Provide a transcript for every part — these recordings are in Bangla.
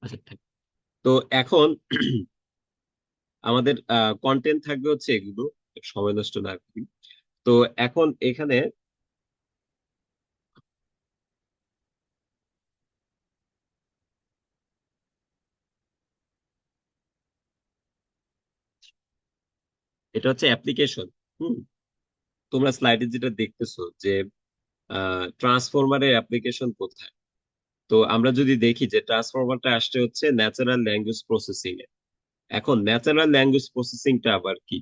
আচ্ছা তো এখন আমাদের কন্টেন্ট থাকবে হচ্ছে এগুলো, সময় নষ্ট না করি। তো এখন এখানে এটা হচ্ছে অ্যাপ্লিকেশন। হুম। তোমরা স্লাইডে যেটা দেখতেছো যে ট্রান্সফরমারের অ্যাপ্লিকেশন কোথায়, তো আমরা যদি দেখি যে ট্রান্সফরমারটা আসছে হচ্ছে ন্যাচারাল ল্যাঙ্গুয়েজ প্রসেসিং এ। এখন ন্যাচারাল ল্যাঙ্গুয়েজ প্রসেসিংটা আবার কি?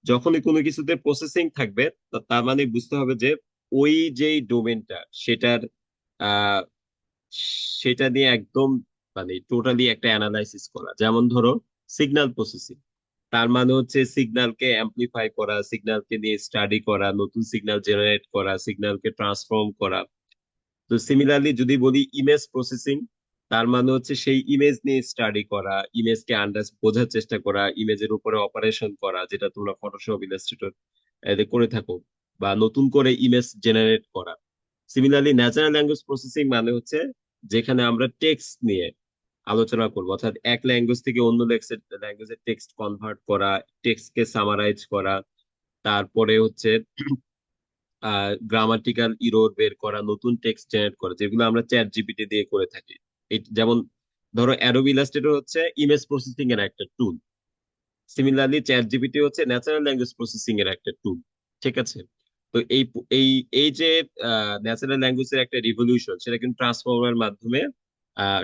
যখনই কোনো কিছুতে প্রসেসিং থাকবে, তার মানে বুঝতে হবে যে ওই যে ডোমেনটা সেটার আহ সেটা নিয়ে একদম মানে টোটালি একটা অ্যানালাইসিস করা। যেমন ধরো সিগন্যাল প্রসেসিং, তার মানে হচ্ছে সিগন্যালকে অ্যাম্প্লিফাই করা, সিগন্যালকে নিয়ে স্টাডি করা, নতুন সিগন্যাল জেনারেট করা, সিগন্যালকে ট্রান্সফর্ম করা। তো সিমিলারলি যদি বলি ইমেজ প্রসেসিং, তার মানে হচ্ছে সেই ইমেজ নিয়ে স্টাডি করা, ইমেজকে বোঝার চেষ্টা করা, ইমেজের উপরে অপারেশন করা, যেটা তোমরা ফটোশপ ইলাস্ট্রেটর এতে করে থাকো, বা নতুন করে ইমেজ জেনারেট করা। সিমিলারলি ন্যাচারাল ল্যাঙ্গুয়েজ প্রসেসিং মানে হচ্ছে যেখানে আমরা টেক্সট নিয়ে আলোচনা করবো, অর্থাৎ এক ল্যাঙ্গুয়েজ থেকে অন্য ল্যাঙ্গুয়েজের টেক্সট কনভার্ট করা, টেক্সটকে সামারাইজ করা, তারপরে হচ্ছে গ্রামাটিক্যাল ইরোর বের করা, নতুন টেক্সট জেনারেট করা, যেগুলো আমরা চ্যাট জিপিটি দিয়ে করে থাকি। যেমন ধরো অ্যাডোবি ইলাস্ট্রেটর হচ্ছে ইমেজ প্রসেসিং এর একটা টুল, সিমিলারলি চ্যাট জিপিটি হচ্ছে ন্যাচারাল ল্যাঙ্গুয়েজ প্রসেসিং এর একটা টুল। ঠিক আছে? তো এই এই যে ন্যাচারাল ল্যাঙ্গুয়েজের একটা রিভলিউশন, সেটা কিন্তু ট্রান্সফর্মার মাধ্যমে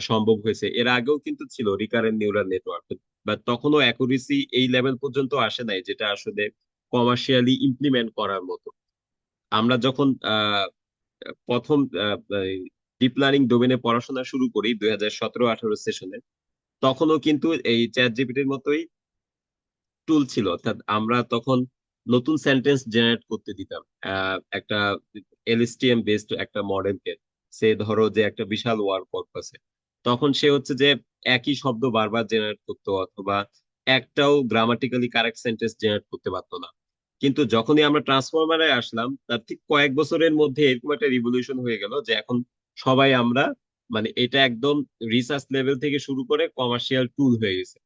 সম্ভব হয়েছে। এর আগেও কিন্তু ছিল রিকারেন্ট নিউরাল নেটওয়ার্ক, বাট তখনও অ্যাকুরেসি এই লেভেল পর্যন্ত আসে নাই যেটা আসলে কমার্শিয়ালি ইমপ্লিমেন্ট করার মতো। আমরা যখন প্রথম ডিপ লার্নিং ডোমেনে পড়াশোনা শুরু করি 2017-18 সেশনে, তখনও কিন্তু এই চ্যাট জিপিটির মতোই টুল ছিল। অর্থাৎ আমরা তখন নতুন সেন্টেন্স জেনারেট করতে দিতাম একটা এলএসটিএম বেসড একটা মডেলকে। সে ধরো যে একটা বিশাল ওয়ার্ক কর্পাসে, তখন সে হচ্ছে যে একই শব্দ বারবার জেনারেট করতো, অথবা একটাও গ্রামাটিক্যালি কারেক্ট সেন্টেন্স জেনারেট করতে পারতো না। কিন্তু যখনই আমরা ট্রান্সফরমারে আসলাম, তার ঠিক কয়েক বছরের মধ্যে এরকম একটা রিভলিউশন হয়ে গেল যে এখন সবাই আমরা মানে এটা একদম রিসার্চ লেভেল থেকে শুরু করে কমার্শিয়াল টুল হয়ে গেছে।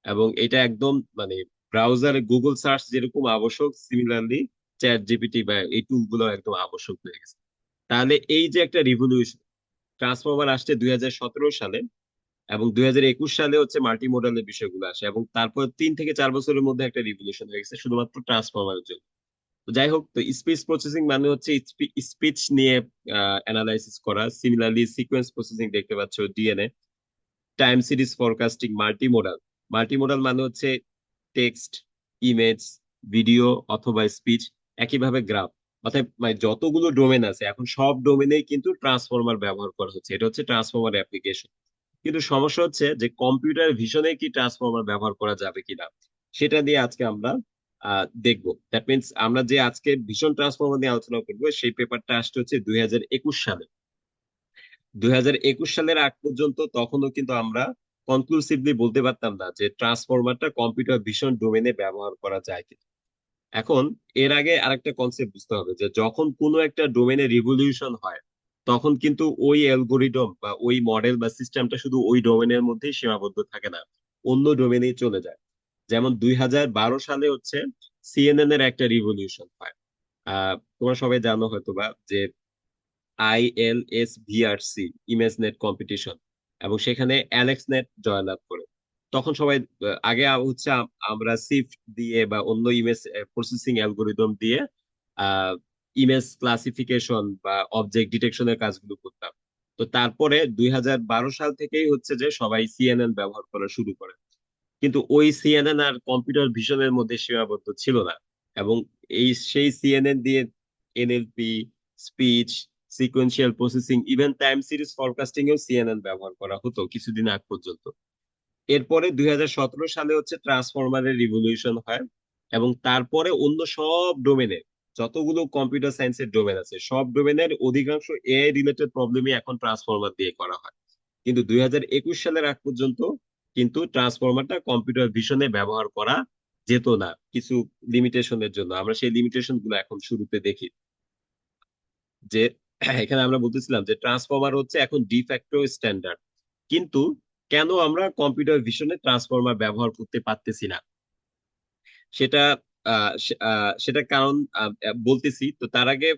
এবং এটা একদম মানে ব্রাউজারে গুগল সার্চ যেরকম আবশ্যক, সিমিলারলি চ্যাট জিপিটি বা এই টুল গুলো একদম আবশ্যক হয়ে গেছে। তাহলে এই যে একটা রিভলিউশন, ট্রান্সফরমার আসছে 2017 সালে, এবং 2021 সালে হচ্ছে মাল্টি মোডালের বিষয়গুলো আসে, এবং তারপর 3 থেকে 4 বছরের মধ্যে একটা রিভলিউশন হয়ে গেছে শুধুমাত্র ট্রান্সফরমারের জন্য। তো যাই হোক, তো স্পিচ প্রসেসিং মানে হচ্ছে স্পিচ নিয়ে অ্যানালাইসিস করা। সিমিলারলি সিকোয়েন্স প্রসেসিং দেখতে পাচ্ছ, DNA, time series forecasting, multimodal. Multimodal মানে হচ্ছে টেক্সট, ইমেজ, ভিডিও অথবা স্পিচ, একইভাবে গ্রাফ। অর্থাৎ মানে যতগুলো ডোমেন আছে এখন সব ডোমেনেই কিন্তু ট্রান্সফরমার ব্যবহার করা হচ্ছে, এটা হচ্ছে ট্রান্সফরমার অ্যাপ্লিকেশন। কিন্তু সমস্যা হচ্ছে যে কম্পিউটার ভিশনে কি ট্রান্সফরমার ব্যবহার করা যাবে কিনা, সেটা দিয়ে আজকে আমরা দেখবো। দ্যাট মিনস আমরা যে আজকে ভীষণ ট্রান্সফরমার নিয়ে আলোচনা করবো, সেই পেপারটা আসছে হচ্ছে 2021 সালে। 2021 সালের আগ পর্যন্ত তখনও কিন্তু আমরা কনক্লুসিভলি বলতে পারতাম না যে ট্রান্সফরমারটা কম্পিউটার ভিশন ডোমেনে ব্যবহার করা যায় কিনা। এখন এর আগে আরেকটা কনসেপ্ট বুঝতে হবে যে যখন কোনো একটা ডোমেনে রিভলিউশন হয়, তখন কিন্তু ওই অ্যালগোরিদম বা ওই মডেল বা সিস্টেমটা শুধু ওই ডোমেনের মধ্যেই সীমাবদ্ধ থাকে না, অন্য ডোমেনেই চলে যায়। যেমন 2012 সালে হচ্ছে সিএনএন এর একটা রিভলিউশন হয়। তোমরা সবাই জানো হয়তোবা যে ILSVRC, ইমেজ নেট কম্পিটিশন, এবং সেখানে অ্যালেক্স নেট জয়লাভ করে। তখন সবাই আগে হচ্ছে আমরা সিফট দিয়ে বা অন্য ইমেজ প্রসেসিং অ্যালগোরিদম দিয়ে ইমেজ ক্লাসিফিকেশন বা অবজেক্ট ডিটেকশনের কাজগুলো করতাম। তো তারপরে 2012 সাল থেকেই হচ্ছে যে সবাই সিএনএন ব্যবহার করা শুরু করে। কিন্তু ওই সিএনএন আর কম্পিউটার ভিশনের মধ্যে সীমাবদ্ধ ছিল না, এবং সেই সিএনএন দিয়ে NLP, speech, sequential processing, even time series forecasting এও সিএনএন ব্যবহার করা হতো কিছুদিন আগ পর্যন্ত। এরপরে 2017 সালে হচ্ছে ট্রান্সফরমারের রিভলিউশন হয়, এবং তারপরে অন্য সব ডোমেনে, যতগুলো কম্পিউটার সায়েন্সের ডোমেন আছে সব ডোমেনের অধিকাংশ এআই রিলেটেড প্রবলেমই এখন ট্রান্সফরমার দিয়ে করা হয়। কিন্তু 2021 সালের আগ পর্যন্ত কিন্তু ট্রান্সফরমারটা কম্পিউটার ভিশনে ব্যবহার করা যেত না কিছু লিমিটেশনের জন্য। আমরা সেই লিমিটেশন গুলো এখন শুরুতে দেখি যে এখানে আমরা বলতেছিলাম যে ট্রান্সফরমার হচ্ছে এখন ডিফ্যাক্টো স্ট্যান্ডার্ড। কিন্তু কেন আমরা কম্পিউটার ভিশনে ট্রান্সফর্মার ব্যবহার করতে পারতেছি না সেটা সেটা কারণ বলতেছি। তো তার আগে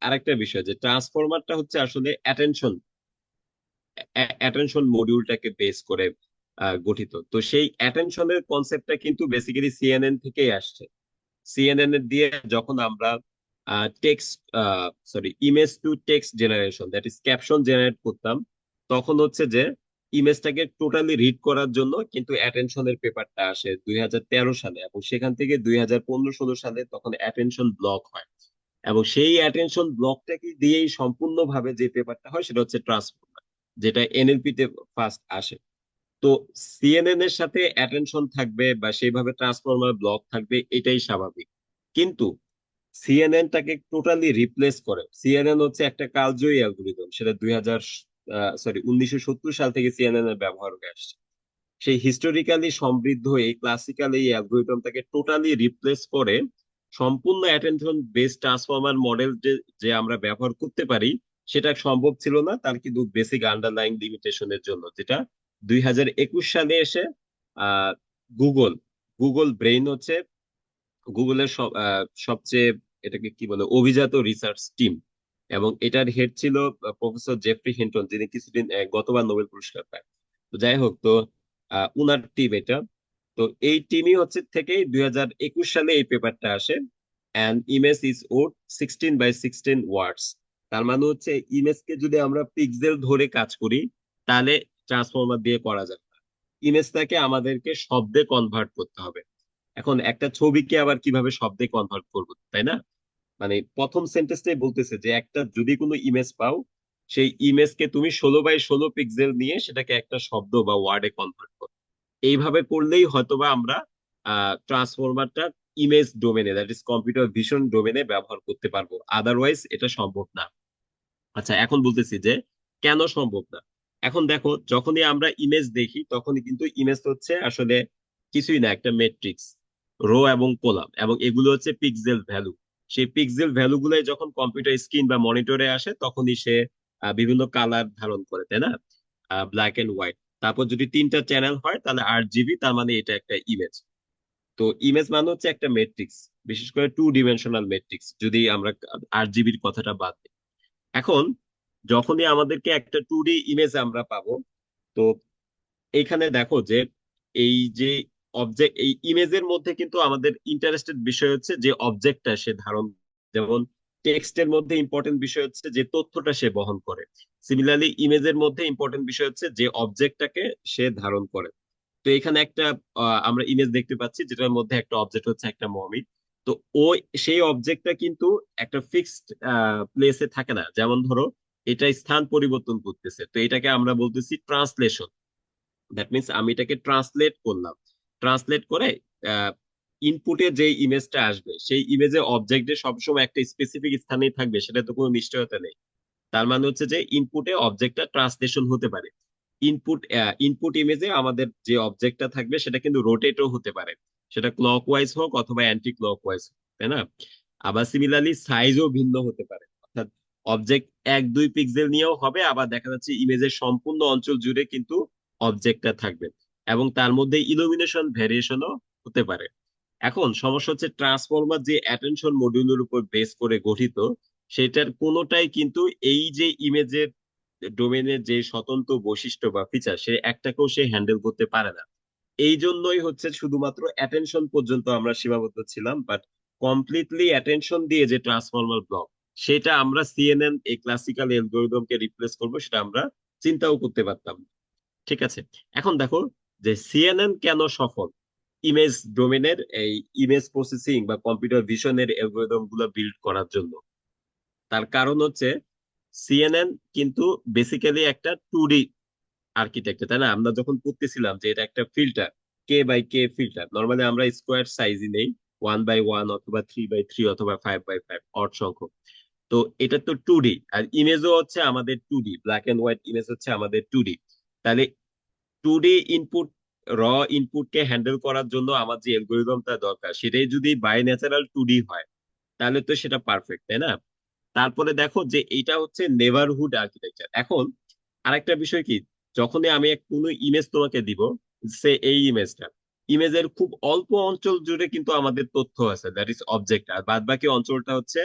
আরেকটা বিষয়, যে ট্রান্সফরমারটা হচ্ছে আসলে অ্যাটেনশন মডিউলটাকে বেস করে গঠিত। তো সেই অ্যাটেনশনের কনসেপ্টটা কিন্তু বেসিক্যালি সিএনএন থেকেই আসছে। সিএনএন এর দিয়ে যখন আমরা text image to text generation, that is caption generate করতাম, তখন হচ্ছে যে ইমেজটাকে টোটালি রিড করার জন্য কিন্তু অ্যাটেনশনের পেপারটা আসে 2013 সালে, এবং সেখান থেকে 2015-16 সালে তখন অ্যাটেনশন ব্লক হয়। এবং সেই অ্যাটেনশন ব্লকটাকে দিয়েই সম্পূর্ণভাবে যে পেপারটা হয় সেটা হচ্ছে ট্রান্সফর্মার, যেটা এনএলপি তে ফার্স্ট আসে। তো সিএনএন এর সাথে অ্যাটেনশন থাকবে বা সেইভাবে ট্রান্সফর্মার ব্লক থাকবে, এটাই স্বাভাবিক। কিন্তু সিএনএনটাকে টোটালি রিপ্লেস করে, সিএনএন হচ্ছে একটা কালজয়ী অ্যালগোরিদম, সেটা 1970 সাল থেকে সিএনএন এর ব্যবহার হয়ে আসছে। সেই হিস্টোরিক্যালি সমৃদ্ধ এই ক্লাসিক্যাল এই অ্যালগোরিদমটাকে টোটালি রিপ্লেস করে সম্পূর্ণ অ্যাটেনশন বেসড ট্রান্সফর্মার মডেল যে যে আমরা ব্যবহার করতে পারি, সেটা সম্ভব ছিল না তার কিন্তু বেসিক আন্ডারলাইং লিমিটেশনের জন্য, যেটা 2021 সালে এসে আহ গুগল গুগল ব্রেইন হচ্ছে গুগলের সবচেয়ে এটাকে কি বলে অভিজাত রিসার্চ টিম, এবং এটার হেড ছিল প্রফেসর জেফরি হিন্টন, যিনি কিছুদিন গতবার নোবেল পুরস্কার পায়। তো যাই হোক, তো উনার টিম এটা। তো এই টিমই হচ্ছে থেকে 2021 সালে এই পেপারটা আসে। And image is worth 16 by 16 words. তার মানে হচ্ছে ইমেজকে যদি আমরা পিক্সেল ধরে কাজ করি, তাহলে ট্রান্সফরমার দিয়ে করা যাবে না। ইমেজটাকে আমাদেরকে শব্দে কনভার্ট করতে হবে। এখন একটা ছবিকে আবার কিভাবে শব্দে কনভার্ট করবো, তাই না? মানে প্রথম সেন্টেন্সটাই বলতেছে যে একটা যদি কোনো ইমেজ পাও, সেই ইমেজকে তুমি 16 by 16 পিক্সেল নিয়ে সেটাকে একটা শব্দ বা ওয়ার্ডে কনভার্ট করো। এইভাবে করলেই হয়তোবা আমরা ট্রান্সফরমারটা ইমেজ ডোমেনে, দ্যাট ইজ কম্পিউটার ভিশন ডোমেনে ব্যবহার করতে পারবো, আদারওয়াইজ এটা সম্ভব না। আচ্ছা, এখন বলতেছি যে কেন সম্ভব না। এখন দেখো, যখনই আমরা ইমেজ দেখি তখনই কিন্তু ইমেজ হচ্ছে আসলে কিছুই না, একটা ম্যাট্রিক্স, রো এবং কলাম, এবং এগুলো হচ্ছে পিক্সেল ভ্যালু। সেই পিক্সেল ভ্যালু গুলাই যখন কম্পিউটার স্ক্রিন বা মনিটরে আসে তখনই সে বিভিন্ন কালার ধারণ করে, তাই না? Black and white. তারপর যদি 3টা চ্যানেল হয় তাহলে 8 জিবি, তার মানে এটা একটা ইমেজ। তো ইমেজ মানে হচ্ছে একটা ম্যাট্রিক্স, বিশেষ করে 2 ডিমেনশনাল ম্যাট্রিক্স, যদি আমরা 8 জিবির কথাটা বাদ দিই। এখন যখনই আমাদেরকে একটা 2D ইমেজ আমরা পাবো, তো এইখানে দেখো যে এই যে অবজেক্ট, এই ইমেজের মধ্যে কিন্তু আমাদের ইন্টারেস্টেড বিষয় হচ্ছে যে অবজেক্টটা সে ধারণ, যেমন টেক্সটের মধ্যে ইম্পর্টেন্ট বিষয় হচ্ছে যে তথ্যটা সে বহন করে, সিমিলারলি ইমেজের মধ্যে ইম্পর্টেন্ট বিষয় হচ্ছে যে অবজেক্টটাকে সে ধারণ করে। তো এখানে একটা আমরা ইমেজ দেখতে পাচ্ছি যেটার মধ্যে একটা অবজেক্ট হচ্ছে একটা মমি। তো ওই সেই অবজেক্টটা কিন্তু একটা ফিক্সড প্লেসে থাকে না, যেমন ধরো এটা স্থান পরিবর্তন করতেছে, তো এটাকে আমরা বলতেছি ট্রান্সলেশন। দ্যাট মিনস আমি এটাকে ট্রান্সলেট করলাম, ট্রান্সলেট করে ইনপুটে যে ইমেজটা আসবে সেই ইমেজে অবজেক্টে সবসময় একটা স্পেসিফিক স্থানেই থাকবে, সেটা তো কোনো নিশ্চয়তা নেই। তার মানে হচ্ছে যে ইনপুটে অবজেক্টটা ট্রান্সলেশন হতে পারে। ইনপুট ইমেজে আমাদের যে অবজেক্টটা থাকবে সেটা কিন্তু রোটেটও হতে পারে, সেটা ক্লকওয়াইজ হোক অথবা অ্যান্টি ক্লকওয়াইজ, তাই না? আবার সিমিলারলি সাইজও ভিন্ন হতে পারে, অর্থাৎ অবজেক্ট 1-2 পিক্সেল নিয়েও হবে, আবার দেখা যাচ্ছে ইমেজের সম্পূর্ণ অঞ্চল জুড়ে কিন্তু অবজেক্টটা থাকবে, এবং তার মধ্যে ইলুমিনেশন ভ্যারিয়েশনও হতে পারে। এখন সমস্যা হচ্ছে ট্রান্সফরমার যে অ্যাটেনশন মডিউলের উপর বেস করে গঠিত, সেটার কোনোটাই কিন্তু এই যে ইমেজের ডোমেনের যে স্বতন্ত্র বৈশিষ্ট্য বা ফিচার, সে একটাকেও সে হ্যান্ডেল করতে পারে না। এই জন্যই হচ্ছে শুধুমাত্র অ্যাটেনশন পর্যন্ত আমরা সীমাবদ্ধ ছিলাম, বাট কমপ্লিটলি অ্যাটেনশন দিয়ে যে ট্রান্সফরমার ব্লক, সেটা আমরা সিএনএন এই ক্লাসিক্যাল অ্যালগরিদমকে রিপ্লেস করব, সেটা আমরা চিন্তাও করতে পারতাম না। ঠিক আছে, এখন দেখো যে সিএনএন কেন সফল ইমেজ ডোমেনের এই ইমেজ প্রসেসিং বা কম্পিউটার ভিশনের অ্যালগরিদম গুলো বিল্ড করার জন্য। তার কারণ হচ্ছে সিএনএন কিন্তু বেসিক্যালি একটা 2D আর্কিটেকচার, তাই না? আমরা যখন পড়তেছিলাম যে এটা একটা ফিল্টার, K/K ফিল্টার, নর্মালি আমরা স্কোয়ার সাইজই নেই, 1/1 অথবা 3/3 অথবা 5/5 অড সংখ্যক। তো এটা তো 2D, আর ইমেজও হচ্ছে আমাদের 2D, black and white image হচ্ছে আমাদের 2D। তাহলে 2D ইনপুট, র ইনপুটকে হ্যান্ডেল করার জন্য আমার যে অ্যালগোরিদমটা দরকার সেটাই যদি বাই ন্যাচারাল 2D হয়, তাহলে তো সেটা পারফেক্ট, তাই না? তারপরে দেখো যে এটা হচ্ছে নেভারহুড আর্কিটেকচার। এখন আরেকটা বিষয় কি, যখনই আমি কোনো ইমেজ তোমাকে দিব, সে এই ইমেজটা, ইমেজের খুব অল্প অঞ্চল জুড়ে কিন্তু আমাদের তথ্য আছে, দ্যাট ইজ অবজেক্ট, আর বাদ বাকি অঞ্চলটা হচ্ছে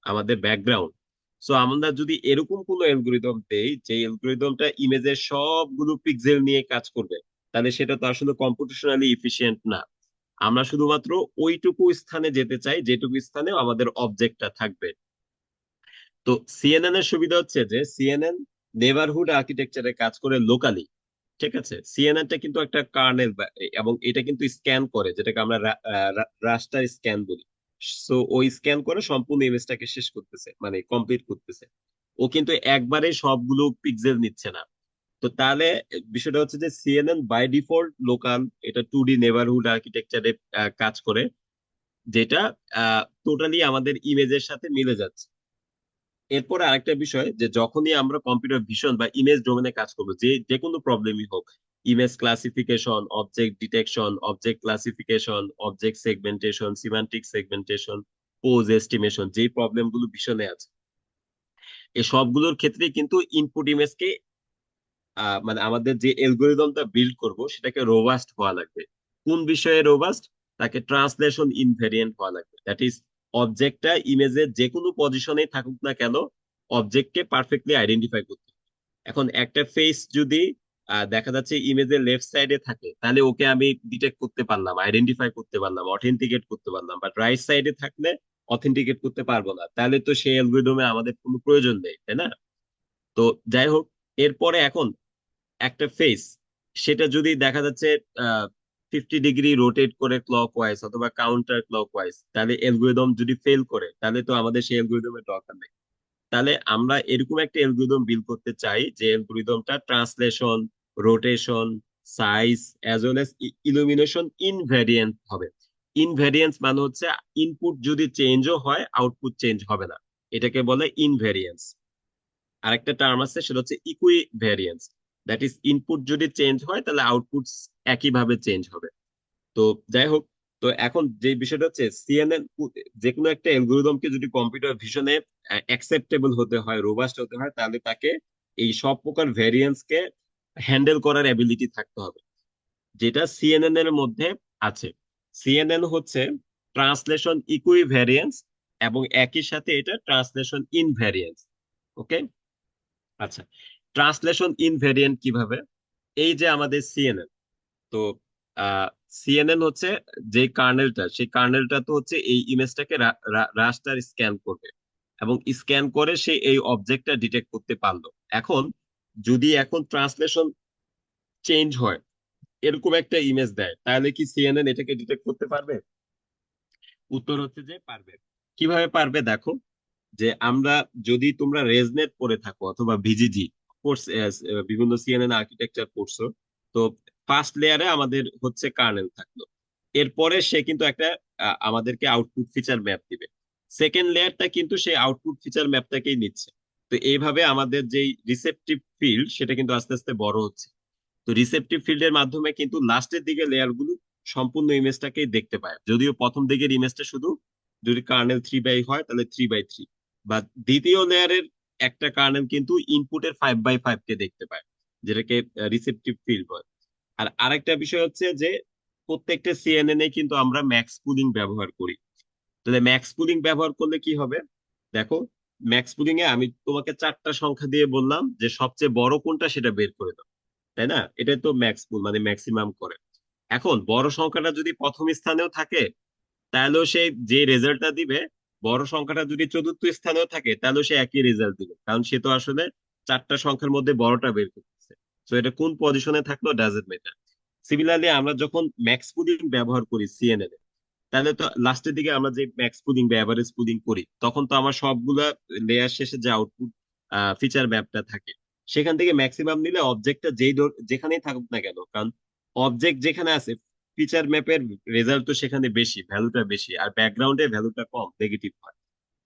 আমাদের ব্যাকগ্রাউন্ড। সো আমরা যদি এরকম কোনো অ্যালগোরিদম দেই যে অ্যালগোরিদমটা ইমেজের সবগুলো পিক্সেল নিয়ে কাজ করবে, তাহলে সেটা তো আসলে কম্পিউটেশনালি ইফিশিয়েন্ট না। আমরা শুধুমাত্র ওইটুকু স্থানে যেতে চাই যেটুকু স্থানে আমাদের অবজেক্টটা থাকবে। তো সিএনএন এর সুবিধা হচ্ছে যে সিএনএন নেবারহুড আর্কিটেকচারে কাজ করে লোকালি। ঠিক আছে, সিএনএনটা কিন্তু একটা কার্নেল, এবং এটা কিন্তু স্ক্যান করে, যেটাকে আমরা রাস্টার স্ক্যান বলি। সো ওই স্ক্যান করে সম্পূর্ণ ইমেজটাকে শেষ করতেছে, মানে কমপ্লিট করতেছে। ও কিন্তু একবারে সবগুলো পিক্সেল নিচ্ছে না। তো তাহলে বিষয়টা হচ্ছে যে সিএনএন বাই ডিফল্ট লোকাল, এটা 2D নেবারহুড আর্কিটেকচারে কাজ করে, যেটা টোটালি আমাদের ইমেজের সাথে মিলে যাচ্ছে। এরপরে আরেকটা বিষয়, যে যখনই আমরা কম্পিউটার ভিশন বা ইমেজ ডোমেনে কাজ করবো, যে যে কোনো প্রবলেমই হোক, image classification, object detection, object classification, object segmentation, semantic segmentation, pose estimation, যে প্রবলেমগুলো ভিশনে আছে, এই সবগুলোর ক্ষেত্রেই কিন্তু ইনপুট ইমেজকে মানে আমাদের যে অ্যালগোরিদমটা বিল্ড করব সেটাকে রোবাস্ট হওয়া লাগবে। কোন বিষয়ে রোবাস্ট? তাকে ট্রান্সলেশন ইনভেরিয়েন্ট হওয়া লাগবে, দ্যাট ইজ অবজেক্টটা ইমেজের যে কোনো পজিশনে থাকুক না কেন, অবজেক্টকে পারফেক্টলি আইডেন্টিফাই করতে হবে। এখন একটা ফেস যদি দেখা যাচ্ছে ইমেজের লেফট সাইডে থাকে, তাহলে ওকে আমি ডিটেক্ট করতে পারলাম, আইডেন্টিফাই করতে পারলাম, অথেন্টিকেট করতে পারলাম, বাট রাইট সাইডে থাকলে অথেন্টিকেট করতে পারবো না, তাহলে তো সেই অ্যালগোরিদমে আমাদের কোনো প্রয়োজন নেই, তাই না? তো যাই হোক, এরপরে এখন একটা ফেস, সেটা যদি দেখা যাচ্ছে 50 ডিগ্রি রোটেট করে ক্লক ওয়াইজ অথবা কাউন্টার ক্লক ওয়াইজ, তাহলে অ্যালগোরিদম যদি ফেল করে, তাহলে তো আমাদের সেই অ্যালগোরিদমের দরকার নেই। তাহলে আমরা এরকম একটা অ্যালগোরিদম বিল্ড করতে চাই যে অ্যালগোরিদমটা translation, rotation, size, as well as illumination invariant হবে। ইনভ্যারিয়েন্স মানে হচ্ছে ইনপুট যদি চেঞ্জও হয় আউটপুট চেঞ্জ হবে না, এটাকে বলে ইনভ্যারিয়েন্স। আরেকটা টার্ম আছে, সেটা হচ্ছে ইকুইভ্যারিয়েন্স, দ্যাট ইজ ইনপুট যদি চেঞ্জ হয় তাহলে আউটপুট একইভাবে চেঞ্জ হবে। তো যাই হোক, তো এখন যে বিষয়টা হচ্ছে সিএনএন, যে কোনো একটা অ্যালগোরিদমকে যদি কম্পিউটার ভিশনে অ্যাকসেপ্টেবল হতে হয়, রোবাস্ট হতে হয়, তাহলে তাকে এই সব প্রকার ভ্যারিয়েন্স কে হ্যান্ডেল করার অ্যাবিলিটি থাকতে হবে, যেটা সিএনএন এর মধ্যে আছে। সিএনএন হচ্ছে ট্রান্সলেশন ইকুইভ্যারিয়েন্স, এবং একই সাথে এটা ট্রান্সলেশন ইনভ্যারিয়েন্স। ওকে, আচ্ছা, ট্রান্সলেশন ইনভেরিয়েন্ট কিভাবে? এই যে আমাদের সিএনএন, তো সিএনএন হচ্ছে যে কার্নেলটা, সেই কার্নেলটা তো হচ্ছে এই ইমেজটাকে রাস্টার স্ক্যান করবে, এবং স্ক্যান করে সে এই অবজেক্টটা ডিটেক্ট করতে পারলো। এখন যদি এখন ট্রান্সলেশন চেঞ্জ হয়, এরকম একটা ইমেজ দেয়, তাহলে কি সিএনএন এটাকে ডিটেক্ট করতে পারবে? উত্তর হচ্ছে যে পারবে। কিভাবে পারবে দেখো, যে আমরা, যদি তোমরা রেজনেট পড়ে থাকো অথবা ভিজিজি কোর্স, বিভিন্ন সিএনএন আর্কিটেকচার পড়ছো, তো ফার্স্ট লেয়ারে আমাদের হচ্ছে কার্নেল থাকলো, এরপরে সে কিন্তু একটা আমাদেরকে আউটপুট ফিচার ম্যাপ দিবে। সেকেন্ড লেয়ারটা কিন্তু সেই আউটপুট ফিচার ম্যাপটাকেই নিচ্ছে। তো এইভাবে আমাদের যেই রিসেপটিভ ফিল্ড সেটা কিন্তু আস্তে আস্তে বড় হচ্ছে। তো রিসেপটিভ ফিল্ডের মাধ্যমে কিন্তু লাস্টের দিকে লেয়ার গুলো সম্পূর্ণ ইমেজটাকেই দেখতে পায়, যদিও প্রথম দিকের ইমেজটা শুধু, যদি কার্নেল 3 বাই হয় তাহলে 3 বাই 3, বা দ্বিতীয় লেয়ারের একটা কার্নেল কিন্তু ইনপুটের 5 বাই 5 কে দেখতে পায়, যেটাকে রিসেপটিভ ফিল্ড বলে। আর আরেকটা বিষয় হচ্ছে যে প্রত্যেকটা সিএনএন এ কিন্তু আমরা ম্যাক্স পুলিং ব্যবহার করি। তাহলে ম্যাক্স পুলিং ব্যবহার করলে কি হবে দেখো, ম্যাক্স পুলিং এ আমি তোমাকে 4টা সংখ্যা দিয়ে বললাম যে সবচেয়ে বড় কোনটা সেটা বের করে দাও, তাই না? এটা তো ম্যাক্স পুল, মানে ম্যাক্সিমাম করে। এখন বড় সংখ্যাটা যদি প্রথম স্থানেও থাকে, তাহলেও সে যে রেজাল্টটা দিবে, বড় সংখ্যাটা যদি চতুর্থ স্থানেও থাকে, তাহলেও সে একই রেজাল্ট দিবে, কারণ সে তো আসলে 4টা সংখ্যার মধ্যে বড়টা বের করতেছে। তো এটা কোন পজিশনে থাকলো ডাজেন্ট ম্যাটার। সিমিলারলি আমরা যখন ম্যাক্স পুলিং ব্যবহার করি সিএনএন এ, তাহলে তো লাস্টের দিকে আমরা যে ম্যাক্স পুলিং বা এভারেজ পুলিং করি, তখন তো আমার সবগুলা লেয়ার শেষে যে আউটপুট ফিচার ম্যাপটা থাকে, সেখান থেকে ম্যাক্সিমাম নিলে অবজেক্টটা যেখানেই থাকুক না কেন, কারণ অবজেক্ট যেখানে আছে, ফিচার ম্যাপের রেজাল্ট তো সেখানে বেশি, ভ্যালুটা বেশি, আর ব্যাকগ্রাউন্ডে ভ্যালুটা কম, নেগেটিভ হয়।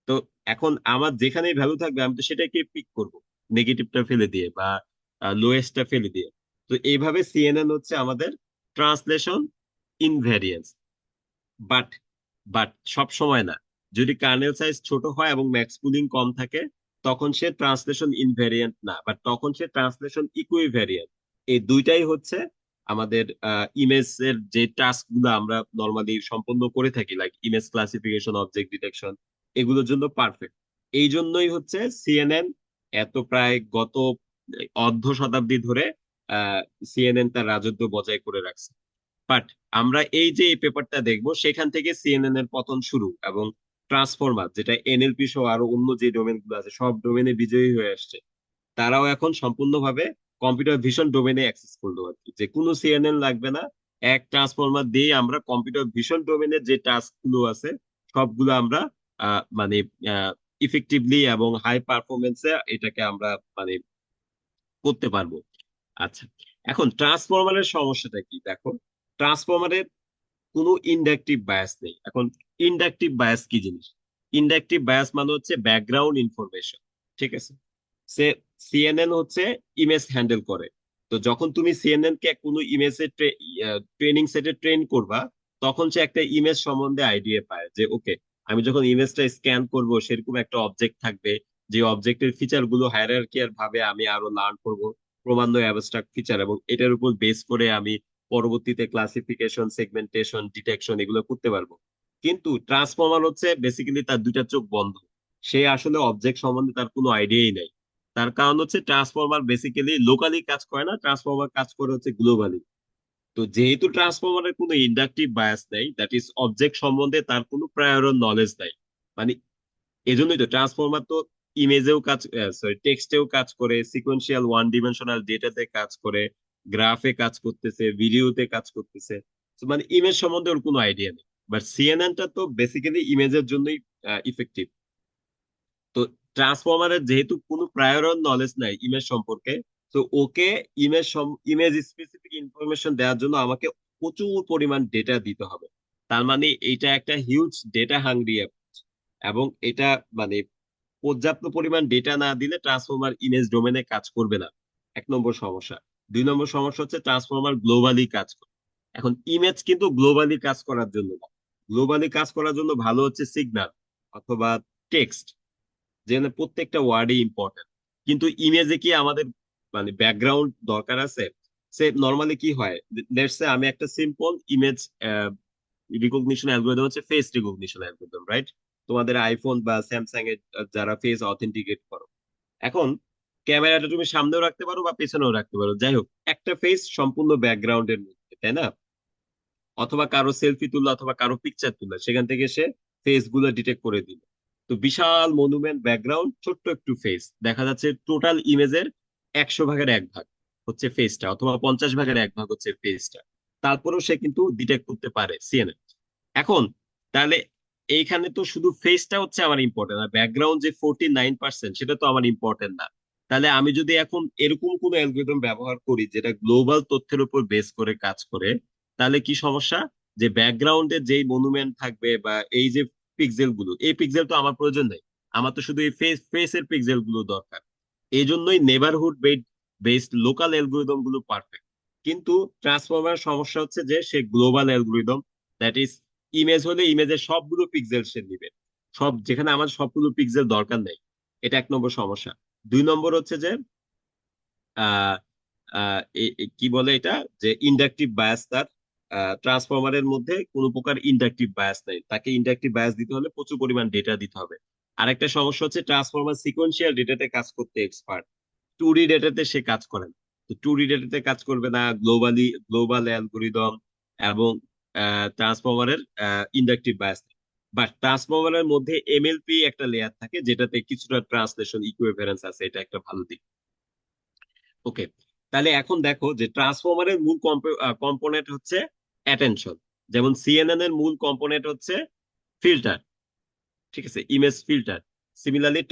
তো এখন আমার যেখানেই ভ্যালু থাকবে আমি তো সেটাকে পিক করব, নেগেটিভটা ফেলে দিয়ে বা লোয়েস্টটা ফেলে দিয়ে। তো এইভাবে সিএনএন হচ্ছে আমাদের ট্রান্সলেশন ইনভ্যারিয়েন্স। বাট বাট সব সময় না, যদি কার্নেল সাইজ ছোট হয় এবং ম্যাক্স পুলিং কম থাকে, তখন সে ট্রান্সলেশন ইনভেরিয়েন্ট না, বাট তখন সে ট্রান্সলেশন ইকুইভ্যারিয়েন্ট। এই দুইটাই হচ্ছে আমাদের ইমেজ এর যে টাস্ক গুলো আমরা নর্মালি সম্পন্ন করে থাকি, like image classification, object detection, এগুলোর জন্য পারফেক্ট। এই জন্যই হচ্ছে সিএনএন এত প্রায় গত অর্ধ শতাব্দী ধরে সিএনএন তার রাজত্ব বজায় করে রাখছে। বাট আমরা এই যে এই পেপারটা দেখবো, সেখান থেকে সিএনএন এর পতন শুরু, এবং ট্রান্সফরমার যেটা এনএলপি সহ আরো অন্য যে ডোমেন গুলো আছে সব ডোমেনে বিজয়ী হয়ে আসছে, তারাও এখন সম্পূর্ণভাবে কম্পিউটার ভিশন ডোমেনে অ্যাক্সেস করলো আর কি, যে কোনো সিএনএন লাগবে না। এক ট্রান্সফরমার দিয়ে আমরা কম্পিউটার ভিশন ডোমেনের যে টাস্ক গুলো আছে সবগুলো আমরা মানে ইফেক্টিভলি এবং হাই পারফরমেন্সে এটাকে আমরা মানে করতে পারবো। আচ্ছা, এখন ট্রান্সফরমারের সমস্যাটা কি দেখো। ট্রান্সফরমারের কোনো ইন্ডাকটিভ বায়াস নেই। এখন ইন্ডাকটিভ বায়াস কি জিনিস? ইন্ডাকটিভ বায়াস মানে হচ্ছে ব্যাকগ্রাউন্ড ইনফরমেশন, ঠিক আছে? সে সিএনএন হচ্ছে ইমেজ হ্যান্ডেল করে। তো যখন তুমি সিএনএন কে কোনো ইমেজের ট্রেনিং সেটে ট্রেন করবা, তখন সে একটা ইমেজ সম্বন্ধে আইডিয়া পায় যে ওকে, আমি যখন ইমেজটা স্ক্যান করব সেরকম একটা অবজেক্ট থাকবে, যে অবজেক্টের ফিচার গুলো হায়ারার্কিয়াল ভাবে আমি আরো লার্ন করব, ক্রমান্বয়ে অ্যাবস্ট্রাক্ট ফিচার, এবং এটার উপর বেস করে আমি পরবর্তীতে ক্লাসিফিকেশন, সেগমেন্টেশন, ডিটেকশন এগুলো করতে পারবো। কিন্তু ট্রান্সফর্মার হচ্ছে বেসিক্যালি তার দুইটা চোখ বন্ধ, সে আসলে অবজেক্ট সম্বন্ধে তার কোনো আইডিয়াই নাই। তার কারণ হচ্ছে ট্রান্সফর্মার বেসিক্যালি লোকালি কাজ করে না, ট্রান্সফর্মার কাজ করে হচ্ছে গ্লোবালি। তো যেহেতু ট্রান্সফর্মারের কোনো ইন্ডাকটিভ বায়াস নাই, দ্যাট ইজ অবজেক্ট সম্বন্ধে তার কোনো প্রায়র নলেজ নাই, মানে এজন্যই তো ট্রান্সফর্মার তো ইমেজেও কাজ, সরি টেক্সটেও কাজ করে, সিকোয়েন্সিয়াল ওয়ান ডিমেনশনাল ডেটাতে কাজ করে, গ্রাফে কাজ করতেছে, ভিডিওতে কাজ করতেছে। তো মানে ইমেজ সম্বন্ধে ওর কোনো আইডিয়া নেই। বাট সিএনএনটা তো বেসিক্যালি ইমেজের জন্যই ইফেক্টিভ। তো ট্রান্সফরমারের যেহেতু কোনো প্রায়র নলেজ নাই ইমেজ সম্পর্কে, তো ওকে ইমেজ স্পেসিফিক ইনফরমেশন দেওয়ার জন্য আমাকে প্রচুর পরিমাণ ডেটা দিতে হবে। তার মানে এটা একটা হিউজ ডেটা হাংরি, এবং এটা মানে পর্যাপ্ত পরিমাণ ডেটা না দিলে ট্রান্সফরমার ইমেজ ডোমেনে কাজ করবে না। এক নম্বর সমস্যা। দুই নম্বর সমস্যা হচ্ছে ট্রান্সফরমার গ্লোবালি কাজ করে। এখন ইমেজ কিন্তু গ্লোবালি কাজ করার জন্য না। গ্লোবালি কাজ করার জন্য ভালো হচ্ছে সিগন্যাল অথবা টেক্সট, যেখানে প্রত্যেকটা ওয়ার্ডই ইম্পর্টেন্ট। কিন্তু ইমেজে কি আমাদের মানে ব্যাকগ্রাউন্ড দরকার আছে? সে নর্মালি কি হয়, লেটস সে আমি একটা সিম্পল ইমেজ রিকগনিশন অ্যালগোরিদম হচ্ছে ফেস রিকগনিশন অ্যালগোরিদম, রাইট? তোমাদের আইফোন বা স্যামসাং এর যারা ফেস অথেন্টিকেট করো, এখন ক্যামেরাটা তুমি সামনেও রাখতে পারো বা পেছনেও রাখতে পারো, যাই হোক একটা ফেস সম্পূর্ণ ব্যাকগ্রাউন্ডের মধ্যে, তাই না? অথবা কারো সেলফি তুললো অথবা কারো পিকচার তুললো, সেখান থেকে সে ফেস গুলো ডিটেক্ট করে দিল। তো বিশাল মনুমেন্ট ব্যাকগ্রাউন্ড, ছোট্ট একটু ফেস দেখা যাচ্ছে, টোটাল ইমেজের 100 ভাগের 1 ভাগ হচ্ছে ফেসটা, অথবা 50 ভাগের 1 ভাগ হচ্ছে ফেসটা। তারপরেও সে কিন্তু ডিটেক্ট করতে পারে সিএনএন। এখন তাহলে এইখানে তো শুধু ফেসটা হচ্ছে আমার ইম্পর্টেন্ট, আর ব্যাকগ্রাউন্ড যে 49% সেটা তো আমার ইম্পর্টেন্ট না। তাহলে আমি যদি এখন এরকম কোন অ্যালগোরিদম ব্যবহার করি যেটা গ্লোবাল তথ্যের উপর বেস করে কাজ করে, তাহলে কি সমস্যা? যে ব্যাকগ্রাউন্ডে যেই মনুমেন্ট থাকবে বা এই যে পিক্সেল গুলো, এই পিক্সেল তো আমার প্রয়োজন নেই, আমার তো শুধু এই ফেসের পিক্সেল গুলো দরকার। এই জন্যই নেবারহুড বেসড লোকাল অ্যালগোরিদম গুলো পারফেক্ট। কিন্তু ট্রান্সফর্মার সমস্যা হচ্ছে যে সে global algorithm, that is image হলে ইমেজের সবগুলো পিক্সেল সে নিবে, সব যেখানে আমার সবগুলো পিক্সেল দরকার নেই। এটা এক নম্বর সমস্যা। দুই নম্বর হচ্ছে যে আহ কি বলে এটা, যে ইন্ডাকটিভ বায়াস তার ট্রান্সফরমারের মধ্যে কোনো প্রকার ইন্ডাকটিভ বায়াস নাই, তাকে ইন্ডাকটিভ বায়াস দিতে হলে প্রচুর পরিমাণ ডেটা দিতে হবে। আরেকটা সমস্যা হচ্ছে ট্রান্সফরমার সিকোয়েন্সিয়াল ডেটাতে কাজ করতে এক্সপার্ট, টু ডি ডেটাতে সে কাজ করে না। তো টু ডি ডেটাতে কাজ করবে না গ্লোবাল অ্যালগোরিদম, এবং ট্রান্সফরমারের ইন্ডাকটিভ বায়াস। বাট ট্রান্সফরমারের মধ্যে এমএলপি একটা লেয়ার থাকে যেটাতে কিছুটা ট্রান্সলেশন ইকুইভ্যালেন্স আছে, এটা একটা ভালো দিক। ওকে, তাহলে এখন দেখো যে ট্রান্সফরমারের মূল কম্পোনেন্ট হচ্ছে অ্যাটেনশন। যেমন সিএনএন এর মূল কম্পোনেন্ট হচ্ছে ফিল্টার, ঠিক আছে, ইমেজ ফিল্টার। সিমিলারলি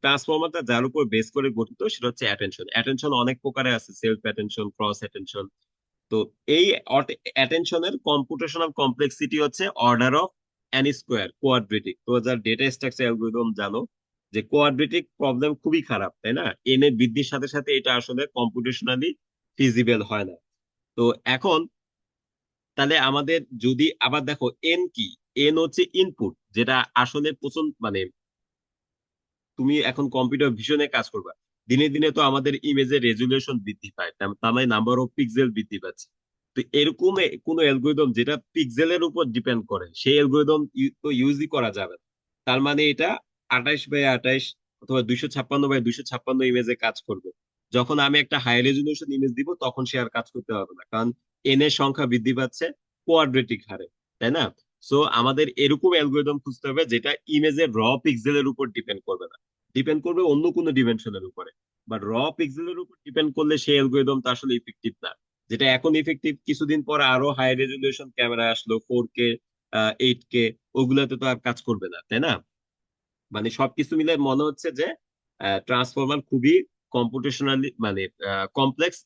ট্রান্সফরমারটা যার উপর বেস করে গঠিত সেটা হচ্ছে অ্যাটেনশন। অ্যাটেনশন অনেক প্রকারে আছে, সেলফ অ্যাটেনশন, ক্রস অ্যাটেনশন। তো এই অ্যাটেনশনের কম্পিউটেশনাল কমপ্লেক্সিটি হচ্ছে order of N square quadratic. তো যার ডেটা স্ট্রাকচার অ্যালগরিদম জানো যে কোয়াড্রেটিক প্রবলেম খুবই খারাপ, তাই না? এন এর বৃদ্ধির সাথে সাথে এটা আসলে কম্পিউটেশনালি ফিজিবল হয় না। তো এখন তাহলে আমাদের যদি আবার দেখো এন কি, এন হচ্ছে ইনপুট, যেটা আসলে প্রচন্ড মানে তুমি এখন কম্পিউটার ভিশনে কাজ করবা, দিনে দিনে তো আমাদের ইমেজের রেজুলেশন বৃদ্ধি পায়, তার মানে নাম্বার অফ পিক্সেল বৃদ্ধি পাচ্ছে। তো এরকম কোন অ্যালগোরিদম যেটা পিক্সেলের উপর ডিপেন্ড করে সেই অ্যালগোরিদম তো ইউজই করা যাবে না। তার মানে এটা 28 বাই 28 অথবা 256 বাই 256 ইমেজে কাজ করবে। যখন আমি একটা হাই রেজুলেশন ইমেজ দিব তখন সে আর কাজ করতে পারবে না, কারণ এন এর সংখ্যা বৃদ্ধি পাচ্ছে কোয়াড্রেটিক হারে, তাই না? সো আমাদের এরকম অ্যালগোরিদম খুঁজতে হবে যেটা ইমেজের র পিক্সেলের উপর ডিপেন্ড করবে না, ডিপেন্ড করবে অন্য কোনো ডিমেনশনের উপরে। বাট র পিক্সেলের উপর ডিপেন্ড করলে সেই অ্যালগোরিদম তো আসলে ইফেক্টিভ না। যেটা এখন ইফেক্টিভ, কিছুদিন পর আরো হাই রেজলিউশন ক্যামেরা আসলো, 4K, 8K, ওগুলাতে তো আর কাজ করবে না, তাই না? মানে সবকিছু মিলে মনে হচ্ছে যে ট্রান্সফরমার খুবই কম্পিউটেশনালি মানে কমপ্লেক্স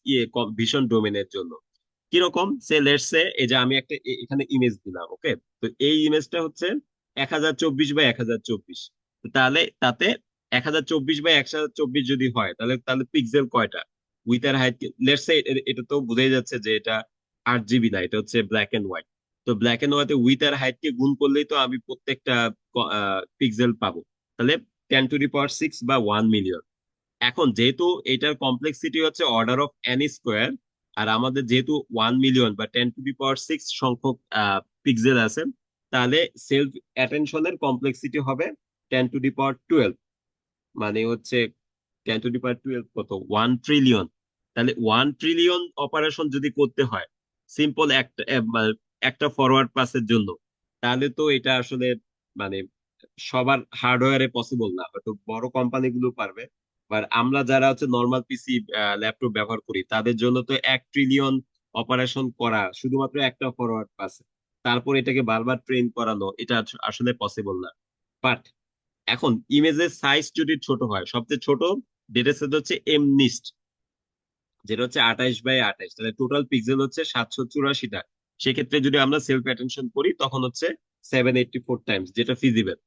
ভীষণ ডোমেনের জন্য। কিরকম সে লেটস সে, এই যে আমি একটা এখানে ইমেজ দিলাম, ওকে? তো এই ইমেজটা হচ্ছে 1024 বাই 1024। তাহলে তাতে 1024 বাই 1024 যদি হয়, তাহলে তাহলে পিক্সেল কয়টা? উইথ আর হাইট, লেটস সে এটা তো বোঝাই যাচ্ছে যে এটা 8 জিবি না, এটা হচ্ছে ব্ল্যাক এন্ড হোয়াইট। তো ব্ল্যাক এন্ড হোয়াইটে উইথ আর হাইট কে গুণ করলেই তো আমি প্রত্যেকটা পিক্সেল পাবো। তাহলে 10⁶ বা 1 মিলিয়ন। এখন যেহেতু এটার কমপ্লেক্সিটি হচ্ছে অর্ডার অফ এন স্কোয়ার, আর আমাদের যেহেতু 1 মিলিয়ন বা 10⁶ সংখ্যক পিক্সেল আছে, তাহলে সেলফ অ্যাটেনশনের কমপ্লেক্সিটি হবে 10⁻²২। মানে হচ্ছে 10⁻²২ কত, 1 ট্রিলিয়ন। তাহলে 1 ট্রিলিয়ন অপারেশন যদি করতে হয় সিম্পল একটা মানে একটা ফরওয়ার্ড পাসের জন্য, তাহলে তো এটা আসলে মানে সবার হার্ডওয়্যারে পসিবল না, হয়তো বড় কোম্পানিগুলো পারবে। আর আমরা যারা হচ্ছে নর্মাল পিসি ল্যাপটপ ব্যবহার করি তাদের জন্য তো 1 ট্রিলিয়ন অপারেশন করা শুধুমাত্র একটা ফরওয়ার্ড পাসে, তারপর এটাকে বারবার ট্রেন করানো, এটা আসলে পসিবল না। বাট এখন ইমেজের সাইজ যদি ছোট হয়, সবচেয়ে ছোট ডেটা সেট হচ্ছে এমনিস্ট, যেটা হচ্ছে 28 বাই 28, তাহলে টোটাল পিক্সেল হচ্ছে 784টা। সেক্ষেত্রে যদি আমরা সেলফ অ্যাটেনশন করি তখন হচ্ছে 784 টাইমস, যেটা ফিজিবল।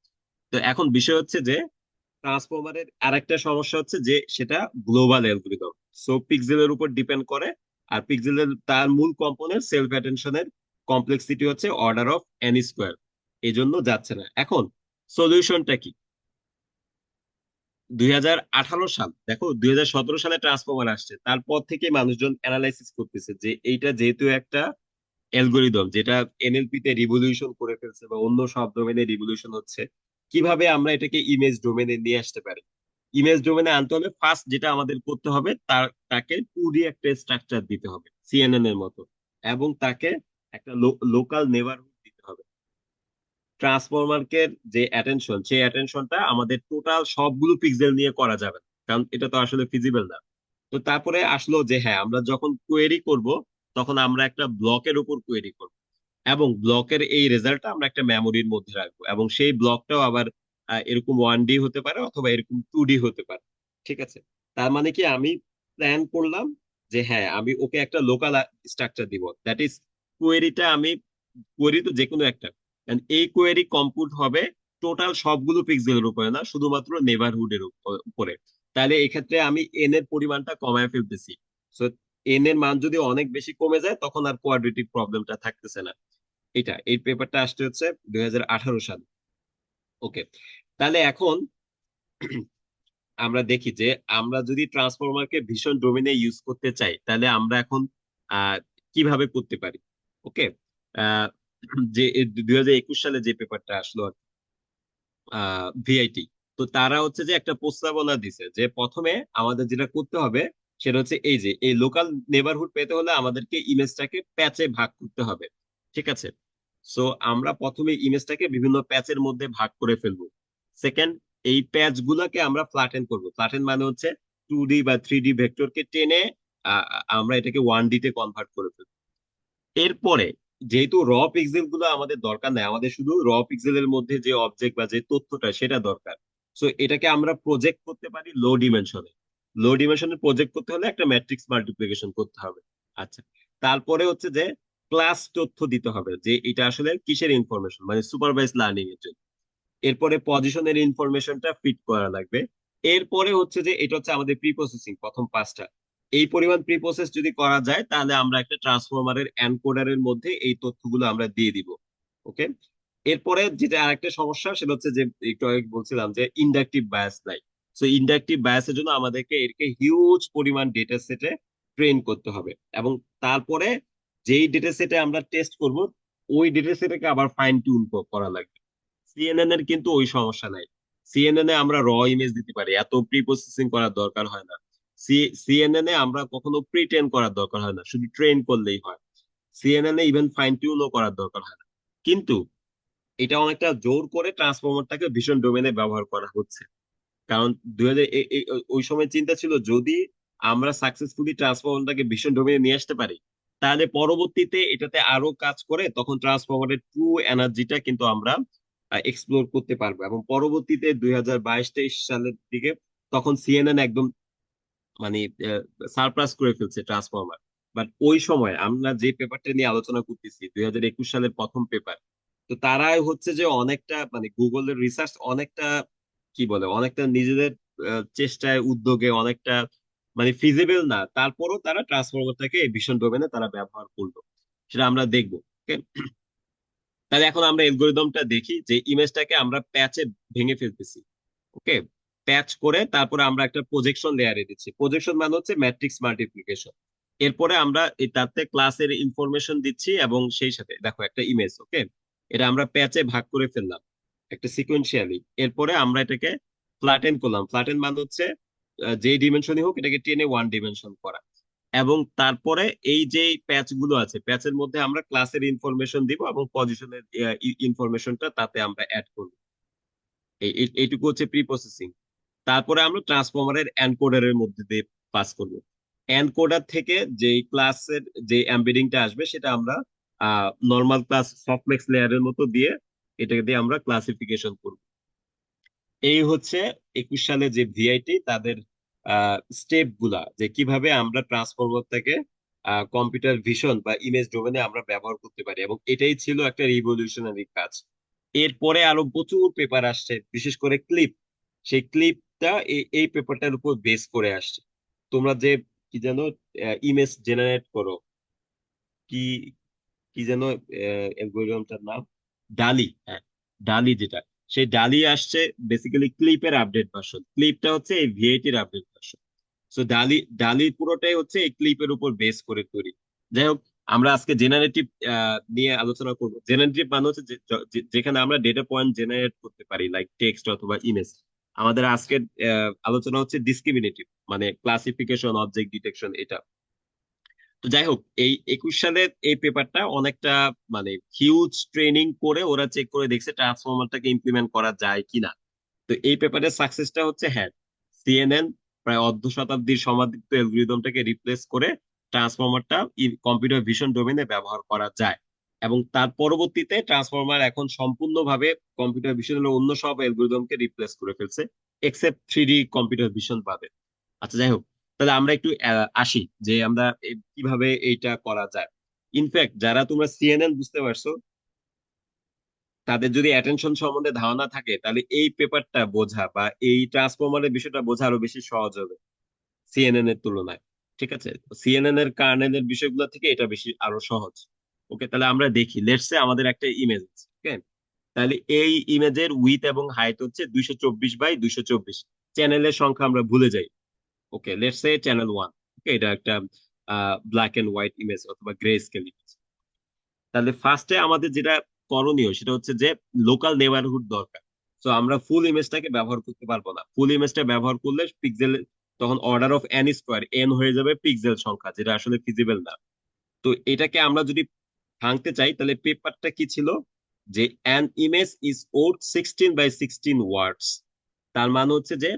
তো এখন বিষয় হচ্ছে যে ট্রান্সফরমারের আরেকটা সমস্যা হচ্ছে যে সেটা গ্লোবাল অ্যালগোরিদম, সো পিক্সেলের উপর ডিপেন্ড করে। আর পিক্সেলের তার মূল কম্পোনেন্ট সেলফ অ্যাটেনশনের কমপ্লেক্সিটি হচ্ছে অর্ডার অফ এন স্কোয়ার, এই জন্য যাচ্ছে না। এখন সলিউশনটা কি? 2018 সাল, দেখো 2017 সালে ট্রান্সফরমার আসছে, তারপর থেকে মানুষজন অ্যানালাইসিস করতেছে যে এইটা যেহেতু একটা অ্যালগোরিদম যেটা এনএলপি তে রিভলিউশন করে ফেলছে বা অন্য সব ডোমেনে রিভলিউশন হচ্ছে, কিভাবে আমরা এটাকে ইমেজ ডোমেনে নিয়ে আসতে পারি। ইমেজ ডোমেনে আনতে হলে ফার্স্ট যেটা আমাদের করতে হবে, তাকে 2D একটা স্ট্রাকচার দিতে হবে সিএনএন এর মতো, এবং তাকে একটা লোকাল নেবারহুড দিতে হবে। ট্রান্সফরমারকে যে অ্যাটেনশন, সেই অ্যাটেনশনটা আমাদের টোটাল সবগুলো পিক্সেল নিয়ে করা যাবে না, কারণ এটা তো আসলে ফিজিবল না। তো তারপরে আসলো যে হ্যাঁ, আমরা যখন কোয়েরি করব তখন আমরা একটা ব্লকের উপর কোয়েরি করব, এবং ব্লকের এই রেজাল্টটা আমরা একটা মেমোরির মধ্যে রাখবো, এবং সেই ব্লকটাও আবার এরকম 1D হতে পারে অথবা এরকম 2D হতে পারে। ঠিক আছে? তার মানে কি আমি প্ল্যান করলাম যে হ্যাঁ, আমি ওকে একটা লোকাল স্ট্রাকচার দিব, দ্যাট ইজ কোয়েরিটা আমি, কোয়েরি তো যে কোনো একটা, and এই কোয়েরি কম্পিউট হবে টোটাল সবগুলো পিক্সেলের উপরে না, শুধুমাত্র নেবারহুডের উপরে। তাহলে এক্ষেত্রে আমি এন এর পরিমাণটা কমায় ফেলতেছি। সো এন এর মান যদি অনেক বেশি কমে যায় তখন আর কোয়াড্রেটিক প্রবলেমটা থাকতেছে না। এই পেপারটা আসতে হচ্ছে 2018 সালে। ওকে, তাহলে এখন আমরা দেখি যে আমরা যদি ট্রান্সফরমারকে ভীষণ ডোমেনে ইউজ করতে চাই তাহলে আমরা এখন আহ কিভাবে করতে পারি। ওকে, আহ যে 2021 সালে যে পেপারটা আসলো, ভিআইটি, তো তারা হচ্ছে যে একটা প্রস্তাবনা দিছে যে প্রথমে আমাদের যেটা করতে হবে সেটা হচ্ছে এই যে এই লোকাল নেবারহুড পেতে হলে আমাদেরকে ইমেজটাকে প্যাচে ভাগ করতে হবে। ঠিক আছে? সো আমরা প্রথমে ইমেজটাকে বিভিন্ন প্যাচের মধ্যে ভাগ করে ফেলবো। সেকেন্ড, এই প্যাচ গুলাকে আমরা ফ্ল্যাটেন করবো। ফ্ল্যাটেন মানে হচ্ছে 2D বা 3D ভেক্টরকে টেনে আমরা এটাকে 1D তে কনভার্ট করে ফেলবো। এরপরে যেহেতু র পিক্সেল গুলো আমাদের দরকার নাই, আমাদের শুধু র পিক্সেলের মধ্যে যে অবজেক্ট বা যে তথ্যটা সেটা দরকার। সো এটাকে আমরা প্রজেক্ট করতে পারি লো ডিমেনশনে। লো ডিমেনশনে প্রজেক্ট করতে হলে একটা ম্যাট্রিক্স মাল্টিপ্লিকেশন করতে হবে। আচ্ছা, তারপরে হচ্ছে যে ক্লাস তথ্য দিতে হবে যে এটা আসলে কিসের ইনফরমেশন, মানে সুপারভাইজ লার্নিং এর জন্য। এরপরে পজিশনের ইনফরমেশনটা ফিট করা লাগবে। এরপরে হচ্ছে যে এটা হচ্ছে আমাদের প্রি প্রসেসিং, প্রথম পাঁচটা। এই পরিমাণ প্রি প্রসেস যদি করা যায় তাহলে আমরা একটা ট্রান্সফরমারের এনকোডারের মধ্যে এই তথ্যগুলো আমরা দিয়ে দিব। ওকে, এরপরে যেটা আরেকটা সমস্যা সেটা হচ্ছে যে একটু আগে বলছিলাম যে ইন্ডাকটিভ বায়াস নাই। সো ইন্ডাকটিভ বায়াসের জন্য আমাদেরকে এরকে হিউজ পরিমাণ ডেটা সেটে ট্রেন করতে হবে, এবং তারপরে যেই ডেটা সেটে আমরা টেস্ট করব ওই ডেটা সেটকে আবার ফাইন টিউন করা লাগবে। সিএনএন এর কিন্তু ওই সমস্যা নাই। সিএনএন এ আমরা র ইমেজ দিতে পারি, এত প্রি প্রসেসিং করার দরকার হয় না। সিএনএন এ আমরা কখনো প্রি ট্রেন করার দরকার হয় না, শুধু ট্রেন করলেই হয়। সিএনএন এ ইভেন ফাইন টিউনও করার দরকার হয় না। কিন্তু এটা অনেকটা জোর করে ট্রান্সফরমারটাকে ভীষণ ডোমেনে ব্যবহার করা হচ্ছে। কারণ 2000 ওই সময় চিন্তা ছিল যদি আমরা সাকসেসফুলি ট্রান্সফরমারটাকে ভীষণ ডোমেনে নিয়ে আসতে পারি, তাহলে পরবর্তীতে এটাতে আরো কাজ করে তখন ট্রান্সফরমারের ট্রু এনার্জিটা কিন্তু আমরা এক্সপ্লোর করতে পারবো, এবং পরবর্তীতে 2022-23 সালের দিকে তখন সিএনএন একদম মানে সারপ্রাস করে ফেলছে ট্রান্সফরমার। বাট ওই সময় আমরা যে পেপারটা নিয়ে আলোচনা করতেছি 2021 সালের প্রথম পেপার, তো তারাই হচ্ছে যে অনেকটা মানে গুগলের রিসার্চ অনেকটা কি বলে অনেকটা নিজেদের চেষ্টায় উদ্যোগে অনেকটা মানে ফিজিবল না, তারপরও তারা ট্রান্সফরমারটাকে ভীষণ ডোমেনে তারা ব্যবহার করলো। সেটা আমরা দেখবো। ওকে, তাহলে এখন আমরা অ্যালগরিদমটা দেখি যে ইমেজটাকে আমরা প্যাচে ভেঙে ফেলতেছি। ওকে, প্যাচ করে তারপরে আমরা একটা প্রজেকশন লেয়ারে দিচ্ছি। প্রজেকশন মানে হচ্ছে ম্যাট্রিক্স মাল্টিপ্লিকেশন। এরপরে আমরা তাতে ক্লাসের ইনফরমেশন দিচ্ছি এবং সেই সাথে দেখো একটা ইমেজ। ওকে, এটা আমরা প্যাচে ভাগ করে ফেললাম একটা সিকোয়েন্সিয়ালি। এরপরে আমরা এটাকে ফ্ল্যাটেন করলাম। ফ্ল্যাটেন মানে হচ্ছে যেই ডিমেনশনই হোক এটাকে টেনে ওয়ান ডিমেনশন করা। এবং তারপরে এই যে প্যাচ গুলো আছে প্যাচের মধ্যে আমরা ক্লাসের ইনফরমেশন দিব এবং পজিশনের ইনফরমেশনটা তাতে আমরা অ্যাড করব। এইটুকু হচ্ছে প্রি প্রসেসিং। তারপরে আমরা ট্রান্সফরমারের এনকোডারের মধ্যে দিয়ে পাস করব। এনকোডার থেকে যে ক্লাসের যে এমবেডিংটা আসবে সেটা আমরা নর্মাল ক্লাস সফটম্যাক্স লেয়ারের মতো দিয়ে এটাকে দিয়ে আমরা ক্লাসিফিকেশন করব। এই হচ্ছে 21 সালে যে ভিআইটি তাদের স্টেপ গুলা, যে কিভাবে আমরা ট্রান্সফরমার থেকে কম্পিউটার ভিশন বা ইমেজ ডোমেনে আমরা ব্যবহার করতে পারি, এবং এটাই ছিল একটা রিভলিউশনারি কাজ। এরপরে আরো প্রচুর পেপার আসছে, বিশেষ করে ক্লিপ। সেই ক্লিপটা এই পেপারটার উপর বেস করে আসছে। তোমরা যে কি যেন ইমেজ জেনারেট করো, কি কি যেন অ্যালগরিদমটার নাম, ডালি। হ্যাঁ, ডালি যেটা, সেই ডালি আসছে বেসিক্যালি ক্লিপের আপডেট ভার্সন। ক্লিপটা হচ্ছে এই ভিআইটির আপডেট ভার্সন। সো ডালি ডালি পুরোটাই হচ্ছে এই ক্লিপের উপর বেস করে তৈরি। যাই হোক, আমরা আজকে জেনারেটিভ নিয়ে আলোচনা করব। জেনারেটিভ মানে হচ্ছে যেখানে আমরা ডেটা পয়েন্ট জেনারেট করতে পারি লাইক টেক্সট অথবা ইমেজ। আমাদের আজকের আলোচনা হচ্ছে ডিসক্রিমিনেটিভ, মানে ক্লাসিফিকেশন, অবজেক্ট ডিটেকশন, এটা। তো যাই হোক, এই 21 সালের এই পেপারটা অনেকটা মানে হিউজ ট্রেনিং করে ওরা চেক করে দেখছে ট্রান্সফরমারটাকে ইমপ্লিমেন্ট করা যায় কিনা। তো এই পেপারের সাকসেসটা হচ্ছে হ্যাঁ, সিএনএন প্রায় অর্ধ শতাব্দীর সমাদৃত অ্যালগরিদমটাকে রিপ্লেস করে ট্রান্সফরমারটা কম্পিউটার ভিশন ডোমেনে ব্যবহার করা যায়। এবং তার পরবর্তীতে ট্রান্সফরমার এখন সম্পূর্ণভাবে কম্পিউটার ভিশনের অন্য সব অ্যালগরিদমকে রিপ্লেস করে ফেলছে, এক্সেপ্ট 3D কম্পিউটার ভিশন বাদে। আচ্ছা, যাই হোক, তাহলে আমরা একটু আসি যে আমরা কিভাবে এইটা করা যায়। ইনফ্যাক্ট যারা তোমরা সিএনএন বুঝতে পারছো, তাদের যদি অ্যাটেনশন সম্বন্ধে ধারণা থাকে তাহলে এই পেপারটা বোঝা বা এই ট্রান্সফরমারের বিষয়টা বোঝা আরো বেশি সহজ হবে সিএনএন এর তুলনায়। ঠিক আছে, সিএনএন এর কার্নেলের বিষয়গুলো থেকে এটা বেশি আরো সহজ। ওকে, তাহলে আমরা দেখি লেটস সে আমাদের একটা ইমেজ আছে। ওকে, তাহলে এই ইমেজের উইথ এবং হাইট হচ্ছে 224 বাই 224। চ্যানেলের সংখ্যা আমরা ভুলে যাই। ওকে, লেটস সে চ্যানেল 1। ওকে, এটা একটা ব্ল্যাক এন্ড হোয়াইট ইমেজ অথবা গ্রে স্কেল ইমেজ। তাহলে ফার্স্টে আমাদের যেটা করণীয় সেটা হচ্ছে যে লোকাল নেবারহুড দরকার। তো আমরা ফুল ইমেজটাকে ব্যবহার করতে পারবো না। ফুল ইমেজটা ব্যবহার করলে পিক্সেল, তখন order of N square, N হয়ে যাবে পিক্সেল সংখ্যা, যেটা আসলে ফিজিবল না। তো এটাকে আমরা যদি ভাঙতে চাই তাহলে পেপারটা কি ছিল, যে an image is worth 16 by 16 words. তার মানে হচ্ছে যে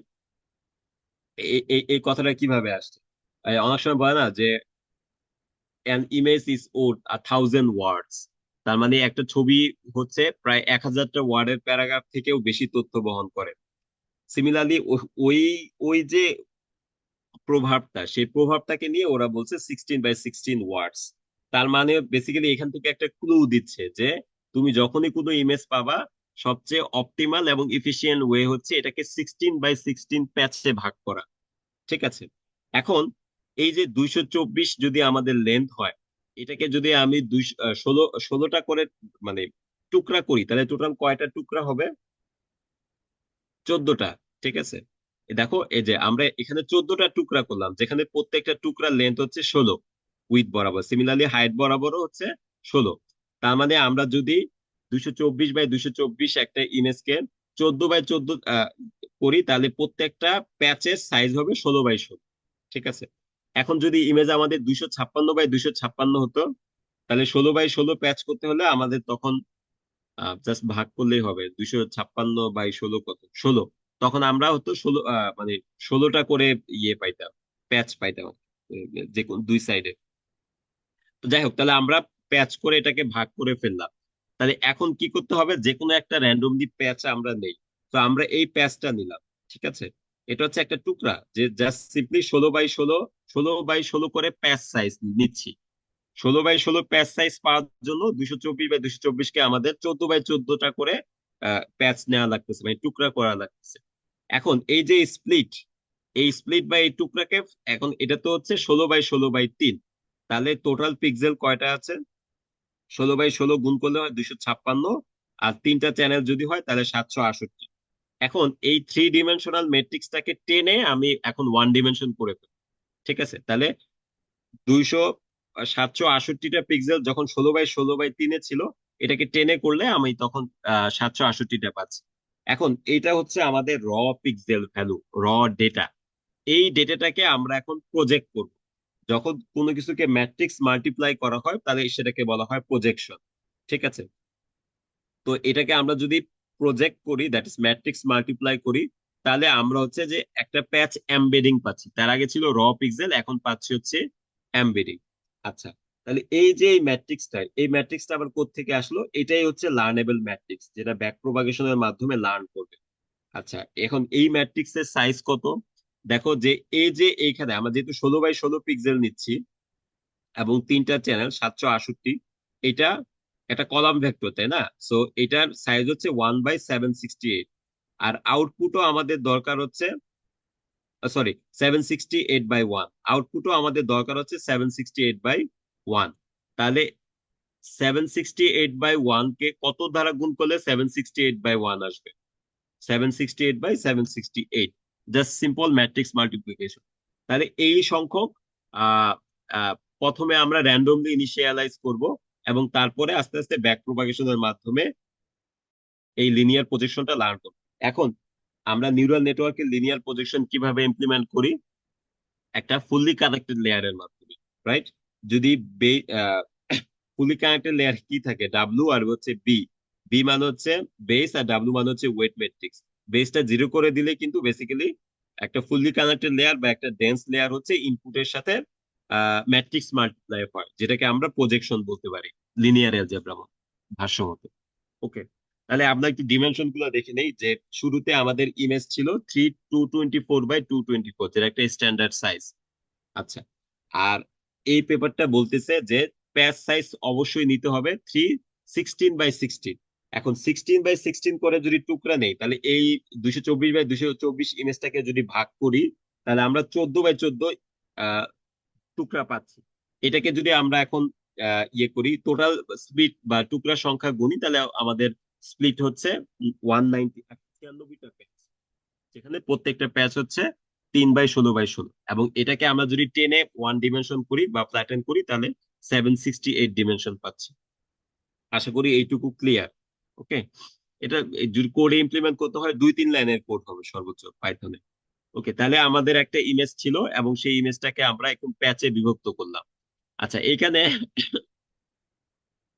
এই কথাটা কিভাবে আসছে, অনেক সময় বলে না যে an image is worth 1,000 words। তার মানে একটা ছবি হচ্ছে প্রায় 1,000টা ওয়ার্ডের প্যারাগ্রাফ থেকেও বেশি তথ্য বহন করে। সিমিলারলি ওই ওই যে প্রভাবটা, সেই প্রভাবটাকে নিয়ে ওরা বলছে 16 বাই 16 ওয়ার্ডস। তার মানে বেসিক্যালি এখান থেকে একটা ক্লু দিচ্ছে যে তুমি যখনই কোনো ইমেজ পাবা, সবচেয়ে অপটিমাল এবং ইফিশিয়েন্ট ওয়ে হচ্ছে এটাকে 16 বাই 16 প্যাচে ভাগ করা। ঠিক আছে, এখন এই যে 224 যদি আমাদের লেন্থ হয়, এটাকে যদি আমি 16টা করে মানে টুকরা করি, তাহলে টোটাল কয়টা টুকরা হবে? 14টা। ঠিক আছে, দেখো এই যে আমরা এখানে 14টা টুকরা করলাম, যেখানে প্রত্যেকটা টুকরার লেন্থ হচ্ছে 16 উইথ বরাবর, সিমিলারলি হাইট বরাবরও হচ্ছে 16। তার মানে আমরা যদি 224 বাই 224 একটা ইমেজকে 14 বাই 14 করি, তাহলে প্রত্যেকটা প্যাচের সাইজ হবে 16 বাই 16। ঠিক আছে, এখন যদি ইমেজ আমাদের 256 বাই 256 হতো, তাহলে 16 বাই 16 প্যাচ করতে হলে আমাদের তখন জাস্ট ভাগ করলেই হবে, 256 বাই 16 কত, 16। তখন আমরা হতো 16 মানে 16টা করে ইয়ে পাইতাম, প্যাচ পাইতাম, যে কোন দুই সাইডে। তো যাই হোক, তাহলে আমরা প্যাচ করে এটাকে ভাগ করে ফেললাম। তাহলে এখন কি করতে হবে, যে কোনো একটা র্যান্ডমলি প্যাচ আমরা নেই। তো আমরা এই প্যাচটা নিলাম, ঠিক আছে। এটা হচ্ছে একটা টুকরা, যে জাস্ট সিম্পলি 16 বাই 16, 16 বাই 16 করে প্যাচ সাইজ নিচ্ছি। 16 বাই 16 প্যাচ সাইজ পাওয়ার জন্য 224 বাই 224 কে আমাদের 14 বাই 14টা করে প্যাচ নেওয়া লাগতেছে, মানে টুকরা করা লাগতেছে। এখন এই যে স্প্লিট, এই স্প্লিট বা এই টুকরাকে, এখন এটা তো হচ্ছে 16 বাই 16 বাই 3, তাহলে টোটাল পিক্সেল কয়টা আছে, 16 বাই 16 গুণ করলে হয় 256, আর তিনটা চ্যানেল যদি হয় তাহলে 768। এখন এই 3 ডিমেনশনাল ম্যাট্রিক্সটাকে টেনে আমি এখন 1 ডিমেনশন করে ফেলবো। ঠিক আছে, তাহলে 768টা পিক্সেল যখন 16 বাই 16 বাই 3 ছিল, এটাকে টেনে করলে আমি তখন 768টা পাচ্ছি। এখন এটা হচ্ছে আমাদের র পিক্সেল ভ্যালু, র ডেটা। এই ডেটাটাকে আমরা এখন প্রজেক্ট করব। যখন কোনো কিছুকে ম্যাট্রিক্স মাল্টিপ্লাই করা হয় তাহলে সেটাকে বলা হয় প্রজেকশন। ঠিক আছে, তো এটাকে আমরা যদি প্রজেক্ট করি, দ্যাট ইজ ম্যাট্রিক্স মাল্টিপ্লাই করি, তাহলে আমরা হচ্ছে যে একটা প্যাচ এমবেডিং পাচ্ছি। তার আগে ছিল র পিক্সেল, এখন পাচ্ছি হচ্ছে এমবেডিং। আচ্ছা, তাহলে এই যে এই ম্যাট্রিক্সটা আবার কোত্থেকে আসলো, এটাই হচ্ছে লার্নেবল ম্যাট্রিক্স, যেটা ব্যাক প্রোপাগেশনের মাধ্যমে লার্ন করবে। আচ্ছা, এখন এই ম্যাট্রিক্সের সাইজ কত, দেখো যে এই যে এইখানে আমরা যেহেতু 16 বাই 16 পিক্সেল নিচ্ছি এবং তিনটা চ্যানেল 768, এটা একটা কলাম ভেক্টর, তাই না? সো এটার সাইজ হচ্ছে 1/768। আর আউটপুটও আমাদের দরকার হচ্ছে, সরি, 768/1, আউটপুটও আমাদের দরকার হচ্ছে 768/1। তাহলে 768/1 কে কত দ্বারা গুণ করলে 768/1 আসবে, 768/768, জাস্ট সিম্পল ম্যাট্রিক্স মাল্টিপ্লিকেশন। তাহলে এই সংখ্যক আহ আহ, প্রথমে আমরা র্যান্ডমলি ইনিশিয়ালাইজ করব, এবং তারপরে আস্তে আস্তে ব্যাক প্রপাগেশনের মাধ্যমে এই লিনিয়ার প্রজেকশনটা লার্ন করব। এখন আমরা নিউরাল নেটওয়ার্কের লিনিয়ার প্রজেকশন কিভাবে ইমপ্লিমেন্ট করি, একটা ফুললি কানেক্টেড লেয়ারের মাধ্যমে, রাইট? যদি ফুলি কানেক্টেড লেয়ার কি থাকে, ডাব্লু আর হচ্ছে বি। বি মানে হচ্ছে বেস, আর ডাব্লু মানে হচ্ছে ওয়েট ম্যাট্রিক্স। বেসটা 0 করে দিলে কিন্তু বেসিক্যালি একটা ফুললি কানেক্টেড লেয়ার বা একটা ডেন্স লেয়ার হচ্ছে ইনপুটের সাথে ম্যাট্রিক্স মাল্টিপ্লাই হয়, যেটাকে আমরা প্রজেকশন বলতে পারি লিনিয়ার অ্যালজেব্রা ভাষ্য মতে। ওকে, তাহলে আমরা একটু ডিমেনশন গুলো দেখে নেই। যে শুরুতে আমাদের ইমেজ ছিল 224 বাই 224, যেটা একটা স্ট্যান্ডার্ড সাইজ। আচ্ছা, আর এই পেপারটা বলতেছে যে প্যাচ সাইজ অবশ্যই নিতে হবে 316 বাই 16। এখন 16 বাই 16 করে যদি টুকরা নেই, তাহলে এই 224 বাই 224 ইমেজটাকে যদি ভাগ করি, তাহলে আমরা 14 বাই 14 আহ টুকরা পাচ্ছি। এটাকে যদি আমরা এখন ইয়ে করি, টোটাল স্প্লিট বা টুকরা সংখ্যা গুনি, তাহলে আমাদের স্প্লিট হচ্ছে 96টা প্যাচ, যেখানে প্রত্যেকটা প্যাচ হচ্ছে 3/16 বাই 16। এবং এটাকে আমরা যদি টেনে 1 ডিমেনশন করি বা ফ্ল্যাটেন করি, তাহলে 768 ডিমেনশন পাচ্ছি। আশা করি এইটুকু ক্লিয়ার। ওকে, এটা যদি কোডে ইমপ্লিমেন্ট করতে হয় 2-3 লাইনের কোড হবে সর্বোচ্চ পাইথনে। ওকে, তাহলে আমাদের একটা ইমেজ ছিল এবং সেই ইমেজটাকে আমরা এখন প্যাচে বিভক্ত করলাম। আচ্ছা, এইখানে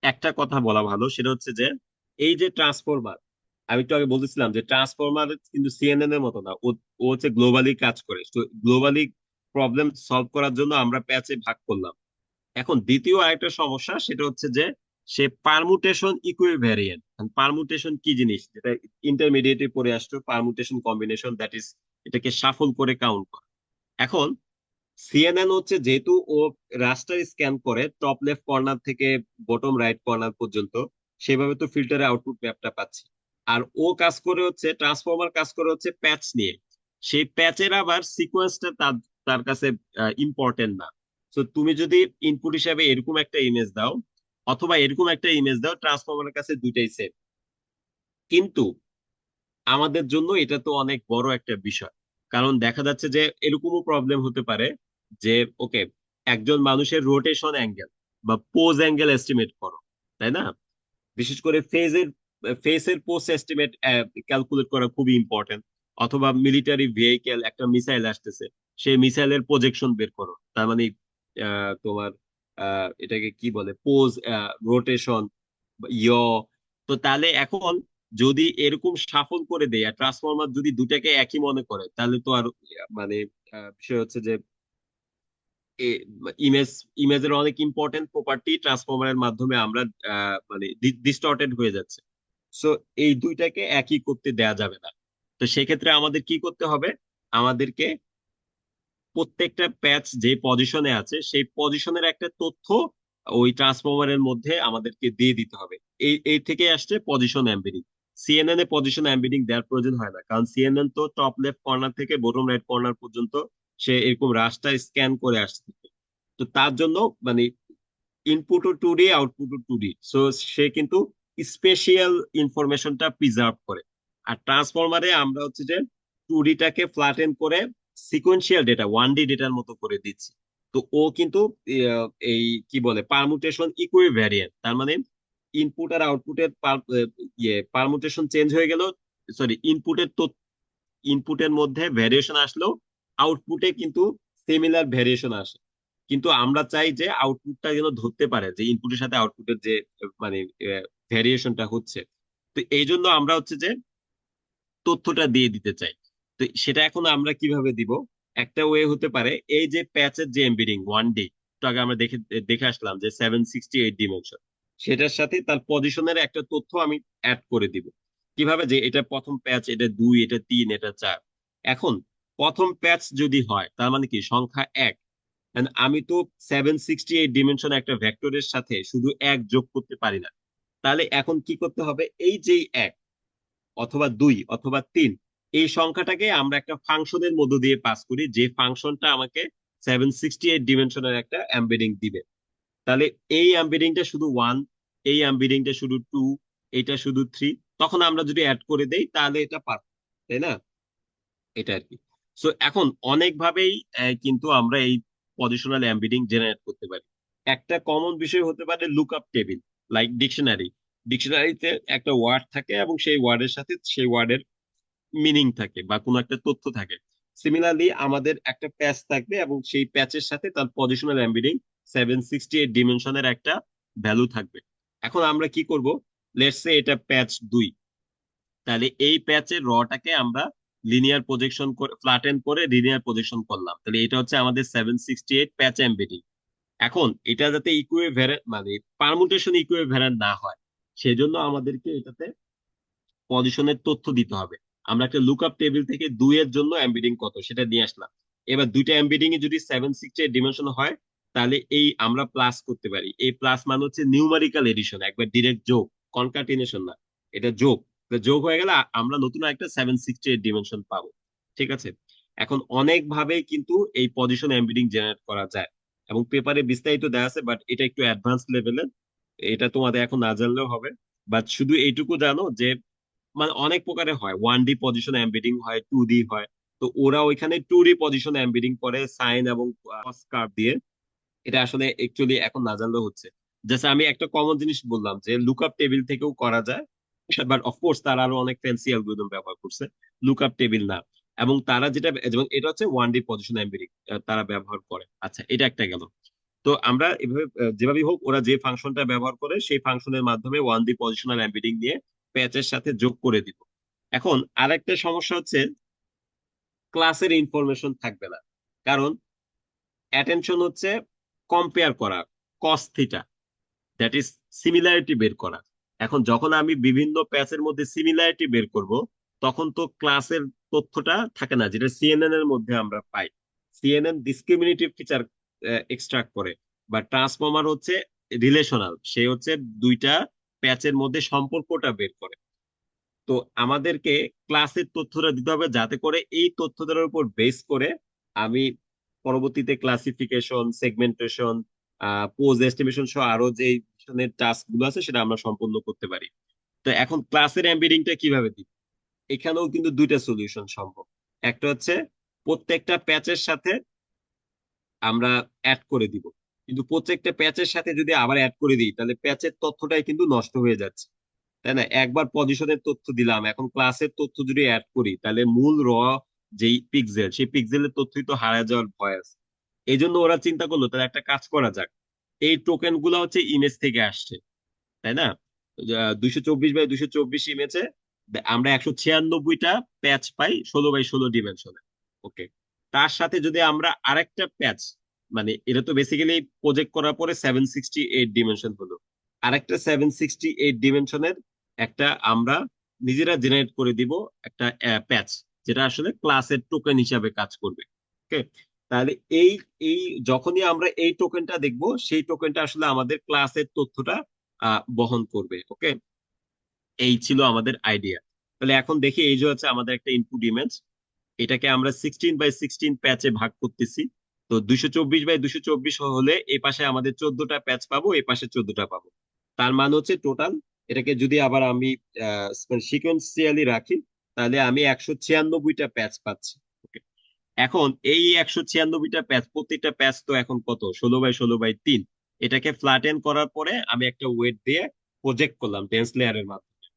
একটা কথা বলা ভালো, সেটা হচ্ছে যে এই যে ট্রান্সফরমার, আমি একটু আগে বলতেছিলাম যে ট্রান্সফরমার কিন্তু সিএনএন এর মতো না, ও ও হচ্ছে গ্লোবালি কাজ করে। তো গ্লোবালি প্রবলেম সলভ করার জন্য আমরা প্যাচে ভাগ করলাম। এখন দ্বিতীয় আরেকটা সমস্যা, সেটা হচ্ছে যে সে পারমুটেশন ইকুইভ্যারিয়েন্ট। পারমুটেশন কি জিনিস, যেটা ইন্টারমিডিয়েটে পড়ে আসছো, পারমুটেশন কম্বিনেশন, দ্যাট ইজ এটাকে শাফল করে কাউন্ট করা। এখন সিএনএন হচ্ছে যেহেতু ও রাস্টার স্ক্যান করে টপ লেফট কর্নার থেকে বটম রাইট কর্নার পর্যন্ত, সেভাবে তো ফিল্টারে আউটপুট ম্যাপটা পাচ্ছি। আর ও কাজ করে হচ্ছে, ট্রান্সফর্মার কাজ করে হচ্ছে প্যাচ নিয়ে। সেই প্যাচের আবার সিকোয়েন্সটা তার তার কাছে ইম্পর্টেন্ট না। তো তুমি যদি ইনপুট হিসাবে এরকম একটা ইমেজ দাও অথবা এরকম একটা ইমেজ দাও, ট্রান্সফর্মারের কাছে দুইটাই সেম। কিন্তু আমাদের জন্য এটা তো অনেক বড় একটা বিষয়। কারণ দেখা যাচ্ছে যে এরকমও প্রবলেম হতে পারে যে ওকে, একজন মানুষের রোটেশন অ্যাঙ্গেল বা পোজ অ্যাঙ্গেল এস্টিমেট করো, তাই না? বিশেষ করে ফেসের পোস্ট এস্টিমেট ক্যালকুলেট করা খুবই ইম্পর্টেন্ট। অথবা মিলিটারি ভেহিকেল, একটা মিসাইল আসতেছে, সেই মিসাইলের প্রজেকশন বের করো, তার মানে তোমার এটাকে কি বলে, পোজ, রোটেশন, ইয়। তো তাহলে এখন যদি এরকম শাফল করে দেয়, আর ট্রান্সফরমার যদি দুটাকে একই মনে করে, তাহলে তো আর মানে বিষয় হচ্ছে যে ইমেজ ইমেজের অনেক ইম্পর্টেন্ট প্রপার্টি ট্রান্সফরমারের মাধ্যমে আমরা মানে ডিস্টর্টেড হয়ে যাচ্ছে। সো এই দুইটাকে একই করতে দেয়া যাবে না। তো সেক্ষেত্রে আমাদের কি করতে হবে? আমাদেরকে প্রত্যেকটা প্যাচ যে পজিশনে আছে সেই পজিশনের একটা তথ্য ওই ট্রান্সফরমারের মধ্যে আমাদেরকে দিয়ে দিতে হবে। এই থেকে আসছে পজিশন এমবেডিং। সিএনএন এ পজিশন এমবেডিং দেওয়ার প্রয়োজন হয় না, কারণ সিএনএন তো টপ লেফট কর্নার থেকে বটম রাইট কর্নার পর্যন্ত সে এরকম রাস্তা স্ক্যান করে আসছে। তো তার জন্য মানে ইনপুটও 2D, আউটপুটও 2D। সো সে কিন্তু স্পেশিয়াল ইনফরমেশনটা প্রিজার্ভ করে। আর ট্রান্সফরমারে আমরা হচ্ছে যে 2D টাকে ফ্ল্যাটেন করে সিকোয়েন্সিয়াল ডেটা 1D ডেটার মতো করে দিচ্ছি। তো ও কিন্তু এই কি বলে, পারমুটেশন ইকুইভ্যারিয়েন্ট, তার মানে ইনপুট আর আউটপুটের পারমুটেশন চেঞ্জ হয়ে গেল, সরি, ইনপুটের মধ্যে ভ্যারিয়েশন আসলেও আউটপুটে কিন্তু সিমিলার ভ্যারিয়েশন আসে। কিন্তু আমরা চাই যে আউটপুটটা যেন ধরতে পারে যে ইনপুটের সাথে আউটপুটের যে মানে ভ্যারিয়েশনটা হচ্ছে। তো এই জন্য আমরা হচ্ছে যে তথ্যটা দিয়ে দিতে চাই। তো সেটা এখন আমরা কিভাবে দিব? একটা ওয়ে হতে পারে এই যে প্যাচের যে এমবেডিং 1D, তো আগে আমরা দেখে দেখে আসলাম যে 768 ডিমেনশন, সেটার সাথে তার পজিশনের একটা তথ্য আমি অ্যাড করে দিব। কিভাবে? যে এটা প্রথম প্যাচ, এটা 2, এটা 3, এটা 4। এখন প্রথম প্যাচ যদি হয়, তার মানে কি সংখ্যা 1। And আমি তো 768 ডিমেনশন একটা ভেক্টরের সাথে শুধু এক যোগ করতে পারি না। তাহলে এখন কি করতে হবে? এই যে এক অথবা 2 অথবা 3, এই সংখ্যাটাকে আমরা একটা ফাংশনের মধ্য দিয়ে পাস করি, যে ফাংশনটা আমাকে 768 ডিমেনশনের একটা এমবেডিং দিবে। তাহলে এই এমবেডিংটা শুধু 1, এই এমবেডিংটা শুধু 2, এটা শুধু 3। তখন আমরা যদি অ্যাড করে দেই তাহলে এটা পারফেক্ট, তাই না? এটা আর কি। সো এখন অনেকভাবেই কিন্তু আমরা এই পজিশনাল এমবেডিং জেনারেট করতে পারি। একটা কমন বিষয় হতে পারে লুকআপ টেবিল, লাইক ডিকশনারি। ডিকশনারিতে একটা ওয়ার্ড থাকে এবং সেই ওয়ার্ডের সাথে সেই ওয়ার্ডের মিনিং থাকে বা কোনো একটা তথ্য থাকে। সিমিলারলি আমাদের একটা প্যাচ থাকবে এবং সেই প্যাচের সাথে তার পজিশনাল এমবেডিং 768 ডিমেনশনের একটা ভ্যালু থাকবে। এখন আমরা কি করব? লেটস সে এটা প্যাচ 2, তাহলে এই প্যাচের রটাকে আমরা লিনিয়ার প্রজেকশন করে ফ্ল্যাটেন করে লিনিয়ার প্রজেকশন করলাম, তাহলে এটা হচ্ছে আমাদের 768 প্যাচ এমবেডিং। এখন এটা যাতে ইকুইভ্যালেন্ট মানে পারমুটেশন ইকুইভ্যালেন্ট না হয়, সেজন্য আমাদেরকে এটাতে পজিশনের তথ্য দিতে হবে। আমরা একটা লুকআপ টেবিল থেকে 2 এর জন্য এমবেডিং কত সেটা নিয়ে আসলাম। এবার দুইটা এমবেডিং এ যদি 768 ডিমেনশন হয়, তাহলে এই আমরা প্লাস করতে পারি। এই প্লাস মানে হচ্ছে নিউমারিক্যাল এডিশন, একবার ডিরেক্ট যোগ, কনকাটিনেশন না, এটা যোগ। তো যোগ হয়ে গেলে আমরা নতুন একটা 768 ডিমেনশন পাবো। ঠিক আছে? এখন অনেক ভাবে কিন্তু এই পজিশন এমবেডিং জেনারেট করা যায় এবং পেপারে বিস্তারিত দেওয়া আছে, বাট এটা একটু অ্যাডভান্স লেভেলের। এটা তোমাদের এখন না জানলেও হবে। বাট শুধু এইটুকু জানো যে মানে অনেক প্রকারের হয়, 1D পজিশন এমবেডিং হয়, 2D হয়। তো ওরা ওইখানে 2D পজিশন এমবেডিং করে সাইন এবং কার্ভ দিয়ে। এটা আসলে একচুয়ালি এখন না জানলেও হচ্ছে। জাস্ট আমি একটা কমন জিনিস বললাম যে লুকআপ টেবিল থেকেও করা যায়, বাট অফকোর্স তারা আরো অনেক ফ্যান্সি অ্যালগরিদম ব্যবহার করছে, লুকআপ টেবিল না। এবং তারা যেটা, যেমন এটা হচ্ছে 1D পজিশন এমবেডিং তারা ব্যবহার করে। আচ্ছা, এটা একটা গেল। তো আমরা এভাবে যেভাবেই হোক ওরা যে ফাংশনটা ব্যবহার করে সেই ফাংশনের মাধ্যমে 1D পজিশনাল এমবেডিং দিয়ে প্যাচের সাথে যোগ করে দিব। এখন আরেকটা সমস্যা হচ্ছে ক্লাসের ইনফরমেশন থাকবে না, কারণ অ্যাটেনশন হচ্ছে কম্পেয়ার করা, cos theta, that is similarity বের করা। এখন যখন আমি বিভিন্ন প্যাচের মধ্যে সিমিলারিটি বের করব, তখন তো ক্লাসের তথ্যটা থাকে না, যেটা সিএনএন এর মধ্যে আমরা পাই। সিএনএন ডিসক্রিমিনেটিভ ফিচার এক্সট্রাক্ট করে, বা ট্রান্সফর্মার হচ্ছে রিলেশনাল, সে হচ্ছে দুইটা প্যাচের মধ্যে সম্পর্কটা বের করে। তো আমাদেরকে ক্লাসের তথ্যটা দিতে হবে যাতে করে এই তথ্যটার উপর বেস করে আমি পরবর্তীতে ক্লাসিফিকেশন, সেগমেন্টেশন, পোজ এস্টিমেশন সহ আরো যে ধরনের টাস্ক গুলো আছে সেটা আমরা সম্পূর্ণ করতে পারি। তো এখন ক্লাসের এমবেডিংটা কিভাবে দিব? এখানেও কিন্তু দুইটা সলিউশন সম্ভব। একটা হচ্ছে প্রত্যেকটা প্যাচের সাথে আমরা অ্যাড করে দিব। কিন্তু প্রত্যেকটা প্যাচের সাথে যদি আবার অ্যাড করে দিই তাহলে প্যাচের তথ্যটাই কিন্তু নষ্ট হয়ে যাচ্ছে, তাই না? একবার পজিশনের তথ্য দিলাম, এখন ক্লাসের তথ্য যদি অ্যাড করি তাহলে মূল যেই পিক্সেল, সেই পিক্সেলের তথ্যই তো হারিয়ে যাওয়ার ভয় আছে। এই জন্য ওরা চিন্তা করলো তাহলে একটা কাজ করা যাক, এই টোকেন গুলো হচ্ছে ইমেজ থেকে আসছে, তাই না? 224 বাই 224 ইমেজে আমরা 196টা প্যাচ পাই 16 বাই 16 ডিমেনশনে। ওকে, তার সাথে যদি আমরা আরেকটা প্যাচ, মানে এটা তো বেসিক্যালি প্রজেক্ট করার পরে 768 ডিমেনশন হলো, আরেকটা 768 ডিমেনশনের একটা আমরা নিজেরা জেনারেট করে দিব একটা প্যাচ, যেটা আসলে ক্লাসের টোকেন হিসাবে কাজ করবে। ওকে, তাহলে এই এই যখনই আমরা এই টোকেনটা দেখব, সেই টোকেনটা আসলে আমাদের ক্লাসের তথ্যটা বহন করবে। ওকে, এই ছিল আমাদের আইডিয়া। তাহলে এখন দেখি, এই যে হচ্ছে আমাদের একটা ইনপুট ইমেজ, এটাকে আমরা 16 বাই 16 প্যাচে ভাগ করতেছি। তো 224 বাই 224 হলে এই পাশে আমাদের 14টা প্যাচ পাবো, এই পাশে 14টা পাবো। তার মানে হচ্ছে টোটাল, এটাকে যদি আবার আমি সিকোয়েন্সিয়ালি রাখি তাহলে আমি 196টা প্যাচ পাচ্ছি। Okay? এখন এই 196টা প্যাচ, প্রত্যেকটা প্যাচ তো এখন কত, 16 বাই 16 বাই 3। এটাকে ফ্ল্যাটেন করার পরে আমি একটা ওয়েট দিয়ে প্রজেক্ট করলাম ডেন্স লেয়ারের মাধ্যমে।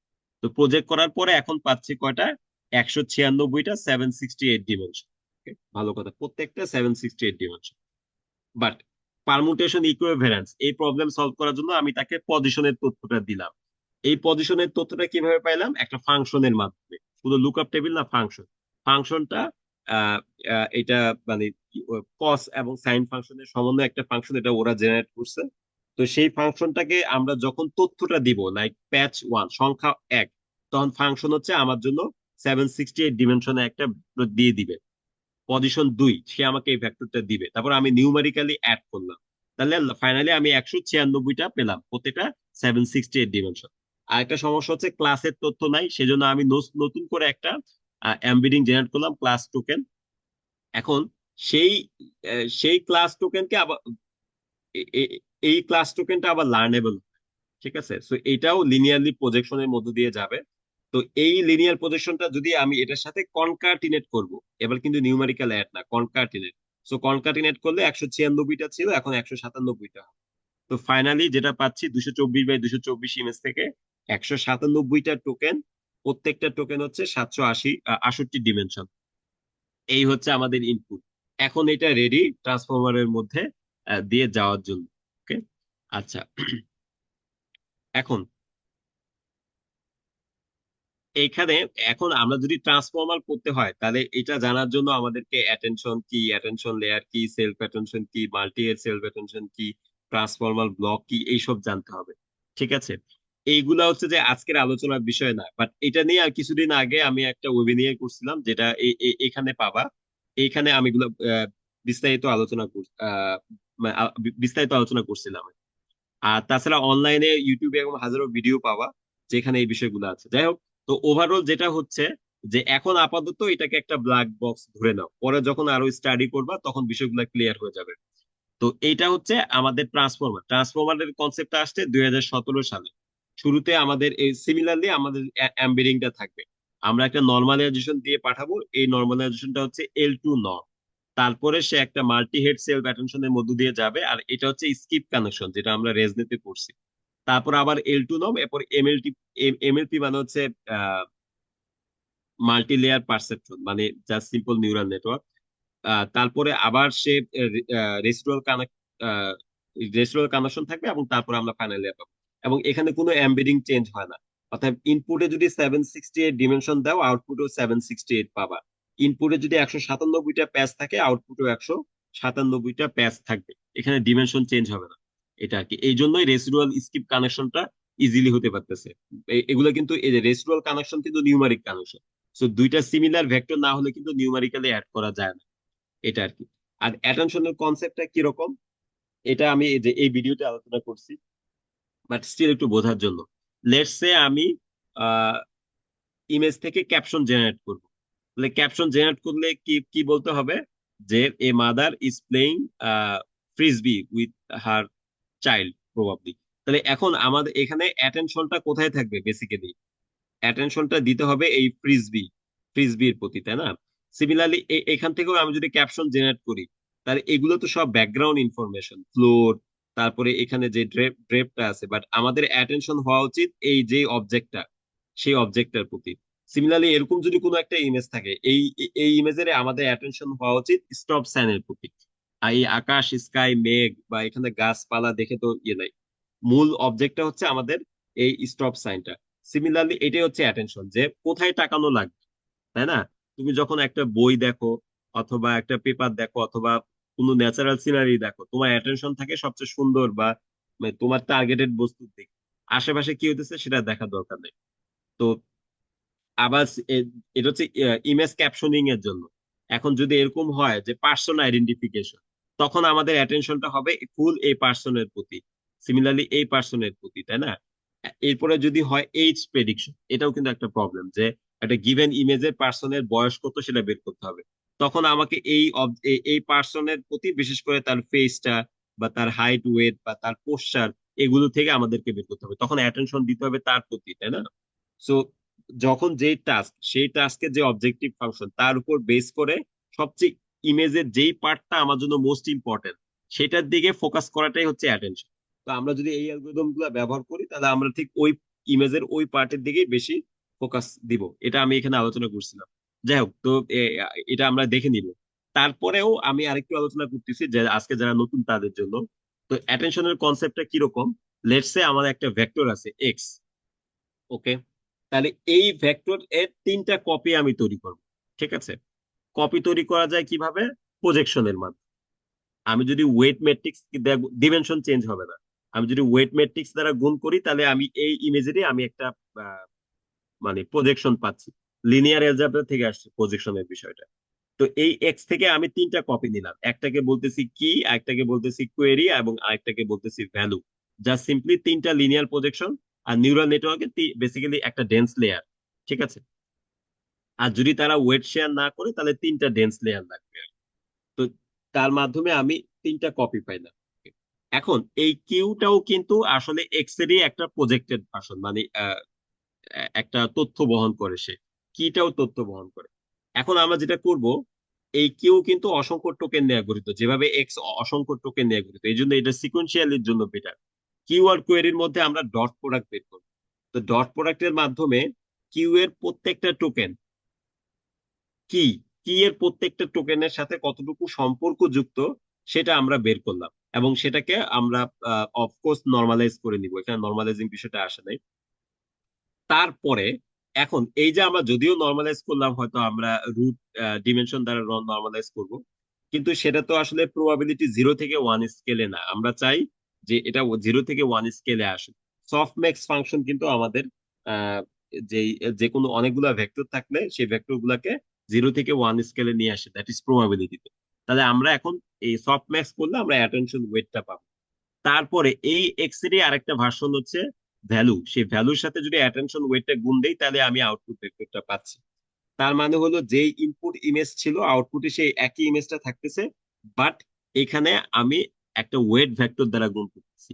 তো প্রজেক্ট করার পরে এখন পাচ্ছি কয়টা, 196টা 768 ডিমেনশন। ভালো কথা, প্রত্যেকটা 768 ডিমেনশন। বাট পারমুটেশন ইকুইভ্যালেন্স এই প্রবলেম সলভ করার জন্য আমি তাকে পজিশনের তথ্যটা দিলাম। এই পজিশনের তথ্যটা কিভাবে পাইলাম, একটা ফাংশনের মাধ্যমে, শুধু লুকআপ টেবিল না, ফাংশন। ফাংশনটা এটা মানে কস এবং সাইন ফাংশনের সমন্বয়ে একটা ফাংশন, এটা ওরা জেনারেট করছে। তো সেই ফাংশনটাকে আমরা যখন তথ্যটা দিব, লাইক প্যাচ 1 সংখ্যা 1, তখন ফাংশন হচ্ছে আমার জন্য 768 ডিমেনশনে একটা ভেক্টর দিয়ে দিবে। পজিশন 2 সে আমাকে এই ভেক্টরটা দিবে, তারপর আমি নিউমারিক্যালি অ্যাড করলাম, তাহলে ফাইনালি আমি 196টা পেলাম, প্রত্যেকটা 768 ডিমেনশন। আর একটা সমস্যা হচ্ছে ক্লাসের তথ্য নাই, সেজন্য আমি নতুন করে একটা এমবেডিং জেনারেট করলাম, ক্লাস টোকেন। এখন সেই সেই ক্লাস টোকেনকে আবার এ- এ- এই ক্লাস টোকেনটা আবার লার্নেবল। ঠিক আছে, সো এটাও লিনিয়ারলি প্রজেকশনের মধ্য দিয়ে যাবে। তো এই লিনিয়ার প্রজেকশনটা যদি আমি এটার সাথে কনকার্টিনেট করব, এবার কিন্তু নিউমেরিক্যাল অ্যাড না, কনকার্টিনেট। সো কনকার্টিনেট করলে 196টা ছিল, এখন 197টা। তো ফাইনালি যেটা পাচ্ছি, 224 বাই 224 ইমেজ থেকে 197টা টোকেন, প্রত্যেকটা টোকেন হচ্ছে 768 ডিমেনশন। এই হচ্ছে আমাদের ইনপুট। এখন এটা রেডি ট্রান্সফরমারের মধ্যে দিয়ে যাওয়ার জন্য। ওকে, আচ্ছা, এখন এইখানে, এখন আমরা যদি ট্রান্সফর্মার করতে হয় তাহলে এটা জানার জন্য আমাদেরকে অ্যাটেনশন কি, অ্যাটেনশন লেয়ার কি, সেলফ অ্যাটেনশন কি, মাল্টি এর সেলফ অ্যাটেনশন কি, ট্রান্সফর্মার ব্লক কি, এইসব জানতে হবে। ঠিক আছে, এইগুলা হচ্ছে যে আজকের আলোচনার বিষয় না, বাট এটা নিয়ে আর কিছুদিন আগে আমি একটা ওয়েবিনিয়ার করছিলাম, যেটা এখানে পাবা। এইখানে আমি এগুলো বিস্তারিত আলোচনা মানে বিস্তারিত আলোচনা করছিলাম। আর তাছাড়া অনলাইনে ইউটিউবে এবং হাজারো ভিডিও পাওয়া, যেখানে এই বিষয়গুলো আছে। যাই হোক, তো ওভারঅল যেটা হচ্ছে যে এখন আপাতত এটাকে একটা ব্ল্যাক বক্স ধরে নাও, পরে যখন আরো স্টাডি করবা তখন বিষয়গুলো ক্লিয়ার হয়ে যাবে। তো এইটা হচ্ছে আমাদের ট্রান্সফরমারের কনসেপ্টটা আসছে 2017 সালে। শুরুতে আমাদের এই সিমিলারলি আমাদের এমবেডিংটা থাকবে, আমরা একটা নর্মালাইজেশন দিয়ে পাঠাবো, এই নর্মালাইজেশনটা হচ্ছে L2 নর্ম। তারপরে সে একটা মাল্টি হেড সেল অ্যাটেনশনের মধ্য দিয়ে যাবে, আর এটা হচ্ছে স্কিপ কানেকশন, যেটা আমরা রেজনেতে করছি। তারপর আবার L2 নর্ম, এরপর এমএলটি। এমএলপি মানে হচ্ছে মাল্টি লেয়ার পারসেপট্রন, মানে জাস্ট সিম্পল নিউরাল নেটওয়ার্ক। তারপরে আবার সে রেসিডুয়াল কানেক্ট রেসিডুয়াল কানেকশন থাকবে, এবং তারপরে আমরা ফাইনাল লেয়ার পাবো। এবং এখানে কোনো এমবেডিং চেঞ্জ হয় না। অর্থাৎ ইনপুটে যদি 768 ডিমেনশন দাও, আউটপুটও 768 পাবা। ইনপুটে যদি 197টা প্যাচ থাকে, আউটপুটও 197টা প্যাচ থাকবে, এখানে ডিমেনশন চেঞ্জ হবে না। এটা আর কি, এই জন্যই রেসিডুয়াল স্কিপ কানেকশনটা ইজিলি হতে পারতেছে। এগুলো কিন্তু, এই যে রেসিডুয়াল কানেকশন কিন্তু নিউমারিক কানেকশন। সো দুইটা সিমিলার ভেক্টর না হলে কিন্তু নিউমারিক্যালি অ্যাড করা যায় না। এটা আর কি। আর অ্যাটেনশনের কনসেপ্টটা কিরকম, এটা আমি এই যে এই ভিডিওতে আলোচনা করছি, বাট স্টিল একটু বোঝার জন্য। লেটস সে আমি ইমেজ থেকে ক্যাপশন জেনারেট করব। তাহলে ক্যাপশন জেনারেট করলে কি কি বলতে হবে, যে a mother is playing frisbee with her child probably. তাহলে এখন আমাদের এখানে অ্যাটেনশনটা কোথায় থাকবে, বেসিক্যালি অ্যাটেনশনটা দিতে হবে এই ফ্রিসবির প্রতি, তাই না? সিমিলারলি এখান থেকেও আমি যদি ক্যাপশন জেনারেট করি, তাহলে এগুলো তো সব ব্যাকগ্রাউন্ড ইনফরমেশন, ফ্লোর, তারপরে এখানে যে ড্রেপটা আছে, বাট আমাদের অ্যাটেনশন হওয়া উচিত এই যে অবজেক্টটা, সেই অবজেক্টটার প্রতি। সিমিলারলি এরকম যদি কোনো একটা ইমেজ থাকে, এই ইমেজের আমাদের অ্যাটেনশন হওয়া উচিত স্টপ সাইনের প্রতি। আর এই আকাশ, স্কাই, মেঘ বা এখানে গাছপালা দেখে তো ইয়ে নাই, মূল অবজেক্টটা হচ্ছে আমাদের এই স্টপ সাইনটা। সিমিলারলি এটাই হচ্ছে অ্যাটেনশন, যে কোথায় তাকানো লাগবে, তাই না? তুমি যখন একটা বই দেখো, অথবা একটা পেপার দেখো, অথবা কোনো ন্যাচারাল সিনারি দেখো, তোমার অ্যাটেনশন থাকে সবচেয়ে সুন্দর বা মানে তোমার টার্গেটেড বস্তুর দিকে। আশেপাশে কি হইতেছে সেটা দেখার দরকার নেই। তো আবার এটা হচ্ছে ইমেজ ক্যাপশনিং এর জন্য। এখন যদি এরকম হয় যে পার্সন আইডেন্টিফিকেশন, তখন আমাদের অ্যাটেনশনটা হবে ফুল এই পার্সনের প্রতি, সিমিলারলি এই পার্সনের প্রতি, তাই না? এরপরে যদি হয় এইজ প্রেডিকশন, এটাও কিন্তু একটা প্রবলেম, যে একটা গিভেন ইমেজের পার্সনের বয়স কত সেটা বের করতে হবে। তখন আমাকে এই পার্সনের প্রতি, বিশেষ করে তার ফেসটা বা তার হাইট, ওয়েট বা তার পোস্টার, এগুলো থেকে আমাদেরকে বের করতে হবে, তখন অ্যাটেনশন দিতে হবে তার প্রতি, তাই না? সো যখন যেই টাস্ক, সেই টাস্কের যে অবজেক্টিভ ফাংশন, তার উপর বেস করে সবচেয়ে ইমেজের যেই পার্টটা আমার জন্য মোস্ট ইম্পর্টেন্ট, সেটার দিকে ফোকাস করাটাই হচ্ছে অ্যাটেনশন। তো আমরা যদি এই অ্যালগরিদম গুলো ব্যবহার করি, তাহলে আমরা ঠিক ওই ইমেজের ওই পার্টের দিকেই বেশি ফোকাস দিব। এটা আমি এখানে আলোচনা করছিলাম। যাই হোক, তো এটা আমরা দেখে নিব। তারপরেও আমি আরেকটু আলোচনা করতেছি, যে আজকে যারা নতুন তাদের জন্য। তো অ্যাটেনশনের কনসেপ্টটা কিরকম? লেটস সে আমাদের একটা ভেক্টর আছে এক্স, ওকে? তাহলে এই ভেক্টর এর তিনটা কপি আমি তৈরি করব, ঠিক আছে? কপি তৈরি করা যায় কিভাবে? প্রজেকশনের মাধ্যমে। আমি যদি ওয়েট ম্যাট্রিক্স, ডিমেনশন চেঞ্জ হবে না, আমি যদি ওয়েট ম্যাট্রিক্স দ্বারা গুণ করি, তাহলে আমি এই ইমেজেরই আমি একটা আহ, মানে প্রজেকশন পাচ্ছি। লিনিয়ার অ্যালজেব্রা থেকে আসছে প্রজেকশনের বিষয়টা। তো এই এক্স থেকে আমি তিনটা কপি নিলাম, একটাকে বলতেছি কি, আরেকটাকে বলতেছি কোয়েরি, এবং আরেকটাকে বলতেছি ভ্যালু। জাস্ট সিম্পলি তিনটা লিনিয়ার প্রজেকশন। আর নিউরাল নেটওয়ার্কে বেসিক্যালি একটা ডেন্স লেয়ার, ঠিক আছে? আর যদি তারা ওয়েট শেয়ার না করে, তাহলে তিনটা ডেন্স লেয়ার লাগবে। তো তার মাধ্যমে আমি তিনটা কপি পাইলাম। এখন এই কিউটাও কিন্তু আসলে এক্স এরই একটা প্রজেক্টেড ভার্সন, মানে একটা তথ্য বহন করে সে, কিটাও তথ্য বহন করে। এখন আমরা যেটা করব, এই কিউ কিন্তু অসংখ্য টোকেন নিয়ে গঠিত, যেভাবে এক্স অসংখ্য টোকেন নিয়ে গঠিত, এই জন্য এটা সিকোয়েন্সিয়ালির জন্য বেটার। কিউ আর কোয়েরির মধ্যে আমরা ডট প্রোডাক্ট বের করব। তো ডট প্রোডাক্টের মাধ্যমে কিউ এর প্রত্যেকটা টোকেন, কি কি এর প্রত্যেকটা টোকেনের সাথে কতটুকু সম্পর্ক যুক্ত, সেটা আমরা বের করলাম, এবং সেটাকে আমরা অফকোর্স নর্মালাইজ করে নিব, এখানে নর্মালাইজিং বিষয়টা আসে নাই। তারপরে এখন এই যে আমরা যদিও নর্মালাইজ করলাম, হয়তো আমরা রুট ডিমেনশন দ্বারা নর্মালাইজ করব, কিন্তু সেটা তো আসলে প্রবাবিলিটি 0 থেকে 1 স্কেলে না। আমরা চাই যে এটা 0 থেকে 1 স্কেলে আসে। সফটম্যাক্স ফাংশন কিন্তু আমাদের আহ, যে যে কোনো অনেকগুলা ভেক্টর থাকলে সেই ভেক্টর গুলাকে 0 থেকে 1 স্কেলে নিয়ে আসে, দ্যাট ইজ প্রবাবিলিটিতে। তাহলে আমরা এখন এই সফটম্যাক্স করলে আমরা অ্যাটেনশন ওয়েটটা পাবো। তারপরে এই এক্স এরই আরেকটা ভার্সন হচ্ছে ভ্যালু। সেই ভ্যালুর সাথে যদি অ্যাটেনশন ওয়েটটা গুণ দেই, তাহলে আমি আউটপুট ভেক্টরটা পাচ্ছি। তার মানে হলো যেই ইনপুট ইমেজ ছিল, আউটপুটে সেই একই ইমেজটা থাকতেছে, বাট এখানে আমি একটা ওয়েট ভেক্টর দ্বারা গুণ করতেছি।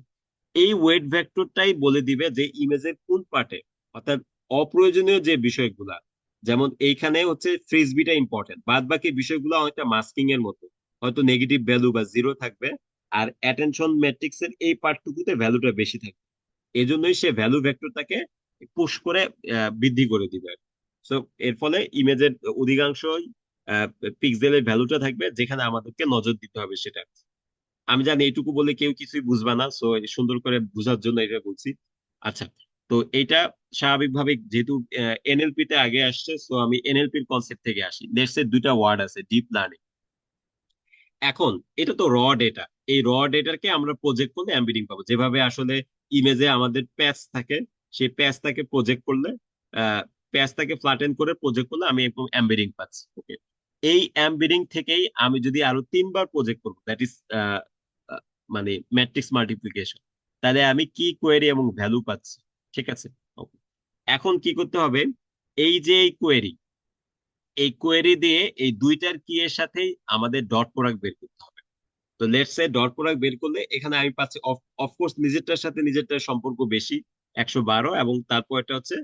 এই ওয়েট ভেক্টরটাই বলে দিবে যে ইমেজের কোন পার্টে, অর্থাৎ অপ্রয়োজনীয় যে বিষয়গুলা, যেমন এইখানে হচ্ছে ফ্রিজবিটা ইম্পর্টেন্ট, বাদ বাকি বিষয়গুলো অনেকটা মাস্কিং এর মতো, হয়তো নেগেটিভ ভ্যালু বা জিরো থাকবে। আর অ্যাটেনশন ম্যাট্রিক্স এর এই পার্টটুকুতে ভ্যালুটা বেশি থাকবে। এই জন্যই সে ভ্যালু ভেক্টরটাকে পুশ করে বৃদ্ধি করে দিবে। সো এর ফলে ইমেজের অধিকাংশই পিক্সেলের ভ্যালুটা থাকবে, যেখানে আমাদেরকে নজর দিতে হবে সেটা। আমি জানি এইটুকু বলে কেউ কিছুই বুঝবা না, সো সুন্দর করে বুঝার জন্য এটা বলছি। আচ্ছা, তো এইটা স্বাভাবিকভাবে যেহেতু এনএলপি তে আগে আসছে, সো আমি এনএলপির কনসেপ্ট থেকে আসি। লেটস সে দুইটা ওয়ার্ড আছে, ডিপ লার্নিং। এখন এটা তো র ডেটা, এই র ডেটাকে আমরা প্রজেক্ট করলে এমবেডিং পাবো, যেভাবে আসলে ইমেজে আমাদের প্যাচ থাকে, সেই প্যাচটাকে প্রজেক্ট করলে, প্যাচটাকে ফ্ল্যাটেন করে প্রজেক্ট করলে আমি এরকম এমবেডিং পাচ্ছি, ওকে? এই এমবেডিং থেকেই আমি যদি আরো 3 বার প্রজেক্ট করবো, দ্যাট ইজ মানে ম্যাট্রিক্স মাল্টিপ্লিকেশন, তাহলে আমি কি কোয়েরি এবং ভ্যালু পাচ্ছি, ঠিক আছে? Okay. এখন কি করতে হবে? এই যে এই কোয়েরি দিয়ে এই দুইটার কি এর সাথেই আমাদের ডট প্রোডাক্ট বের করতে হবে। তো লেটস সে ডট প্রোডাক্ট বের করলে এখানে আমি পাচ্ছি, অফকোর্স নিজেরটার সাথে নিজেরটার সম্পর্ক বেশি, 112, এবং তারপর এটা হচ্ছে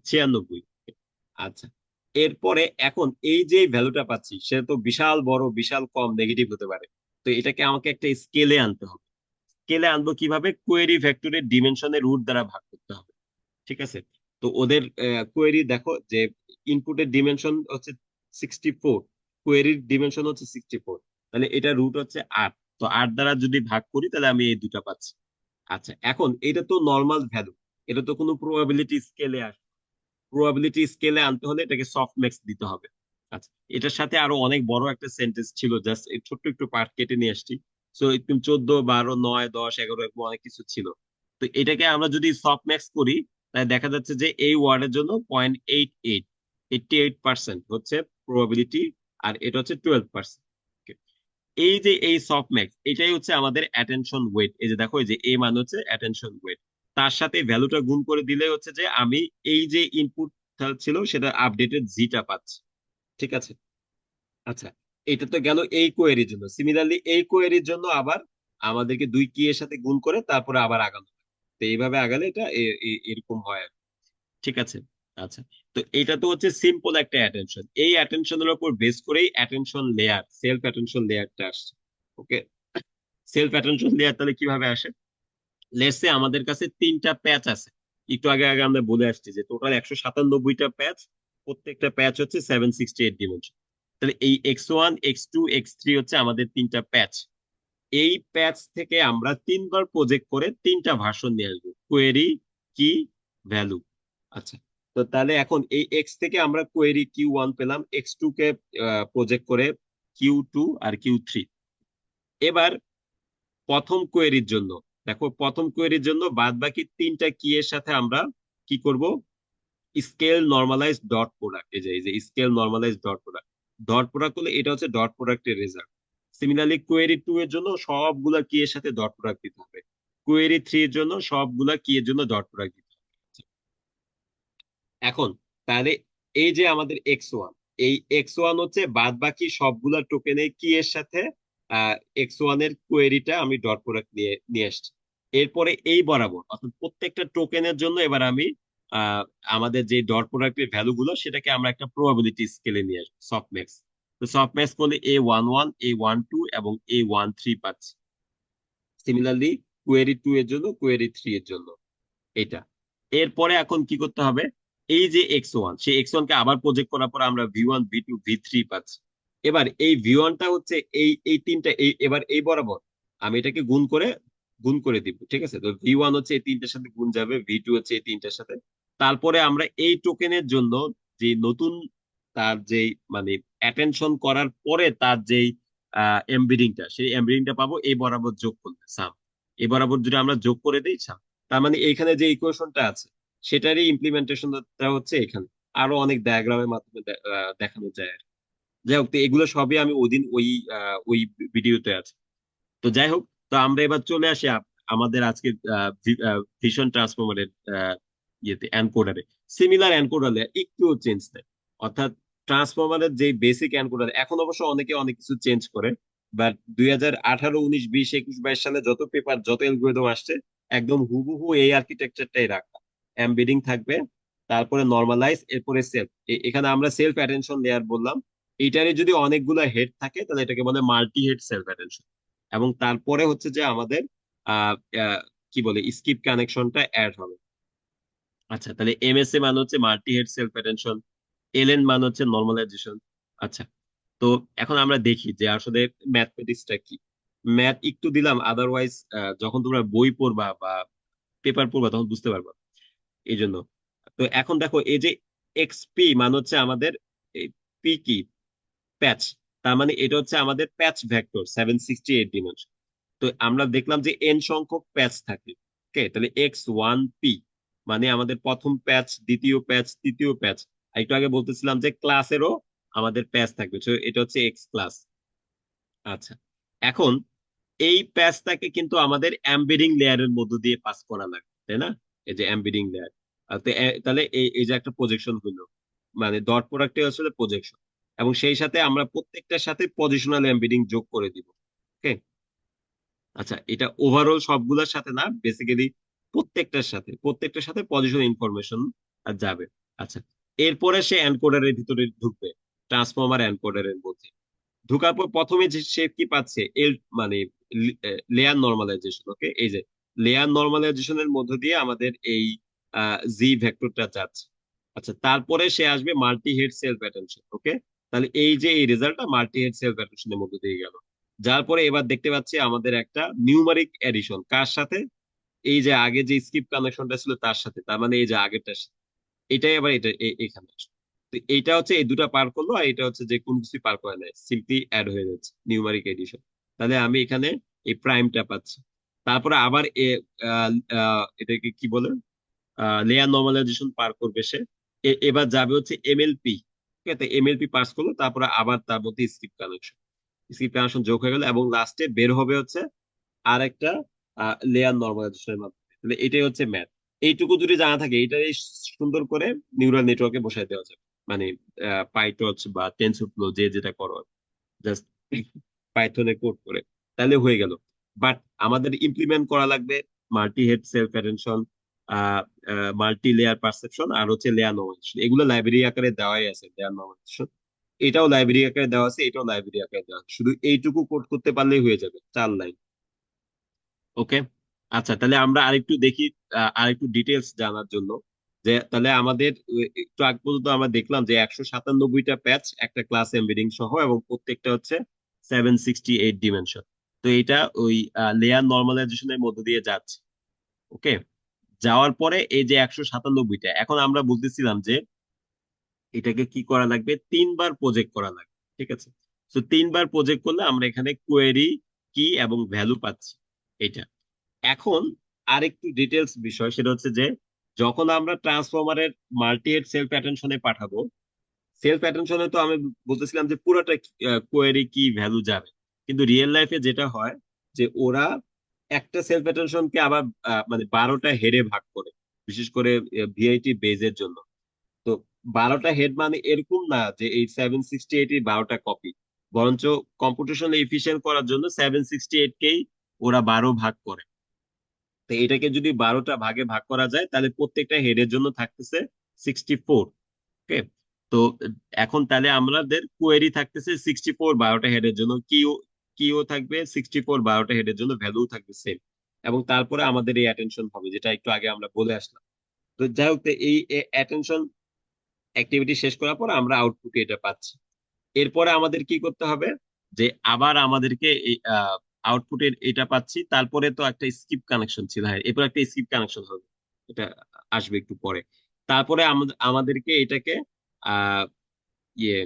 96। আচ্ছা, এরপরে এখন এই যে ভ্যালুটা পাচ্ছি সেটা তো বিশাল বড় বিশাল কম নেগেটিভ হতে পারে। তো এটাকে আমাকে একটা স্কেলে আনতে হবে। স্কেলে আনবো কিভাবে? কোয়েরি ভেক্টরের ডিমেনশনের রুট দ্বারা ভাগ করতে হবে। ঠিক আছে? তো ওদের কোয়েরি দেখো যে ইনপুটের ডিমেনশন হচ্ছে 64, কোয়েরির ডিমেনশন হচ্ছে 64, তাহলে এটা রুট হচ্ছে 8। তো 8 দ্বারা যদি ভাগ করি তাহলে আমি এই দুটা পাচ্ছি। আচ্ছা, এখন এটা তো নর্মাল ভ্যালু, এটা তো কোনো প্রবাবিলিটি স্কেলে আসে, প্রবাবিলিটি স্কেলে আনতে হলে এটাকে সফটম্যাক্স দিতে হবে। আচ্ছা, এটার সাথে আরো অনেক বড় একটা সেন্টেন্স ছিল, জাস্ট এই ছোট্ট একটু পার্ট কেটে নিয়ে আসছি। সো একদম 14, 12, 9, 10, 11 এরকম অনেক কিছু ছিল। তো এটাকে আমরা যদি সফটম্যাক্স করি তাহলে দেখা যাচ্ছে যে এই ওয়ার্ডের জন্য 0.88, 88% হচ্ছে প্রবাবিলিটি, আর এটা হচ্ছে 12%। এই যে এই সফটম্যাক্স এটাই হচ্ছে আমাদের অ্যাটেনশন ওয়েট। এই যে দেখো, এই যে এ মান হচ্ছে অ্যাটেনশন ওয়েট, তার সাথে ভ্যালুটা গুণ করে দিলে হচ্ছে যে আমি এই যে ইনপুট ছিল সেটা আপডেটেড জিটা পাচ্ছি। ঠিক আছে? আচ্ছা, এটা তো গেল এই কোয়েরির জন্য। সিমিলারলি এই কোয়েরির জন্য আবার আমাদেরকে দুই কি এর সাথে গুণ করে তারপরে আবার আগানো হয়। তো এইভাবে আগালে এটা এরকম হয় আর কি। ঠিক আছে? আচ্ছা, তো এটা তো হচ্ছে সিম্পল একটা অ্যাটেনশন। এই অ্যাটেনশনের উপর বেস করেই অ্যাটেনশন লেয়ার, সেলফ অ্যাটেনশন লেয়ারটা আসছে। ওকে, সেলফ অ্যাটেনশন লেয়ার তাহলে কিভাবে আসে? লেটস সে আমাদের কাছে তিনটা প্যাচ আছে। একটু আগে আগে আমরা বলে আসছি যে টোটাল 197টা প্যাচ, প্রত্যেকটা প্যাচ হচ্ছে 768 ডিমেনশন। তাহলে এই x1, x2, x3 হচ্ছে আমাদের তিনটা প্যাচ। এই প্যাচ থেকে আমরা তিনবার প্রজেক্ট করে তিনটা ভার্সন নিয়ে আসবো, কোয়েরি, কি, ভ্যালু। আচ্ছা, তো তাহলে এখন এই এক্স থেকে আমরা কোয়েরি Q1 পেলাম, x2 কে প্রজেক্ট করে Q2 আর Q3। এবার প্রথম কোয়েরির জন্য, দেখো প্রথম কোয়েরির জন্য বাদ বাকি তিনটা কি এর সাথে আমরা কি করব? স্কেল নর্মালাইজ ডট প্রোডাক্ট, এই যে scale normalise dot product, dot product করলে এটা হচ্ছে ডট প্রোডাক্টের রেজাল্ট। সিমিলারলি কোয়েরি 2 এর জন্য সবগুলা কি এর সাথে ডট প্রোডাক্ট দিতে হবে, কোয়েরি 3 এর জন্য সবগুলা কি এর জন্য ডট প্রোডাক্ট দিতে হবে। এখন তাহলে এই যে আমাদের x1, এই x1 হচ্ছে বাদ বাকি সবগুলা টোকেনে কি এর সাথে x1 এর কোয়েরিটা আমি ডট প্রোডাক্ট নিয়ে নিয়ে আসছি। এরপরে এই বরাবর অর্থাৎ প্রত্যেকটা টোকেনের জন্য এবার আমি আহ, আমাদের যে ডট প্রোডাক্টের ভ্যালু গুলো সেটাকে আমরা একটা প্রবাবিলিটি স্কেলে নিয়ে আসবো, সফটম্যাক্স। তো সফটম্যাক্স করলে A11, A12 এবং A13 পাচ্ছি। সিমিলারলি কোয়েরি 2 এর জন্য, কোয়েরি 3 এর জন্য এটা। এরপরে এখন কি করতে হবে? এই যে x1, সেই x1 কে আবার প্রজেক্ট করার পর আমরা V1, V2, V3 পাচ্ছি। এবার এই V1টা হচ্ছে এই এই তিনটা, এবার এই বরাবর আমি এটাকে গুণ করে দিব। ঠিক আছে? তো V1 হচ্ছে এই তিনটার সাথে গুণ যাবে, V2 হচ্ছে এই তিনটার সাথে। তারপরে আমরা এই টোকেনের জন্য যে নতুন তার যেই মানে অ্যাটেনশন করার পরে তার যেই এমবেডিংটা, সেই এমবেডিংটা পাবো এই বরাবর যোগ করলে সাম। এই বরাবর যদি আমরা যোগ করে দিই সাম, তার মানে এইখানে যে ইকুয়েশনটা আছে সেটারই ইমপ্লিমেন্টেশনটা হচ্ছে এখানে। আরো অনেক ডায়াগ্রামের মাধ্যমে দেখানো যায় আর কি। যাই হোক, তো এগুলো সবই আমি ওই দিন ওই ভিডিওতে আছে। তো যাই হোক, তো আমরা এবার চলে আসি আমাদের আজকে ভিশন ট্রান্সফরমারের ইয়েতে এনকোডারে। সিমিলার এনকোডারে একটু চেঞ্জ নেই, অর্থাৎ ট্রান্সফরমারের যে বেসিক এনকোডার, এখন অবশ্য অনেকে অনেক কিছু চেঞ্জ করে, বাট 2018, 19, 20, 21, 22 সালে যত পেপার যত অ্যালগরিদম আসছে একদম হুবহু এই আর্কিটেকচারটাই রাখা। এমবেডিং থাকবে, তারপরে নর্মালাইজ, এরপরে সেলফ। এখানে আমরা সেলফ অ্যাটেনশন লেয়ার বললাম। এইটারে যদি অনেকগুলো হেড থাকে তাহলে এটাকে বলে মাল্টি হেড সেলফ অ্যাটেনশন। এবং তারপরে হচ্ছে যে আমাদের আহ আহ, কি বলে স্কিপ কানেকশনটা অ্যাড হবে। আচ্ছা, তাহলে এমএসএ মানে হচ্ছে multi head self attention, LN মানে হচ্ছে নর্মালাইজেশন। আচ্ছা, তো এখন আমরা দেখি যে আসলে ম্যাথমেটিক্সটা কি। ম্যাথ একটু দিলাম, আদারওয়াইজ যখন তোমরা বই পড়বা বা পেপার পড়বা তখন বুঝতে পারবা। এই জন্য তো এখন দেখো, এই যে এক্সপি মানে হচ্ছে আমাদের পি কি, প্যাচ। তার মানে এটা হচ্ছে আমাদের প্যাচ ভেক্টর 768 ডিমেনশন। তো আমরা দেখলাম যে এন সংখ্যক প্যাচ থাকে। ওকে, তাহলে x1p মানে আমাদের প্রথম প্যাচ, দ্বিতীয় প্যাচ, তৃতীয় প্যাচ। একটু আগে বলতেছিলাম যে ক্লাসেরও আমাদের প্যাচ থাকবে, তো এটা হচ্ছে এক্স ক্লাস। আচ্ছা, এখন এই প্যাচটাকে কিন্তু আমাদের এমবেডিং লেয়ারের মধ্য দিয়ে পাস করা লাগবে, তাই না? এই যে এমবেডিং লেয়ার, তাহলে এই যে একটা প্রজেকশন হলো, মানে ডট প্রোডাক্টে আসলে প্রজেকশন। এবং সেই সাথে আমরা প্রত্যেকটার সাথে পজিশনাল এমবেডিং যোগ করে দিব। ওকে, আচ্ছা, এটা ওভারঅল সবগুলোর সাথে না, বেসিক্যালি প্রত্যেকটার সাথে পজিশন ইনফরমেশন যাবে। আচ্ছা, এরপরে সে এনকোডারের ভিতরে ঢুকবে, ট্রান্সফর্মার এনকোডারের মধ্যে ঢোকার পর প্রথমে যে সে কি পাচ্ছে মানে লেয়ার নর্মালাইজেশন। ওকে, এই যে লেয়ার নর্মালাইজেশনের মধ্য দিয়ে আমাদের এই জি ভেক্টরটা যাচ্ছে। আচ্ছা, তারপরে সে আসবে মাল্টি হেড সেলফ অ্যাটেনশন। ওকে, তাহলে এই যে এই রেজাল্টটা মাল্টি হেড সেলফ অ্যাটেনশনের মধ্য দিয়ে গেল। যার পরে এবার দেখতে পাচ্ছি আমাদের একটা নিউমারিক এডিশন কার সাথে, এই যে আগে যে স্কিপ কানেকশনটা ছিল তার সাথে, তার মানে এই যে আগেরটার সাথে। এটাই আবার এটা এখানে আসলো। তো এইটা হচ্ছে এই দুটা পার করলো, আর এটা হচ্ছে যে কোনো কিছু পার করে নাই, সিম্পলি অ্যাড হয়ে যাচ্ছে নিউমারিক এডিশন। তাহলে আমি এখানে এই প্রাইমটা পাচ্ছি। তারপরে আবার এটাকে কি বলে, লেয়ার নর্মালাইজেশন পার করবে সে। এবার যাবে হচ্ছে এমএলপি। ঠিক আছে, এমএলপি পাস করলো, তারপরে আবার তার মধ্যে স্কিপ কানেকশন যোগ হয়ে গেল, এবং লাস্টে বের হবে হচ্ছে আর একটা লেয়ার নর্মালাইজেশনের মাধ্যমে। তাহলে এটাই হচ্ছে ম্যাথ। এইটুকু যদি জানা থাকে, এটাই সুন্দর করে নিউরাল নেটওয়ার্কে বসাই দেওয়া যাবে। মানে পাইটর্চ বা টেনসরফ্লো যে যেটা করো, জাস্ট পাইথনে কোড করে, তাহলে হয়ে গেল। বাট আমাদের ইমপ্লিমেন্ট করা লাগবে multi head self attention, multi layer perception, আর হচ্ছে লেয়ার নর্মালাইজেশন। এগুলো লাইব্রেরি আকারে দেওয়াই আছে, লেয়ার নর্মালাইজেশন এটাও লাইব্রেরি আকারে দেওয়া আছে, এটাও লাইব্রেরি আকারে দেওয়া আছে। শুধু এইটুকু কোড করতে পারলেই হয়ে যাবে, 4 লাইন। ওকে, আচ্ছা, তাহলে আমরা আরেকটু দেখি, আরেকটু ডিটেলস জানার জন্য, যে তাহলে আমাদের একটু আগ পর্যন্ত আমরা দেখলাম যে 197টা প্যাচ একটা ক্লাস এমবেডিং সহ, এবং প্রত্যেকটা হচ্ছে 768 ডিমেনশন। তো এটা ওই লেয়ার নর্মালাইজেশনের মধ্য দিয়ে যাচ্ছে। ওকে, যাওয়ার পরে এই যে 197টা, এখন আমরা বুঝতেছিলাম যে এটাকে কি করা লাগবে, 3বার প্রজেক্ট করা লাগবে। ঠিক আছে, তো 3বার প্রজেক্ট করলে আমরা এখানে কোয়েরি, কি এবং ভ্যালু পাচ্ছি। এটা এখন আরেকটু ডিটেলস বিষয়, সেটা হচ্ছে যে যখন আমরা ট্রান্সফরমারের মাল্টি হেড সেলফ অ্যাটেনশনে পাঠাবো, সেলফ অ্যাটেনশনে তো আমি বলতেছিলাম যে পুরোটা কোয়েরি কি ভ্যালু যাবে। কিন্তু রিয়েল লাইফে যেটা হয়, যে ওরা একটা সেলফ অ্যাটেনশনকে আবার মানে 12টা হেডে ভাগ করে, বিশেষ করে ভিআইটি বেজের জন্য। তো 12টা হেড মানে এরকম না যে এই 768 এর 12টা কপি, বরঞ্চ কম্পিউটেশন এফিশিয়েন্ট করার জন্য 768 কেই ওরা 12 ভাগ করে। তো এটাকে যদি 12টা ভাগে ভাগ করা যায়, তাহলে প্রত্যেকটা হেডের জন্য থাকতেছে 64। ওকে, তো এখন তাহলে আমাদের কোয়েরি থাকতেছে 64 12টা হেডের জন্য, কিও কিও থাকবে 64 12টা হেডের জন্য, ভ্যালু থাকবে সেম। এবং তারপরে আমাদের এই অ্যাটেনশন হবে, যেটা একটু আগে আমরা বলে আসলাম। তো যাই হোক, তো এই অ্যাটেনশন অ্যাক্টিভিটি শেষ করার পর আমরা আউটপুটে এটা পাচ্ছি। এরপরে আমাদের কি করতে হবে, যে আবার আমাদেরকে আউটপুটের এটা পাচ্ছি, তারপরে তো একটা স্কিপ কানেকশন ছিল, হ্যাঁ এরপর একটা স্কিপ কানেকশন হবে, এটা আসবে একটু পরে। তারপরে আমাদেরকে এটাকে আহ ইয়ে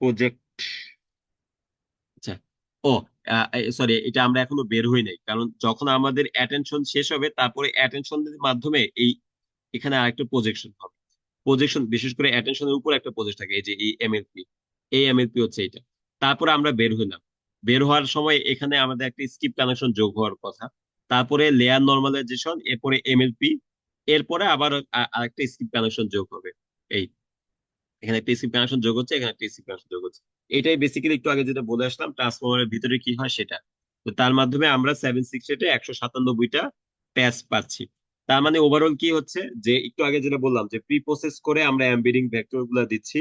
প্রজেক্ট, আচ্ছা, ও সরি, এটা আমরা এখনো বের হই নাই, কারণ যখন আমাদের অ্যাটেনশন শেষ হবে, তারপরে অ্যাটেনশনের মাধ্যমে এই এখানে আরেকটা প্রজেকশন হবে। প্রজেকশন বিশেষ করে অ্যাটেনশনের উপর একটা প্রজেক্ট থাকে, এই যে এই এমএলপি, এই এমএলপি হচ্ছে এটা। তারপরে আমরা বের হইলাম, বের হওয়ার সময় এখানে আমাদের একটা স্কিপ কানেকশন যোগ হওয়ার কথা। তারপরে লেয়ার নর্মালাইজেশন, এরপরে এমএলপি, এরপরে আবার আরেকটা স্কিপ কানেকশন যোগ হবে। এই এখানে একটা স্কিপ কানেকশন যোগ হচ্ছে, এখানে একটা স্কিপ কানেকশন যোগ হচ্ছে। এটাই বেসিক্যালি একটু আগে যেটা বলে আসলাম ট্রান্সফরমারের ভিতরে কি হয় সেটা। তো তার মাধ্যমে আমরা 768-এ 197টা প্যাচ পাচ্ছি। তার মানে ওভারঅল কি হচ্ছে, যে একটু আগে যেটা বললাম যে প্রি প্রসেস করে আমরা এমবেডিং ভেক্টর গুলা দিচ্ছি,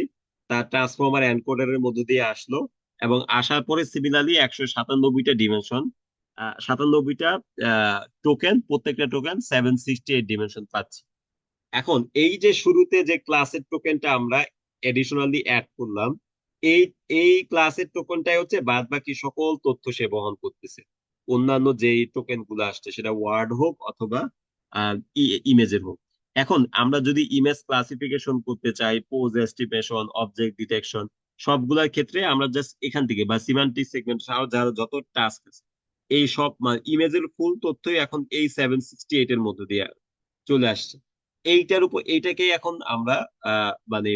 তার ট্রান্সফরমার এনকোডারের মধ্য দিয়ে আসলো, এবং আসার পরে সিমিলারলি 197টা ডিমেনশন, 97টা টোকেন, প্রত্যেকটা টোকেন 768 ডিমেনশন পাচ্ছি। এখন এই যে শুরুতে যে ক্লাসের টোকেনটা আমরা এডিশনালি অ্যাড করলাম, এই এই ক্লাসের টোকেনটাই হচ্ছে বাদ বাকি সকল তথ্য সে বহন করতেছে। অন্যান্য যে টোকেন গুলো আসছে, সেটা ওয়ার্ড হোক অথবা ইমেজের হোক। এখন আমরা যদি ইমেজ ক্লাসিফিকেশন করতে চাই, পোজ এস্টিমেশন, অবজেক্ট ডিটেকশন, সবগুলোর ক্ষেত্রে আমরা জাস্ট এখান থেকে বা সিমান্টিক সেগমেন্ট সহ যারা যত টাস্ক আছে, এই সব ইমেজের ফুল তথ্যই এখন এই 768 এর মধ্যে দিয়ে চলে আসছে। এইটার উপর এইটাকেই এখন আমরা মানে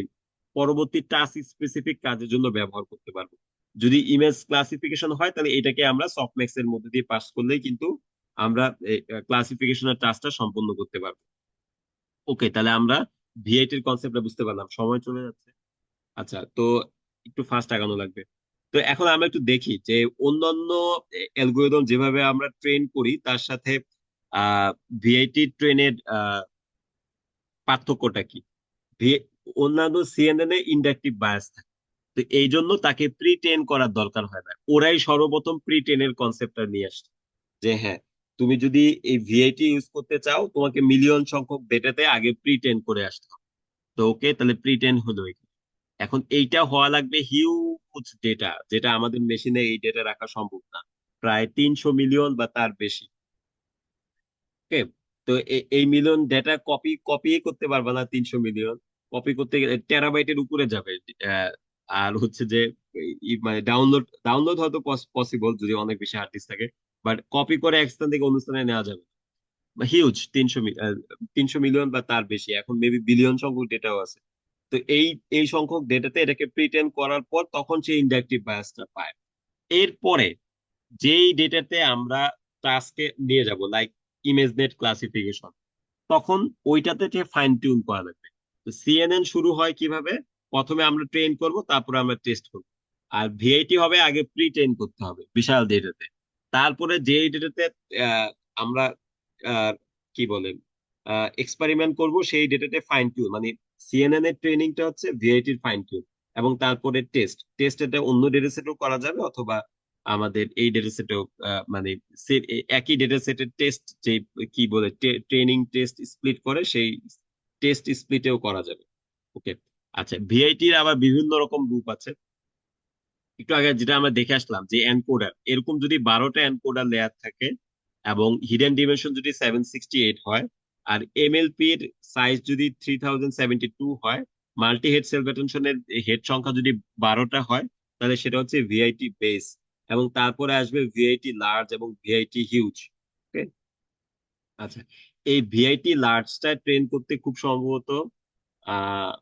পরবর্তী টাস্ক স্পেসিফিক কাজের জন্য ব্যবহার করতে পারবো। যদি ইমেজ ক্লাসিফিকেশন হয়, তাহলে এটাকে আমরা সফটম্যাক্স এর মধ্যে দিয়ে পাস করলেই কিন্তু আমরা ক্লাসিফিকেশনের টাস্কটা সম্পন্ন করতে পারবো। ওকে, তাহলে আমরা ভিআইটির কনসেপ্টটা বুঝতে পারলাম, সময় চলে যাচ্ছে। আচ্ছা, তো একটু ফাস্ট আগানো লাগবে। তো এখন আমরা একটু দেখি যে অন্যান্য অ্যালগোরিদম যেভাবে আমরা ট্রেন করি, তার সাথে ভিআইটি ট্রেনের পার্থক্যটা কি? ভি- অন্যান্য সিএনএন এ ইন্ডাকটিভ বায়াস থাকে, তো এই জন্য তাকে প্রি ট্রেন করার দরকার হয় না। ওরাই সর্বপ্রথম প্রি ট্রেনের কনসেপ্টটা নিয়ে আসছে যে হ্যাঁ, তুমি যদি এই ভিআইটি ইউজ করতে চাও তোমাকে মিলিয়ন সংখ্যক ডেটাতে আগে প্রি ট্রেন করে আসতে হবে। তো ওকে, তাহলে প্রি ট্রেন হলো এখানে। এখন এইটা হওয়া লাগবে হিউজ ডেটা, যেটা আমাদের মেশিনে এই ডেটা রাখা সম্ভব না, প্রায় 300 মিলিয়ন বা তার বেশি। ওকে, তো এই মিলিয়ন ডেটা কপি কপি করতে পারবে না, 300 মিলিয়ন কপি করতে গেলে টেরাবাইটের উপরে যাবে। আহ, আর হচ্ছে যে মানে ডাউনলোড ডাউনলোড হয়তো পসিবল যদি অনেক বেশি হার্ড ডিস্ক থাকে, বাট কপি করে এক স্থান থেকে অন্য স্থানে নেওয়া যাবে। হিউজ 300 মিলিয়ন বা তার বেশি, এখন মেবি বিলিয়ন সংখ্যক ডেটাও আছে। তো এই সংখ্যক ডেটাতে এটাকে প্রিটেন্ড করার পর তখন সে ইন্ডাকটিভ বায়াসটা পায়। এরপরে যেই ডেটাতে আমরা টাস্কে নিয়ে যাব, লাইক ইমেজ নেট ক্লাসিফিকেশন, তখন ওইটাতে ফাইন টিউন করা লাগবে। তো সিএনএন শুরু হয় কিভাবে? প্রথমে আমরা ট্রেন করব, তারপরে আমরা টেস্ট করব। আর ভিআইটি হবে আগে প্রি ট্রেন করতে হবে বিশাল ডেটাতে। তারপরে যে ডেটাতে আমরা আহ, কি বলেন এক্সপেরিমেন্ট করব, সেই ডেটাতে ফাইন টিউন, মানে সিএনএন এর ট্রেনিংটা হচ্ছে ভিআইটির ফাইন টিউন। এবং তারপরে টেস্ট এটা অন্য ডেটা সেটও করা যাবে, অথবা আমাদের এই ডেটা সেটেও মানে একই ডেটা সেটের টেস্ট যে কি বলে ট্রেনিং টেস্ট স্প্লিট করে, সেই টেস্ট স্প্লিটেও করা যাবে। ওকে, আচ্ছা, ভিআইটির আবার বিভিন্ন রকম রূপ আছে। একটু আগে যেটা আমরা দেখে আসলাম যে এনকোডার, এরকম যদি 12টা এনকোডার লেয়ার থাকে এবং হিডেন ডিমেনশন যদি 768 হয়, আর এমএলপির সাইজ যদি 3072 হয়, মাল্টি হেড সেলফ অ্যাটেনশনের হেড সংখ্যা যদি 12টা হয়, তাহলে সেটা হচ্ছে ভিআইটি বেস। এবং তারপরে আসবে ভিআইটি লার্জ এবং ভিআইটি হিউজ। ওকে, আচ্ছা, এই ভিআইটি লার্জটা ট্রেন করতে খুব সম্ভবত আহ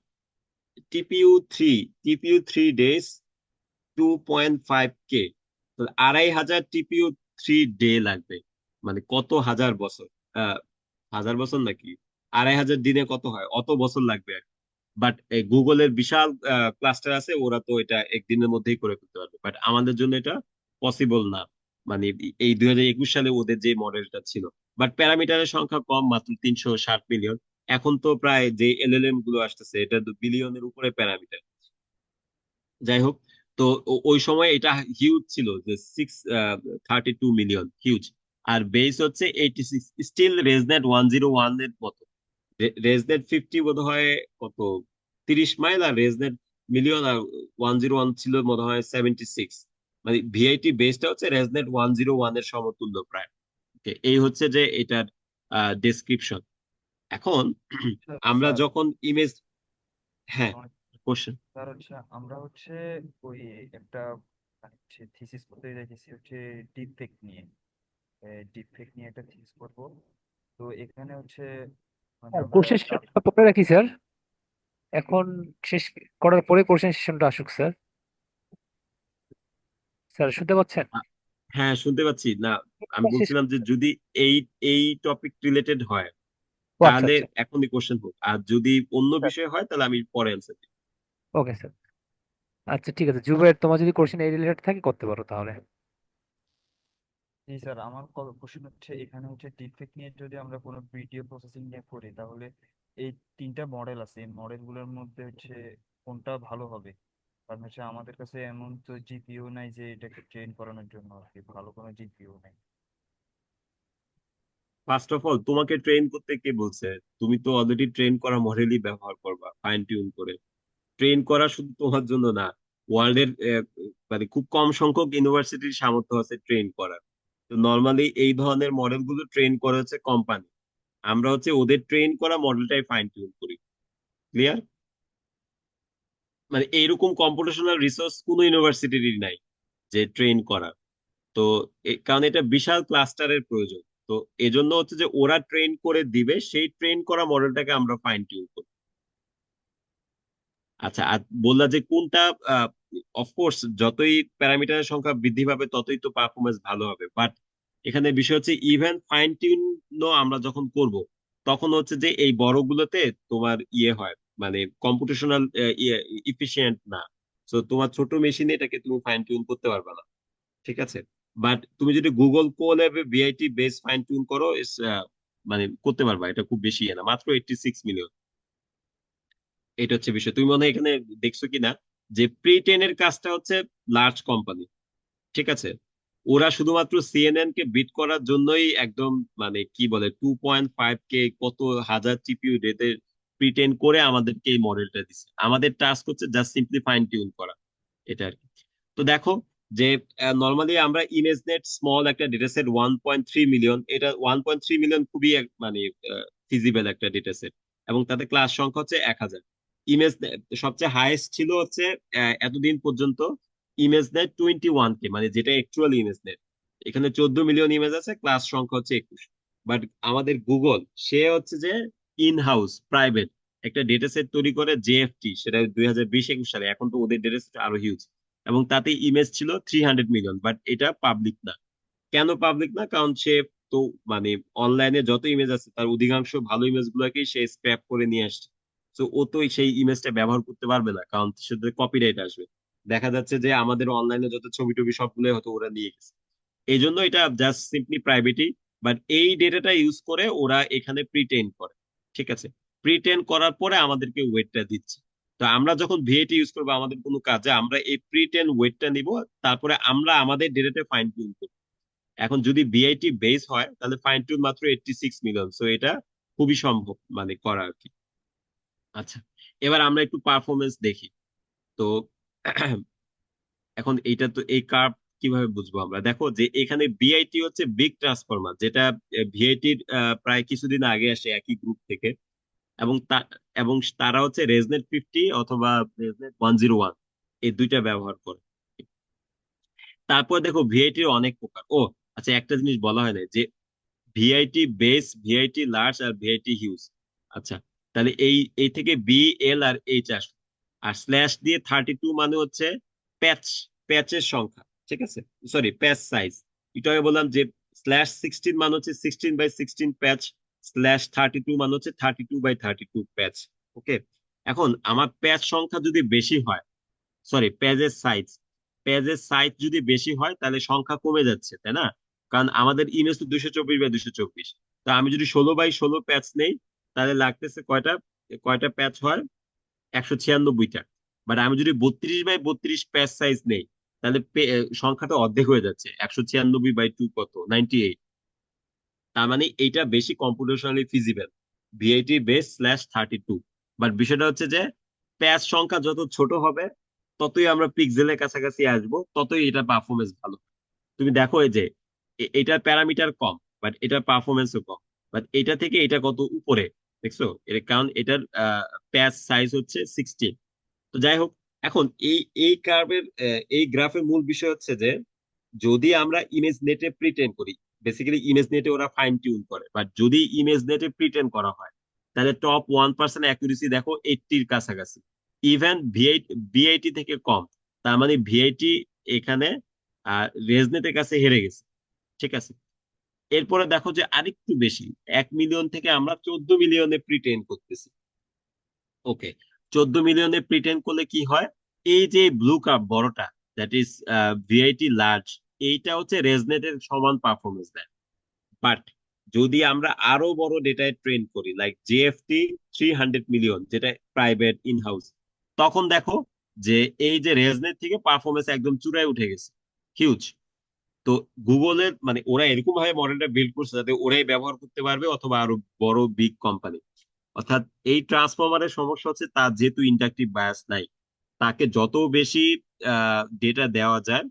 টিপিইউ 3 টিপিইউ 3 ডেজ 2.5K, তো 2500 টিপিইউ 3 ডে লাগবে। মানে কত হাজার বছর, আহ হাজার বছর নাকি 2500 দিনে কত হয়, অত বছর লাগবে আর। বাট গুগলের বিশাল ক্লাস্টার আছে, ওরা তো এটা একদিনের মধ্যেই করে ফেলতে পারবে, বাট আমাদের জন্য এটা পসিবল না। মানে এই 2021 সালে ওদের যে মডেলটা ছিল, বাট প্যারামিটারের সংখ্যা কম, মাত্র 360 মিলিয়ন। এখন তো প্রায় যে এলএলএম গুলো আসতেছে এটা তো বিলিয়নের উপরে প্যারামিটার। যাই হোক, তো ওই সময় এটা হিউজ ছিল, যে 632 মিলিয়ন, হিউজ। আর বেস হচ্ছে 86, স্টিল রেজনেট 101 এর মতো। রেজনেট 50 বোধ হয় কত 30 মাইল, আর রেজনেট মিলিয়ন, আর 101 ছিল মনে হয় 76। মানে ভিআইটি বেসটা হচ্ছে রেজনেট 101 এর সমতুল্য প্রায়। Okay, এই হচ্ছে যে এটার ডেসক্রিপশন। এখন আমরা স্যার যখন ইমেজ, হ্যাঁ, কোশ্চেন। স্যার হচ্ছে আমরা হচ্ছে ওই একটা মানে হচ্ছে থিসিস করতে যাইতেছি হচ্ছে ডিপফেক্ট নিয়ে। ডিপফেক্ট নিয়ে একটা থিসিস করব। তো এখানে হচ্ছে মানে আমরা কোর্সের সেশনটা পরে রাখি স্যার। এখন শেষ করার পরে কোর্সের সেশনটা আসুক স্যার। স্যার শুনতে পাচ্ছেন? হ্যাঁ, শুনতে পাচ্ছি না। আমি শেষ। বলছিলাম যে যদি এই এই টপিক রিলেটেড হয় ও আচ্ছা তাহলে আচ্ছা। এখনই কোশ্চেন হোক, আর যদি অন্য স্যার, বিষয় হয় তাহলে আমি পরে অ্যান্সার দিই। Okay sir. আচ্ছা ঠিক আছে, জুবাইর তোমার যদি কোর্সেন এই রিলেটেড থাকে করতে পারো তাহলে। জি স্যার, আমার কোশ্চেন হচ্ছে এখানে হচ্ছে ডিপফেক্ট নিয়ে যদি আমরা কোনো ভিডিও প্রসেসিং নিয়ে করি, তাহলে এই তিনটা মডেল আছে, এই মডেলগুলোর মধ্যে হচ্ছে কোনটা ভালো হবে? কারণ হচ্ছে আমাদের কাছে এমন তো জিপিইউ নাই যে এটাকে ট্রেন করানোর জন্য আর কি ভালো কোনো জিপিইউ নাই। ফার্স্ট অফ অল, তোমাকে ট্রেন করতে কে বলছে? তুমি তো অলরেডি ট্রেন করা মডেলই ব্যবহার করবা ফাইন টিউন করে। ট্রেন করা শুধু তোমার জন্য না, ওয়ার্ল্ডের মানে খুব কম সংখ্যক ইউনিভার্সিটির সামর্থ্য আছে ট্রেন করার। তো নর্মালি এই ধরনের মডেলগুলো ট্রেন করা হচ্ছে কোম্পানি, আমরা হচ্ছে ওদের ট্রেন করা মডেলটাই ফাইন টিউন করি। ক্লিয়ার? মানে এইরকম কম্পিউটেশনাল রিসোর্স কোনো ইউনিভার্সিটিরই নাই যে ট্রেন করার। তো কারণ এটা বিশাল ক্লাস্টারের প্রয়োজন। তো এজন্য হচ্ছে যে ওরা ট্রেন করে দিবে, সেই ট্রেন করা মডেলটাকে আমরা ফাইন টিউন করি। আচ্ছা, আর বললা যে কোনটা, অফকোর্স যতই প্যারামিটারের সংখ্যা বৃদ্ধি পাবে ততই তো পারফরমেন্স ভালো হবে, বাট এখানে বিষয় হচ্ছে ইভেন ফাইন টিউন আমরা যখন করব, তখন হচ্ছে যে এই বড়গুলোতে তোমার ইয়ে হয়, মানে কম্পিউটেশনাল ইফিসিয়েন্ট না। তো তোমার ছোট মেশিনে এটাকে তুমি ফাইন টিউন করতে পারবে না। ঠিক আছে? বাট তুমি যদি গুগল কোল্যাবে ভিআইটি বেস ফাইন টিউন করো মানে করতে পারবা, এটা খুব বেশি না, মাত্র 86 মিলিয়ন। এটা হচ্ছে বিষয়। তুমি মনে হয় এখানে দেখছো কিনা যে প্রি টেনের কাজটা হচ্ছে লার্জ কোম্পানি, ঠিক আছে, ওরা শুধুমাত্র সিএনএন কে বিট করার জন্যই একদম মানে কি বলে 2.5K কত হাজার সিপিইউ রেটের প্রিটেন করে আমাদেরকে এই মডেলটা দিচ্ছে। আমাদের টাস্ক হচ্ছে জাস্ট সিম্পলি ফাইন টিউন করা, এটা আর কি। তো দেখো যে নর্মালি আমরা ইমেজনেট স্মল একটা ডেটা সেট 1.3 মিলিয়ন, এটা 1.3 মিলিয়ন খুবই মানে ফিজিবল একটা ডেটা সেট, এবং তাতে ক্লাস সংখ্যা হচ্ছে 1000। ইমেজ সবচেয়ে হাইয়েস্ট ছিল হচ্ছে এতদিন পর্যন্ত ইমেজনেট 21K, মানে যেটা অ্যাকচুয়াল ইমেজনেট। এখানে 14 মিলিয়ন ইমেজ আছে, ক্লাস সংখ্যা হচ্ছে 21। বাট আমাদের গুগল, সে হচ্ছে যে ইন হাউস প্রাইভেট একটা ডেটা সেট তৈরি করে জেএফটি, সেটা 2020-21 সালে, এখন তো ওদের ডেটা সেট আরো হিউজ, এবং তাতে ইমেজ ছিল 300 মিলিয়ন। বাট এটা পাবলিক না। কেন পাবলিক না? কারণ সে তো মানে অনলাইনে যত ইমেজ আছে তার অধিকাংশ ভালো ইমেজ গুলোকেই সে স্ক্র্যাপ করে নিয়ে আসছে। তো ও তো সেই ইমেজটা ব্যবহার করতে পারবে না, কারণ সেটা কপিরাইট আসবে। দেখা যাচ্ছে যে আমাদের অনলাইনে যত ছবি টবি সবগুলো হয়তো ওরা নিয়ে গেছে। এই জন্য এটা জাস্ট সিম্পলি প্রাইভেটই। বাট এই ডেটাটা ইউজ করে ওরা এখানে প্রিটেন করে, ঠিক আছে। প্রিটেন করার পরে আমাদেরকে ওয়েটটা দিচ্ছে। তো আমরা যখন ভিএটি ইউজ করবো আমাদের কোনো কাজে, আমরা এই প্রিটেন ওয়েটটা নিব, তারপরে আমরা আমাদের ডেটাতে ফাইন টিউন করবো। এখন যদি ভিআইটি বেস হয় তাহলে ফাইন টিউন মাত্র 86 মিলিয়ন, সো এটা খুবই সম্ভব মানে করা আর কি। আচ্ছা, এবার আমরা একটু পারফরমেন্স দেখি। তো এখন এইটা তো এই কার্ভ কিভাবে বুঝবো আমরা? দেখো যে এখানে বিআইটি হচ্ছে বিগ ট্রান্সফরমার, যেটা ভিআইটির প্রায় কিছুদিন আগে আসে একই গ্রুপ থেকে, এবং এবং তারা হচ্ছে রেজনেট 50 অথবা রেজনেট 101, এই দুইটা ব্যবহার করে। তারপর দেখো ভিআইটির অনেক প্রকার। ও আচ্ছা, একটা জিনিস বলা হয় না যে ভিআইটি বেস, ভিআইটি লার্জ আর ভিআইটি হিউজ। আচ্ছা, তাহলে এই এই থেকে বি, এল আর এইচ আসবে। আর স্ল্যাশ দিয়ে 32 মানে হচ্ছে প্যাচ, প্যাচের সংখ্যা, ঠিক আছে, সরি প্যাচ সাইজ। একটু আগে বললাম যে /16 মানে হচ্ছে 16/16 প্যাচ, /32 মানে হচ্ছে 32/32 প্যাচ। ওকে, এখন আমার প্যাচ সংখ্যা যদি বেশি হয়, সরি পেজের সাইজ যদি বেশি হয় তাহলে সংখ্যা কমে যাচ্ছে, তাই না? কারণ আমাদের ইমেজ তো 224/224। তা আমি যদি 16/16 প্যাচ নেই তাহলে লাগতেছে কয়টা, কয়টা প্যাচ হয়? 196টা। বাট আমি যদি 32/32 প্যাচ সাইজ নেই তাহলে সংখ্যাটা অর্ধেক হয়ে যাচ্ছে, 196/2 কত, 98। তার মানে এইটা বেশি computationally feasible, VIT base /32। But বিষয়টা হচ্ছে যে প্যাচ সংখ্যা যত ছোট হবে ততই আমরা পিক্সেলের কাছাকাছি আসবো, ততই এটা পারফরমেন্স ভালো। তুমি দেখো এই যে এটার প্যারামিটার কম, বাট এটার পারফরমেন্সও কম। বাট এটা থেকে এটা কত উপরে, দেখছো? এটা কারণ এটার প্যাচ সাইজ হচ্ছে 16। তো যাই হোক, এখন এই কার্ভের এই গ্রাফের মূল বিষয় হচ্ছে যে যদি আমরা ইমেজ নেটে প্রিটেন্ড করি, বেসিক্যালি ইমেজ নেটে ওরা ফাইন টিউন করে, বাট যদি ইমেজ নেটে প্রিটেন্ড করা হয় তাহলে টপ 1% অ্যাকুরেসি দেখো 80-র কাছাকাছি, ইভেন ভিআইটি থেকে কম। তার মানে ভিআইটি এখানে রেজনেটের কাছে হেরে গেছে, ঠিক আছে। এরপরে দেখো যে আরেকটু বেশি, 1 মিলিয়ন থেকে আমরা 14 মিলিয়নে প্রিটেন্ড করতেছি। ওকে, 14 মিলিয়নে প্রিটেন্ড করলে কি হয়? এই যে ব্লু কার্ভ বড়টা, দ্যাট ইজ ভিআইটি লার্জ, এইটা হচ্ছে রেজনেটের সমান পারফরমেন্স দেয়। বাট যদি আমরা আরো বড় ডেটায় ট্রেন করি, লাইক জেএফটি 300 মিলিয়ন, যেটা প্রাইভেট ইন হাউস, তখন দেখো যে এই যে রেজনেট থেকে পারফরমেন্স একদম চূড়ায় উঠে গেছে, হিউজ। তো গুগলের মানে ওরা এরকম ভাবে মডেলটা বিল্ড করছে যাতে ওরাই ব্যবহার করতে পারবে অথবা আরো বড় বিগ কোম্পানি। অর্থাৎ এই ট্রান্সফরমারের সমস্যা হচ্ছে তার যেহেতু ইন্ডাকটিভ বায়াস নাই, তাকে যত বেশি ডেটা দেওয়া যায়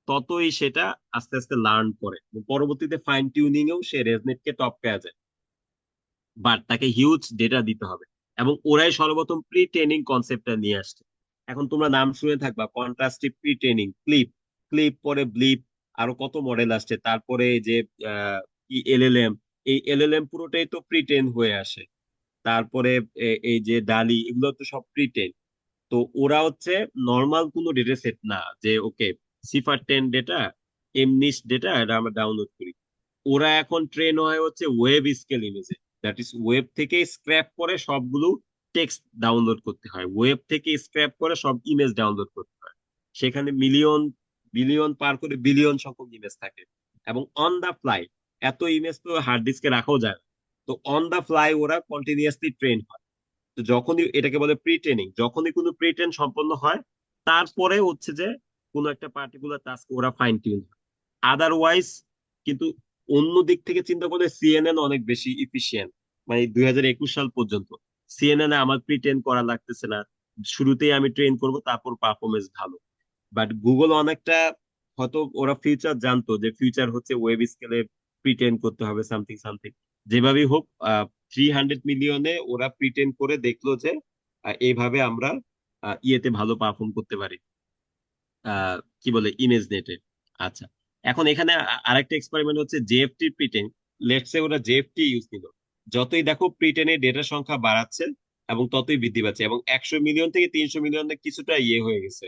ততই সেটা আস্তে আস্তে লার্ন করে এবং পরবর্তীতে ফাইন টিউনিং এও সে রেজনেটকে টপকে যায়। বাট তাকে হিউজ ডেটা দিতে হবে, এবং ওরাই সর্বপ্রথম প্রি ট্রেনিং কনসেপ্টটা নিয়ে আসছে। এখন তোমরা নাম শুনে থাকবা কন্ট্রাস্টিভ প্রি ট্রেনিং, ক্লিপ, ক্লিপ পরে ব্লিপ, আরো কত মডেল আসছে। তারপরে এই যে কি এলএলএম, এই এলএলএম পুরোটাই তো প্রি ট্রেন হয়ে আসে। তারপরে এই যে ডালি, এগুলো তো সব প্রি ট্রেন। তো ওরা হচ্ছে নর্মাল কোনো ডেটা সেট না যে ওকে সিফার 10 ডেটা, এমনিস ডেটা এটা আমরা ডাউনলোড করি। ওরা এখন ট্রেন হয় হচ্ছে ওয়েব স্কেল ইমেজে, দ্যাট ইজ ওয়েব থেকে স্ক্র্যাপ করে সবগুলো টেক্সট ডাউনলোড করতে হয়, ওয়েব থেকে স্ক্র্যাপ করে সব ইমেজ ডাউনলোড করতে হয়। সেখানে মিলিয়ন বিলিয়ন পার করে বিলিয়ন সংখ্যক ইমেজ থাকে। এবং অন দা ফ্লাই এত ইমেজ তো হার্ড ডিস্কে রাখাও যায় না। তো অন দা ফ্লাই ওরা কন্টিনিউয়াসলি ট্রেন হয়। তো যখনই এটাকে বলে প্রি ট্রেনিং, যখনই কোনো প্রি ট্রেন সম্পন্ন হয় তারপরে হচ্ছে যে কোনো একটা পার্টিকুলার টাস্ক ওরা ফাইন টিউন। আদারওয়াইজ কিন্তু অন্য দিক থেকে চিন্তা করলে সিএনএন অনেক বেশি ইফিশিয়েন্ট। মানে 2021 সাল পর্যন্ত সিএনএন আমার প্রি ট্রেন করা লাগতেছে না, শুরুতেই আমি ট্রেন করব তারপর পারফরমেন্স ভালো। বাট গুগল অনেকটা, হয়তো ওরা ফিউচার জানতো যে ফিউচার হচ্ছে ওয়েব স্কেলে প্রিটেন্ড করতে হবে সামথিং সামথিং, যেভাবেই হোক 300 মিলিয়নে ওরা প্রিটেন্ড করে দেখলো যে এইভাবে আমরা ইয়েতে ভালো পারফর্ম করতে পারি, কি বলে ইমেজ নেটে। আচ্ছা, এখন এখানে আরেকটা এক্সপেরিমেন্ট হচ্ছে জেএফটি প্রিটেন। লেটস সে ওরা জেএফটি ইউজ নিল, যতই দেখো প্রিটেনের ডেটার সংখ্যা বাড়াচ্ছে এবং ততই বৃদ্ধি পাচ্ছে, এবং 100 মিলিয়ন থেকে 300 মিলিয়নে কিছুটা ইয়ে হয়ে গেছে,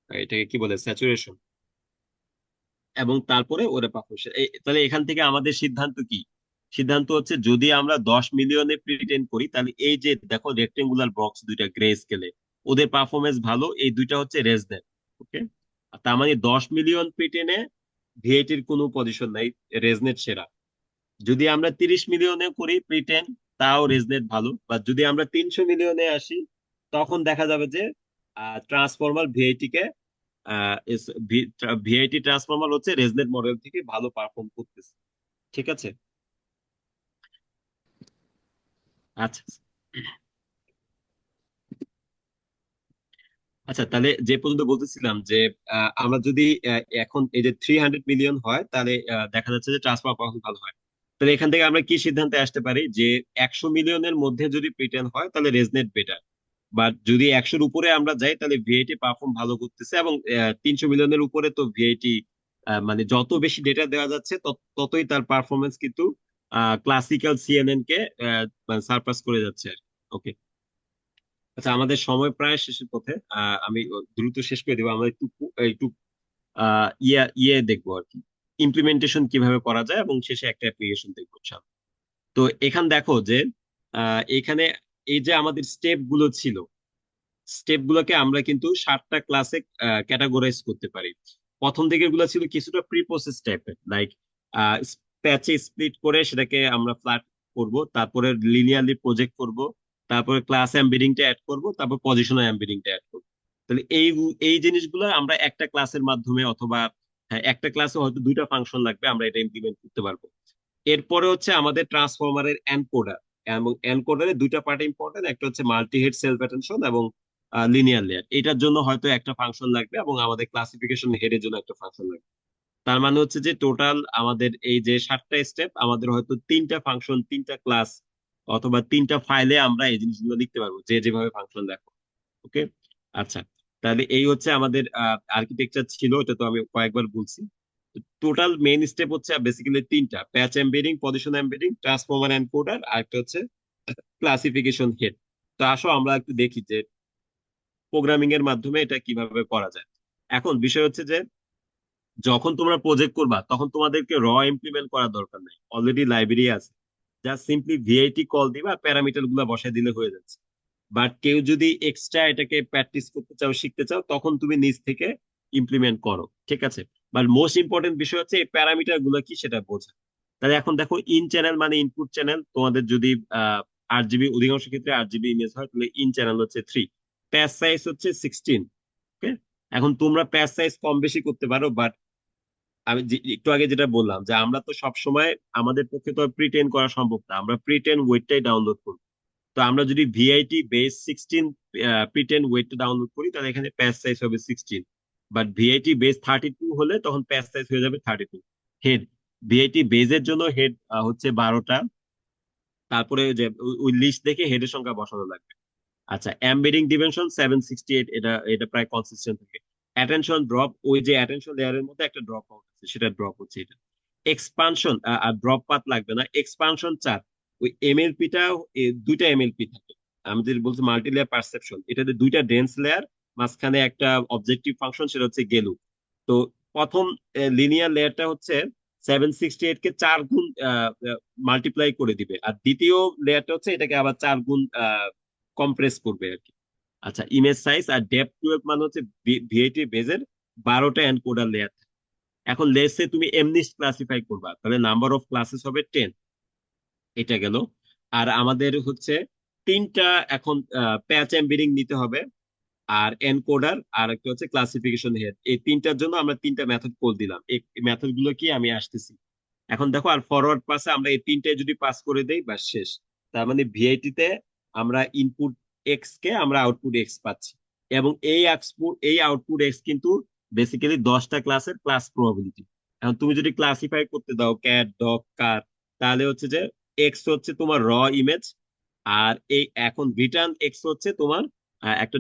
এটাকে কি বলে স্যাচুরেশন। এবং তারপরে ওরা পারফরমেন্স, তাহলে এখান থেকে আমাদের সিদ্ধান্ত কি? সিদ্ধান্ত হচ্ছে যদি আমরা 10 মিলিয়নে প্রিটেন্ড করি তাহলে এই যে দেখো রেক্টেঙ্গুলার বক্স দুইটা গ্রে স্কেলে, ওদের পারফরমেন্স ভালো, এই দুইটা হচ্ছে রেজনেট। ওকে, তার মানে 10 মিলিয়ন প্রিটেনে ভিএটির কোনো পজিশন নাই, রেজনেট সেরা। যদি আমরা 30 মিলিয়নে করি প্রিটেন্ড, তাও রেজনেট ভালো। বা যদি আমরা 300 মিলিয়নে আসি, তখন দেখা যাবে যে ট্রান্সফর্মার ভিআইটি কে, ভিআইটি ট্রান্সফর্মার হচ্ছে রেজনেট মডেল থেকে ভালো পারফর্ম করতেছে। ঠিক আছে। আচ্ছা আচ্ছা, তাহলে যে পর্যন্ত বলতেছিলাম যে আমরা যদি এখন এই যে 300 মিলিয়ন হয় তাহলে দেখা যাচ্ছে যে ট্রান্সফার পারফরমেন্স ভালো হয়। তাহলে এখান থেকে আমরা কি সিদ্ধান্তে আসতে পারি যে 100 মিলিয়নের মধ্যে যদি প্রিটেন হয় তাহলে রেজনেট বেটার। বাট যদি 100-র উপরে আমরা যাই তাহলে ভিআইটি পারফর্ম ভালো করতেছে, এবং 300 মিলিয়নের উপরে তো ভিআইটি মানে যত বেশি ডেটা দেওয়া যাচ্ছে ততই তার পারফরমেন্স কিন্তু ক্লাসিক্যাল সিএনএন কে সারপাস করে যাচ্ছে আর। ওকে, আচ্ছা আমাদের সময় প্রায় শেষের পথে, আমি দ্রুত শেষ করে দেবো। আমরা একটু একটু ইয়ে দেখবো আর কি, ইমপ্লিমেন্টেশন কিভাবে করা যায়, এবং শেষে একটা অ্যাপ্লিকেশন দেখবো ইনশাআল্লাহ। তো এখান দেখো যে এখানে এই যে আমাদের স্টেপ গুলো ছিল, স্টেপ গুলোকে আমরা কিন্তু 7টা ক্লাসে ক্যাটাগরাইজ করতে পারি। প্রথম দিকের গুলো ছিল কিছুটা প্রি প্রসেস টাইপের, লাইক প্যাচে স্প্লিট করে সেটাকে আমরা ফ্ল্যাট করব, তারপরে লিনিয়ারলি প্রজেক্ট করব, তারপরে ক্লাস এমবেডিংটা অ্যাড করব, তারপর পজিশনাল এমবেডিংটা অ্যাড করব। তাহলে এই এই জিনিসগুলো আমরা একটা ক্লাসের মাধ্যমে, অথবা হ্যাঁ, একটা ক্লাসে হয়তো দুইটা ফাংশন লাগবে, আমরা এটা ইমপ্লিমেন্ট করতে পারবো। এরপরে হচ্ছে আমাদের ট্রান্সফরমারের এনকোডার, এবং এনকোডারের দুইটা পার্ট ইম্পর্টেন্ট, একটা হচ্ছে মাল্টি হেড সেলফ অ্যাটেনশন এবং লিনিয়ার লেয়ার। এটার জন্য হয়তো একটা ফাংশন লাগবে, এবং আমাদের ক্লাসিফিকেশন হেডের জন্য একটা ফাংশন লাগবে। তার মানে হচ্ছে যে টোটাল আমাদের এই যে 7টা স্টেপ, আমাদের হয়তো 3টা ফাংশন, 3টা ক্লাস, অথবা 3টা ফাইলে আমরা এই জিনিসগুলো লিখতে পারবো, যে যেভাবে ফাংশন দেখো। ওকে, আচ্ছা, তাহলে এই হচ্ছে আমাদের আর্কিটেকচার ছিল, এটা তো আমি কয়েকবার বলছি। টোটাল মেইন স্টেপ হচ্ছে বেসিক্যালি 3টা: patch embedding, position embedding, transformer encoder, আর একটা হচ্ছে ক্লাসিফিকেশন হেড। তো আসো আমরা একটু দেখি যে প্রোগ্রামিং এর মাধ্যমে এটা কিভাবে করা যায়। এখন বিষয় হচ্ছে যে যখন তোমরা প্রজেক্ট করবা তখন তোমাদেরকে ইমপ্লিমেন্ট করার দরকার নাই, অলরেডি লাইব্রেরি আছে, জাস্ট সিম্পলি ভিআইটি কল দিবা, প্যারামিটার গুলা বসায় দিলে হয়ে যাচ্ছে। বাট কেউ যদি এক্সট্রা এটাকে প্র্যাকটিস করতে চাও, শিখতে চাও, তখন তুমি নিজ থেকে ইমপ্লিমেন্ট করো। ঠিক আছে, বাট মোস্ট ইম্পর্টেন্ট বিষয় হচ্ছে এই প্যারামিটার গুলো কি সেটা বোঝা। তাহলে এখন দেখো, ইন চ্যানেল মানে ইনপুট চ্যানেল, তোমাদের যদি 8 জিবি, অধিকাংশ ক্ষেত্রে 8 জিবি ইমেজ হয়, তাহলে ইন চ্যানেল হচ্ছে 3, প্যাচ সাইজ হচ্ছে 16। ওকে, এখন তোমরা প্যাচ সাইজ কম বেশি করতে পারো, বাট আমি একটু আগে যেটা বললাম যে আমরা তো সব সময়, আমাদের পক্ষে তো প্রিটেন করা সম্ভব না, আমরা প্রিটেন ওয়েটটাই ডাউনলোড করব। তো আমরা যদি ভিআইটি বেস 16 প্রিটেন ওয়েটটা ডাউনলোড করি তাহলে এখানে প্যাচ সাইজ হবে 16। বাট ভিআইটি বেস 32 হলে তখন প্যাচ সাইজ হয়ে যাবে 32। হেড, ভিআইটি বেজের জন্য হেড হচ্ছে 12টা, তারপরে যে ওই লিস্ট দেখে হেডের সংখ্যা বসানো লাগবে। আচ্ছা, এমবেডিং ডিমেনশন 768, এটা এটা প্রায় কনসিস্টেন্ট থাকে। অ্যাটেনশন ড্রপ, ওই যে অ্যাটেনশন লেয়ারের মধ্যে একটা ড্রপ আউট আছে, সেটা ড্রপ হচ্ছে এটা। এক্সপানশন, আর ড্রপ পাথ লাগবে না। এক্সপানশন 4, ওই এমএলপিটা, দুইটা এমএলপি থাকে, আমাদের বলছে মাল্টি লেয়ার পারসেপশন, এটাতে দুইটা ডেন্স লেয়ার, মাঝখানে একটা অবজেক্টিভ ফাংশন, সেটা হচ্ছে গেলু। তো প্রথম লিনিয়ার লেয়ারটা হচ্ছে 768 কে 4 গুণ মাল্টিপ্লাই করে দিবে, আর দ্বিতীয় লেয়ারটা হচ্ছে এটাকে আবার 4 গুণ কম্প্রেস করবে আর কি। আচ্ছা, ইমেজ সাইজ আর ডেপথ 12 মানে হচ্ছে ভিআইটি বেজের 12টা এনকোডার লেয়ার। এখন লেটস সে তুমি এমনি ক্লাসিফাই করবা, তাহলে নাম্বার অফ ক্লাসেস হবে 10। এটা গেল। আর আমাদের হচ্ছে তিনটা এখন প্যাচ এমবেডিং নিতে হবে, আর এনকোডার, আর একটা হচ্ছে ক্লাসিফিকেশন হেড। এই তিনটার জন্য আমরা তিনটা মেথড কল দিলাম। এই মেথড গুলো কি আমি আসতেছি। এখন দেখো, আর ফরওয়ার্ড পাসে আমরা এই তিনটায় যদি পাস করে দেই, বা শেষ। তার মানে ভিআইটি তে আমরা ইনপুট এক্স কে আমরা আউটপুট এক্স পাচ্ছি। এবং এই আউটপুট এক্স কিন্তু বেসিক্যালি 10টা ক্লাসের ক্লাস প্রবাবিলিটি। এখন তুমি যদি ক্লাসিফাই করতে দাও ক্যাট, ডগ, কার, তাহলে হচ্ছে যে এক্স হচ্ছে তোমার র ইমেজ। আর এই এখন রিটার্ন এক্স হচ্ছে তোমার একটা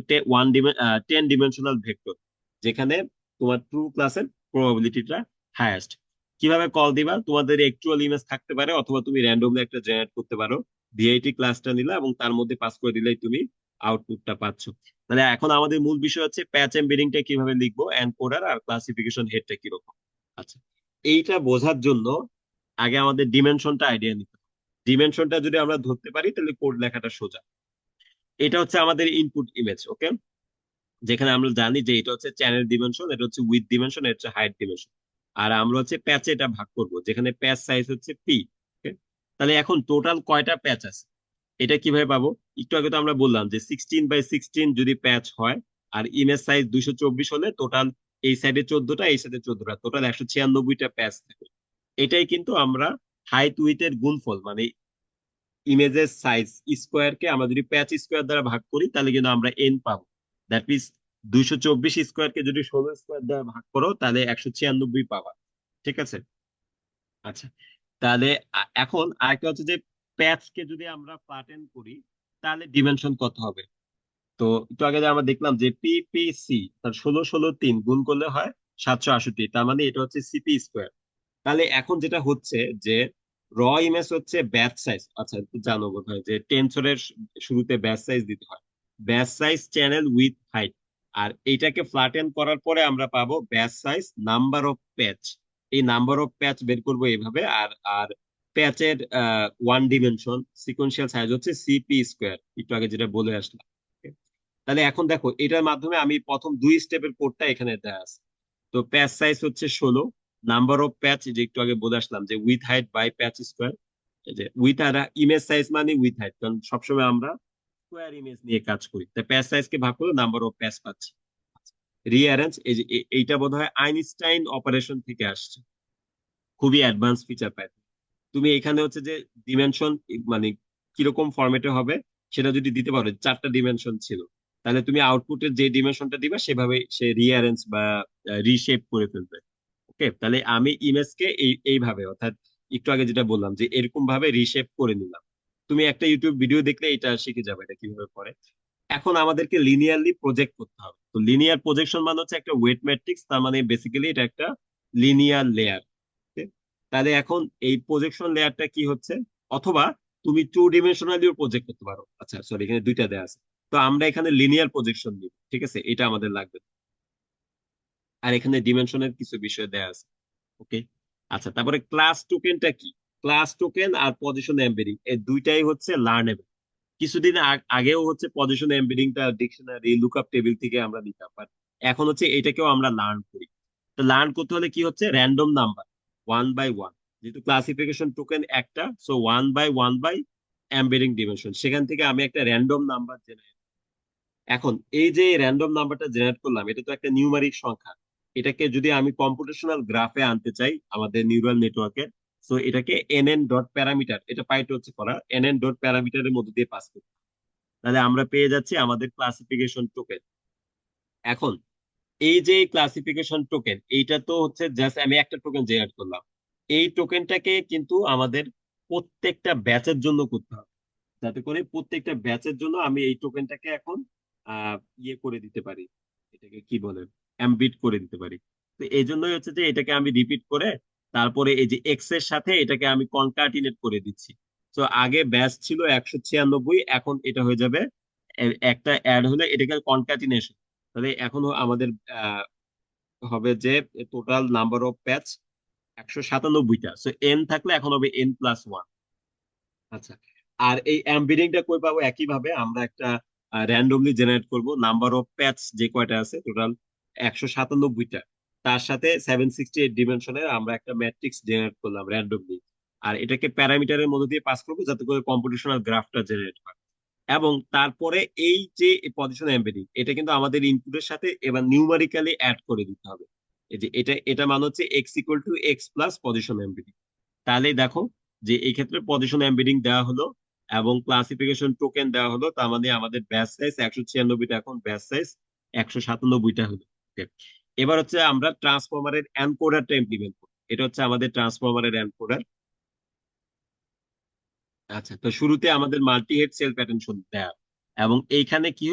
10 ডিমেনশনাল ভেক্টর, যেখানে তোমার ট্রু ক্লাসের প্রবাবিলিটিটা হায়েস্ট। কিভাবে কল দিবা? তোমাদের অ্যাকচুয়াল ইমেজ থাকতে পারে, অথবা তুমি র্যান্ডমলি একটা জেনারেট করতে পারো। ভিআইটি ক্লাসটা নিলা এবং তার মধ্যে পাস করে দিলেই তুমি আউটপুটটা পাচ্ছ। তাহলে এখন আমাদের মূল বিষয় হচ্ছে প্যাচ এমবেডিংটা কিভাবে লিখবো, এনকোডার আর ক্লাসিফিকেশন হেডটা কিরকম। আচ্ছা, এইটা বোঝার জন্য আগে আমাদের ডিমেনশনটা আইডিয়া নিতে হবে। ডিমেনশনটা যদি আমরা ধরতে পারি তাহলে কোড লেখাটা সোজা। এটা হচ্ছে আমাদের ইনপুট ইমেজ, ওকে? যেখানে আমরা জানি যে এটা হচ্ছে চ্যানেল ডিমেনশন, এটা হচ্ছে উইথ ডিমেনশন, এটা হচ্ছে হাইট ডিমেনশন। আর আমরা হচ্ছে প্যাচে এটা ভাগ করব, যেখানে প্যাচ সাইজ হচ্ছে পি। তাহলে এখন টোটাল কয়টা প্যাচ আছে এটা কিভাবে পাবো? একটু আগে তো আমরা বললাম যে 16 বাই 16 যদি প্যাচ হয়, আর ইমেজ সাইজ 224 হলে টোটাল এই সাইডে 14টা, এই সাইডে 14টা, টোটাল 196টা প্যাচ থাকে। এটাই কিন্তু আমরা হাইট উইথের গুণফল, মানে ইমেজের সাইজ স্কোয়ারকে আমরা যদি প্যাচ স্কোয়ার দ্বারা ভাগ করি, তাহলে কিন্তু আমরা এন পাবো। দ্যাট মিনস 224 স্কোয়ারকে যদি 16 স্কোয়ার দ্বারা ভাগ করো, তাহলে 196 পাবা। ঠিক আছে? আচ্ছা, তাহলে এখন আরেকটা হচ্ছে যে প্যাচকে যদি আমরা ফ্ল্যাটেন করি, তাহলে ডিমেনশন কত হবে? তো একটু আগে যে আমরা দেখলাম যে পিপিসি, তার 16 16 3 গুণ করলে হয় 768, তার মানে এটা হচ্ছে সিপি স্কোয়ার। তাহলে এখন যেটা হচ্ছে যে র ইমেজ হচ্ছে ব্যাচ সাইজ। আচ্ছা, জানো বোধ হয় যে টেনসরের শুরুতে ব্যাচ সাইজ দিতে হয়। Batch size channel width height. আর এইটাকে ফ্ল্যাটেন করার পরে আমরা পাবো batch size number of patch. এই নাম্বার অফ প্যাচ বের করবো এইভাবে। আর আর প্যাচের ওয়ান ডিমেনশন সিকোয়েন্সিয়াল সাইজ হচ্ছে সিপি স্কোয়ার, একটু আগে যেটা বলে আসলাম। Okay? তাহলে এখন দেখো, এটার মাধ্যমে আমি প্রথম 2 স্টেপের কোডটা এখানে দেয়া আছে। তো প্যাচ সাইজ হচ্ছে 16, নাম্বার অফ প্যাচ যে একটু আগে বলে আসলাম যে width height by patch square. এই যে উইথ আর ইমেজ সাইজ মানে উইথ হাইট, কারণ সবসময় আমরা স্কোয়ার ইমেজ নিয়ে কাজ করি, তাই প্যাচ সাইজ কে ভাগ করে নাম্বার অফ প্যাচ পাচ্ছি। রিঅ্যারেঞ্জ, এই যে এইটা বোধহয় আইনস্টাইন অপারেশন থেকে আসছে, খুবই অ্যাডভান্স ফিচার পাই। তুমি এখানে হচ্ছে যে ডিমেনশন মানে কিরকম ফরম্যাটে হবে সেটা যদি দিতে পারো, 4টা ডিমেনশন ছিল, তাহলে তুমি আউটপুটের যে ডিমেনশনটা দিবা সেভাবে সে রিঅ্যারেঞ্জ বা রিশেপ করে ফেলবে। ওকে, তাহলে আমি ইমেজকে এইভাবে, অর্থাৎ একটু আগে যেটা বললাম যে এরকম ভাবে রিশেপ করে নিলাম। তুমি একটা ইউটিউব ভিডিও দেখলে এটা শিখে যাবে এটা কিভাবে করে। এখন আমাদেরকে লিনিয়ারলি প্রজেক্ট করতে হবে। তো লিনিয়ার প্রজেকশন মানে হচ্ছে একটা ওয়েট ম্যাট্রিক্স, তার মানে বেসিক্যালি এটা একটা লিনিয়ার লেয়ার। তাহলে এখন এই প্রজেকশন লেয়ারটা কি হচ্ছে? অথবা তুমি 2 ডিমেনশনালিও প্রজেক্ট করতে পারো। আচ্ছা সরি, এখানে দুইটা দেয়া আছে। তো আমরা এখানে লিনিয়ার প্রজেকশন নিব, ঠিক আছে? এটা আমাদের লাগবে। আর এখানে ডিমেনশনের কিছু বিষয় দেয়া আছে। ওকে। আচ্ছা, তারপরে ক্লাস টোকেনটা কি? ক্লাস টোকেন আর পজিশন এমবেডিং এই দুইটাই হচ্ছে লার্নেবল। কিছুদিন আগেও হচ্ছে পজিশন এমবেডিংটা ডিকশনারি লুকআপ টেবিল থেকে আমরা নিতাম, বাট এখন হচ্ছে এটাকেও আমরা লার্ন করি। তো লার্ন করতে হলে কি হচ্ছে, র্যান্ডম নাম্বার 1 বাই 1, যেহেতু ক্লাসিফিকেশন টোকেন একটা, so 1 by 1 by embedding dimension, সেখান থেকে আমি একটা র্যান্ডম নাম্বার জেনারেট। এখন এই যে র্যান্ডম নাম্বারটা জেনারেট করলাম, এটা তো একটা নিউমারিক সংখ্যা। এটাকে যদি আমি কম্পিউটেশনাল গ্রাফে আনতে চাই আমাদের নিউরাল নেটওয়ার্কে, সো এটাকে এনএন ডট প্যারামিটার, এটা পাইট হচ্ছে করা এনএন ডট প্যারামিটারের মধ্যে দিয়ে পাস করতে, তাহলে আমরা পেয়ে যাচ্ছি আমাদের ক্লাসিফিকেশন টোকেন। এখন এই যে ক্লাসিফিকেশন টোকেন, এইটা তো হচ্ছে জাস্ট আমি একটা টোকেন জেনারেট করলাম। এই টোকেনটাকে কিন্তু আমাদের প্রত্যেকটা ব্যাচের জন্য করতে হবে, যাতে করে প্রত্যেকটা ব্যাচের জন্য আমি এই টোকেনটাকে এখন ইয়ে করে দিতে পারি, এটাকে কি বলে, এমবিট করে দিতে পারি। তো এই জন্যই হচ্ছে যে এটাকে আমি রিপিট করে তারপরে এই যে এক্স এর সাথে এটাকে আমি কনকাটিনেট করে দিচ্ছি। তো আগে ব্যাচ ছিল 196, এখন এটা হয়ে যাবে একটা অ্যাড হলে এটাকে কনকাটিনেশন। তাহলে এখনো আমাদের হবে যে টোটাল নাম্বার অফ প্যাচ 197টা, সো এন থাকলে এখন হবে n+1। আচ্ছা, আর এই এমবেডিংটা কই পাবো? একই ভাবে আমরা একটা র্যান্ডমলি জেনারেট করব নাম্বার অফ প্যাচ যে কয়টা আছে টোটাল 197টা, তার সাথে 768 ডিমেনশনের আমরা একটা ম্যাট্রিক্স জেনারেট করলাম র্যান্ডমলি, আর এটাকে প্যারামিটারের মধ্যে দিয়ে পাস করবো যাতে করে কম্পিটিশনাল গ্রাফটা জেনারেট হয়। এবং তারপরে এই যে পজিশন এমবেডিং, এটা কিন্তু আমাদের ইনপুটের সাথে এবার নিউমারিক্যালি অ্যাড করে দিতে হবে। এই যে এটা এটা মানে হচ্ছে x equal to x plus position embedding. তাহলেই দেখো যে এই ক্ষেত্রে পজিশন এমবেডিং দেওয়া হলো এবং ক্লাসিফিকেশন টোকেন দেওয়া হলো, তার মানে আমাদের ব্যাচ সাইজ 196টা, এখন ব্যাচ সাইজ 197টা হলো। Okay. এবার হচ্ছে আমরা ট্রান্সফরমারের এনকোডারটা ইমপ্লিমেন্ট করব। এটা হচ্ছে আমাদের ট্রান্সফরমারের এনকোডার। আচ্ছা, তো শুরুতে আমাদের মাল্টি হেড সেল প্যাটার্ন দেয়া, এবং এইখানে কি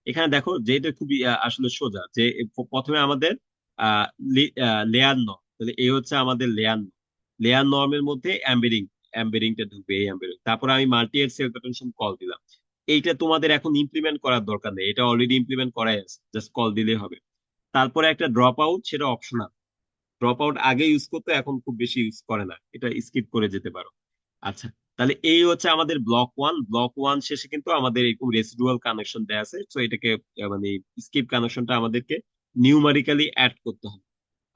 এখানে দেখো যে এটা খুবই আসলে সোজা, যে প্রথমে আমাদের লেয়ার নর্ম, তাহলে এই হচ্ছে আমাদের লেয়ার নর্মের মধ্যে এমবেডিংটা ঢুকবে, এই এমবেডিং, তারপর আমি মাল্টি হেড সেল প্যাটার্ন কল দিলাম। এইটা তোমাদের এখন ইমপ্লিমেন্ট করার দরকার নেই, এটা অলরেডি ইমপ্লিমেন্ট করাই আছে, জাস্ট কল দিলেই হবে। তারপরে একটা ড্রপ আউট, সেটা অপশনাল। ড্রপ আউট আগে ইউজ করতে, এখন খুব বেশি ইউজ করে না, এটা স্কিপ করে যেতে পারো। আচ্ছা, তাহলে এই হচ্ছে আমাদের ব্লক ওয়ান শেষে কিন্তু আমাদের এরকম রেসিডুয়াল কানেকশন দেয়া আছে, তো এটাকে মানে স্কিপ কানেকশনটা আমাদেরকে নিউমারিক্যালি অ্যাড করতে হবে।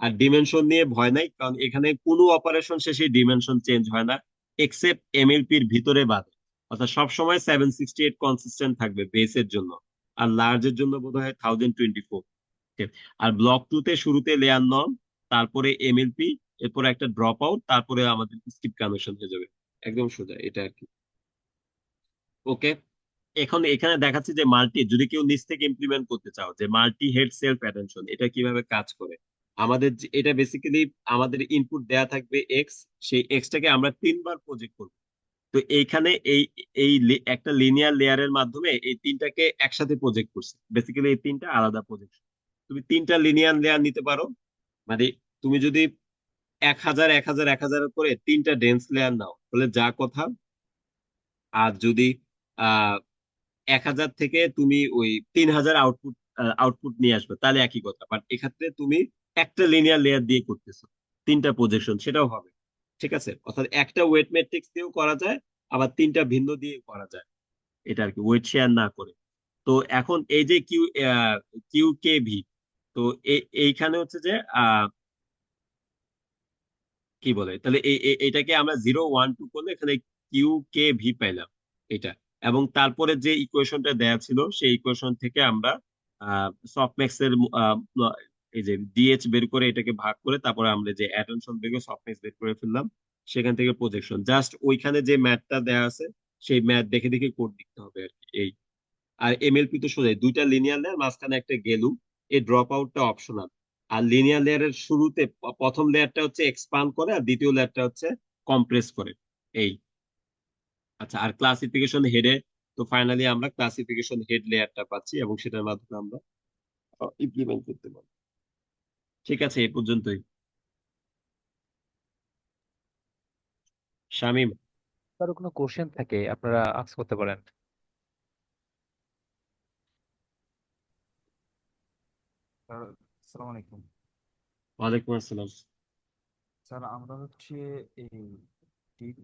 আর ডিমেনশন নিয়ে ভয় নাই, কারণ এখানে কোনো অপারেশন শেষে ডিমেনশন চেঞ্জ হয় না, এক্সেপ্ট এমএলপির ভিতরে বাদে। অর্থাৎ সবসময় 768 কনসিস্টেন্ট থাকবে বেসের জন্য, আর লার্জের জন্য বোধ হয় 1024। আর ব্লক টু তে শুরুতে লেয়ার নর্ম, তারপরে এমএলপি, এরপরে একটা ড্রপ আউট, তারপরে আমাদের স্কিপ কানেকশন হয়ে যাবে। একদম সোজা এটা আর কি। ওকে, এখন এখানে দেখাচ্ছে যে মাল্টি, যদি কেউ নিচ থেকে ইমপ্লিমেন্ট করতে চাও যে মাল্টি হেড সেলফ অ্যাটেনশন এটা কিভাবে কাজ করে। এটা বেসিক্যালি আমাদের ইনপুট দেয়া থাকবে এক্স, সেই এক্সটাকে আমরা 3বার প্রজেক্ট করব। তো এইখানে এই এই একটা লিনিয়ার লেয়ারের মাধ্যমে এই তিনটাকে একসাথে প্রজেক্ট করছে, বেসিক্যালি এই তিনটা আলাদা প্রজেক্ট। তুমি তিনটা লিনিয়ার লেয়ার নিতে পারো, মানে তুমি যদি 1000 1000 1000 করে তিনটা ডেন্স লেয়ার নাও তাহলে যা কথা। আর যদি আহ 1000 থেকে তুমি ওই 3000 আউটপুট আউটপুট নিয়ে আসবে তাহলে একই কথা, বাট এক্ষেত্রে তুমি একটা লিনিয়ার লেয়ার দিয়ে করতেছো তিনটা প্রজেকশন, সেটাও হবে। ঠিক আছে, অর্থাৎ একটা ওয়েট ম্যাট্রিক্স দিয়েও করা যায়, আবার তিনটা ভিন্ন দিয়ে করা যায়, এটা আর কি, ওয়েট শেয়ার না করে। তো এখন এই যে কিউ কে ভি, তো এইখানে হচ্ছে যে কি বলে, তাহলে এটাকে আমরা 0 1 2 করলে এখানে কিউ কে ভি পাইলাম এটা। এবং তারপরে যে ইকুয়েশনটা দেয়া ছিল সেই ইকুয়েশন থেকে আমরা সফটম্যাক্স এর এই যে ডিএইচ বের করে এটাকে ভাগ করে, তারপরে আমরা যে অ্যাটেনশন বের করে সফটম্যাক্স বের করে ফেললাম, সেখান থেকে প্রজেকশন, জাস্ট ওইখানে যে ম্যাথটা দেয়া আছে সেই ম্যাথ দেখে দেখে কোড লিখতে হবে আর কি, এই। আর এমএলপি তো সোজাই, দুইটা লিনিয়ার লেয়ার, মাঝখানে একটা গেলু, এই ড্রপ আউটটা অপশনাল। আর লিনিয়ার লেয়ারের শুরুতে প্রথম লেয়ারটা হচ্ছে এক্সপান্ড করে, আর দ্বিতীয় লেয়ারটা হচ্ছে কম্প্রেস করে, এই। আচ্ছা, আর ক্লাসিফিকেশন হেডে, তো ফাইনালি আমরা ক্লাসিফিকেশন হেড লেয়ারটা পাচ্ছি এবং সেটার মাধ্যমে আমরা ইমপ্লিমেন্ট করতে পারবো। ঠিক আছে, এই পর্যন্তই। শামীম। কারো কোনো কোশ্চেন থাকে আপনারা আস্ক করতে পারেন। স্যার আসসালামু আলাইকুম। ওয়ালাইকুম আসসালাম। স্যার আমরা হচ্ছে এই ডিপ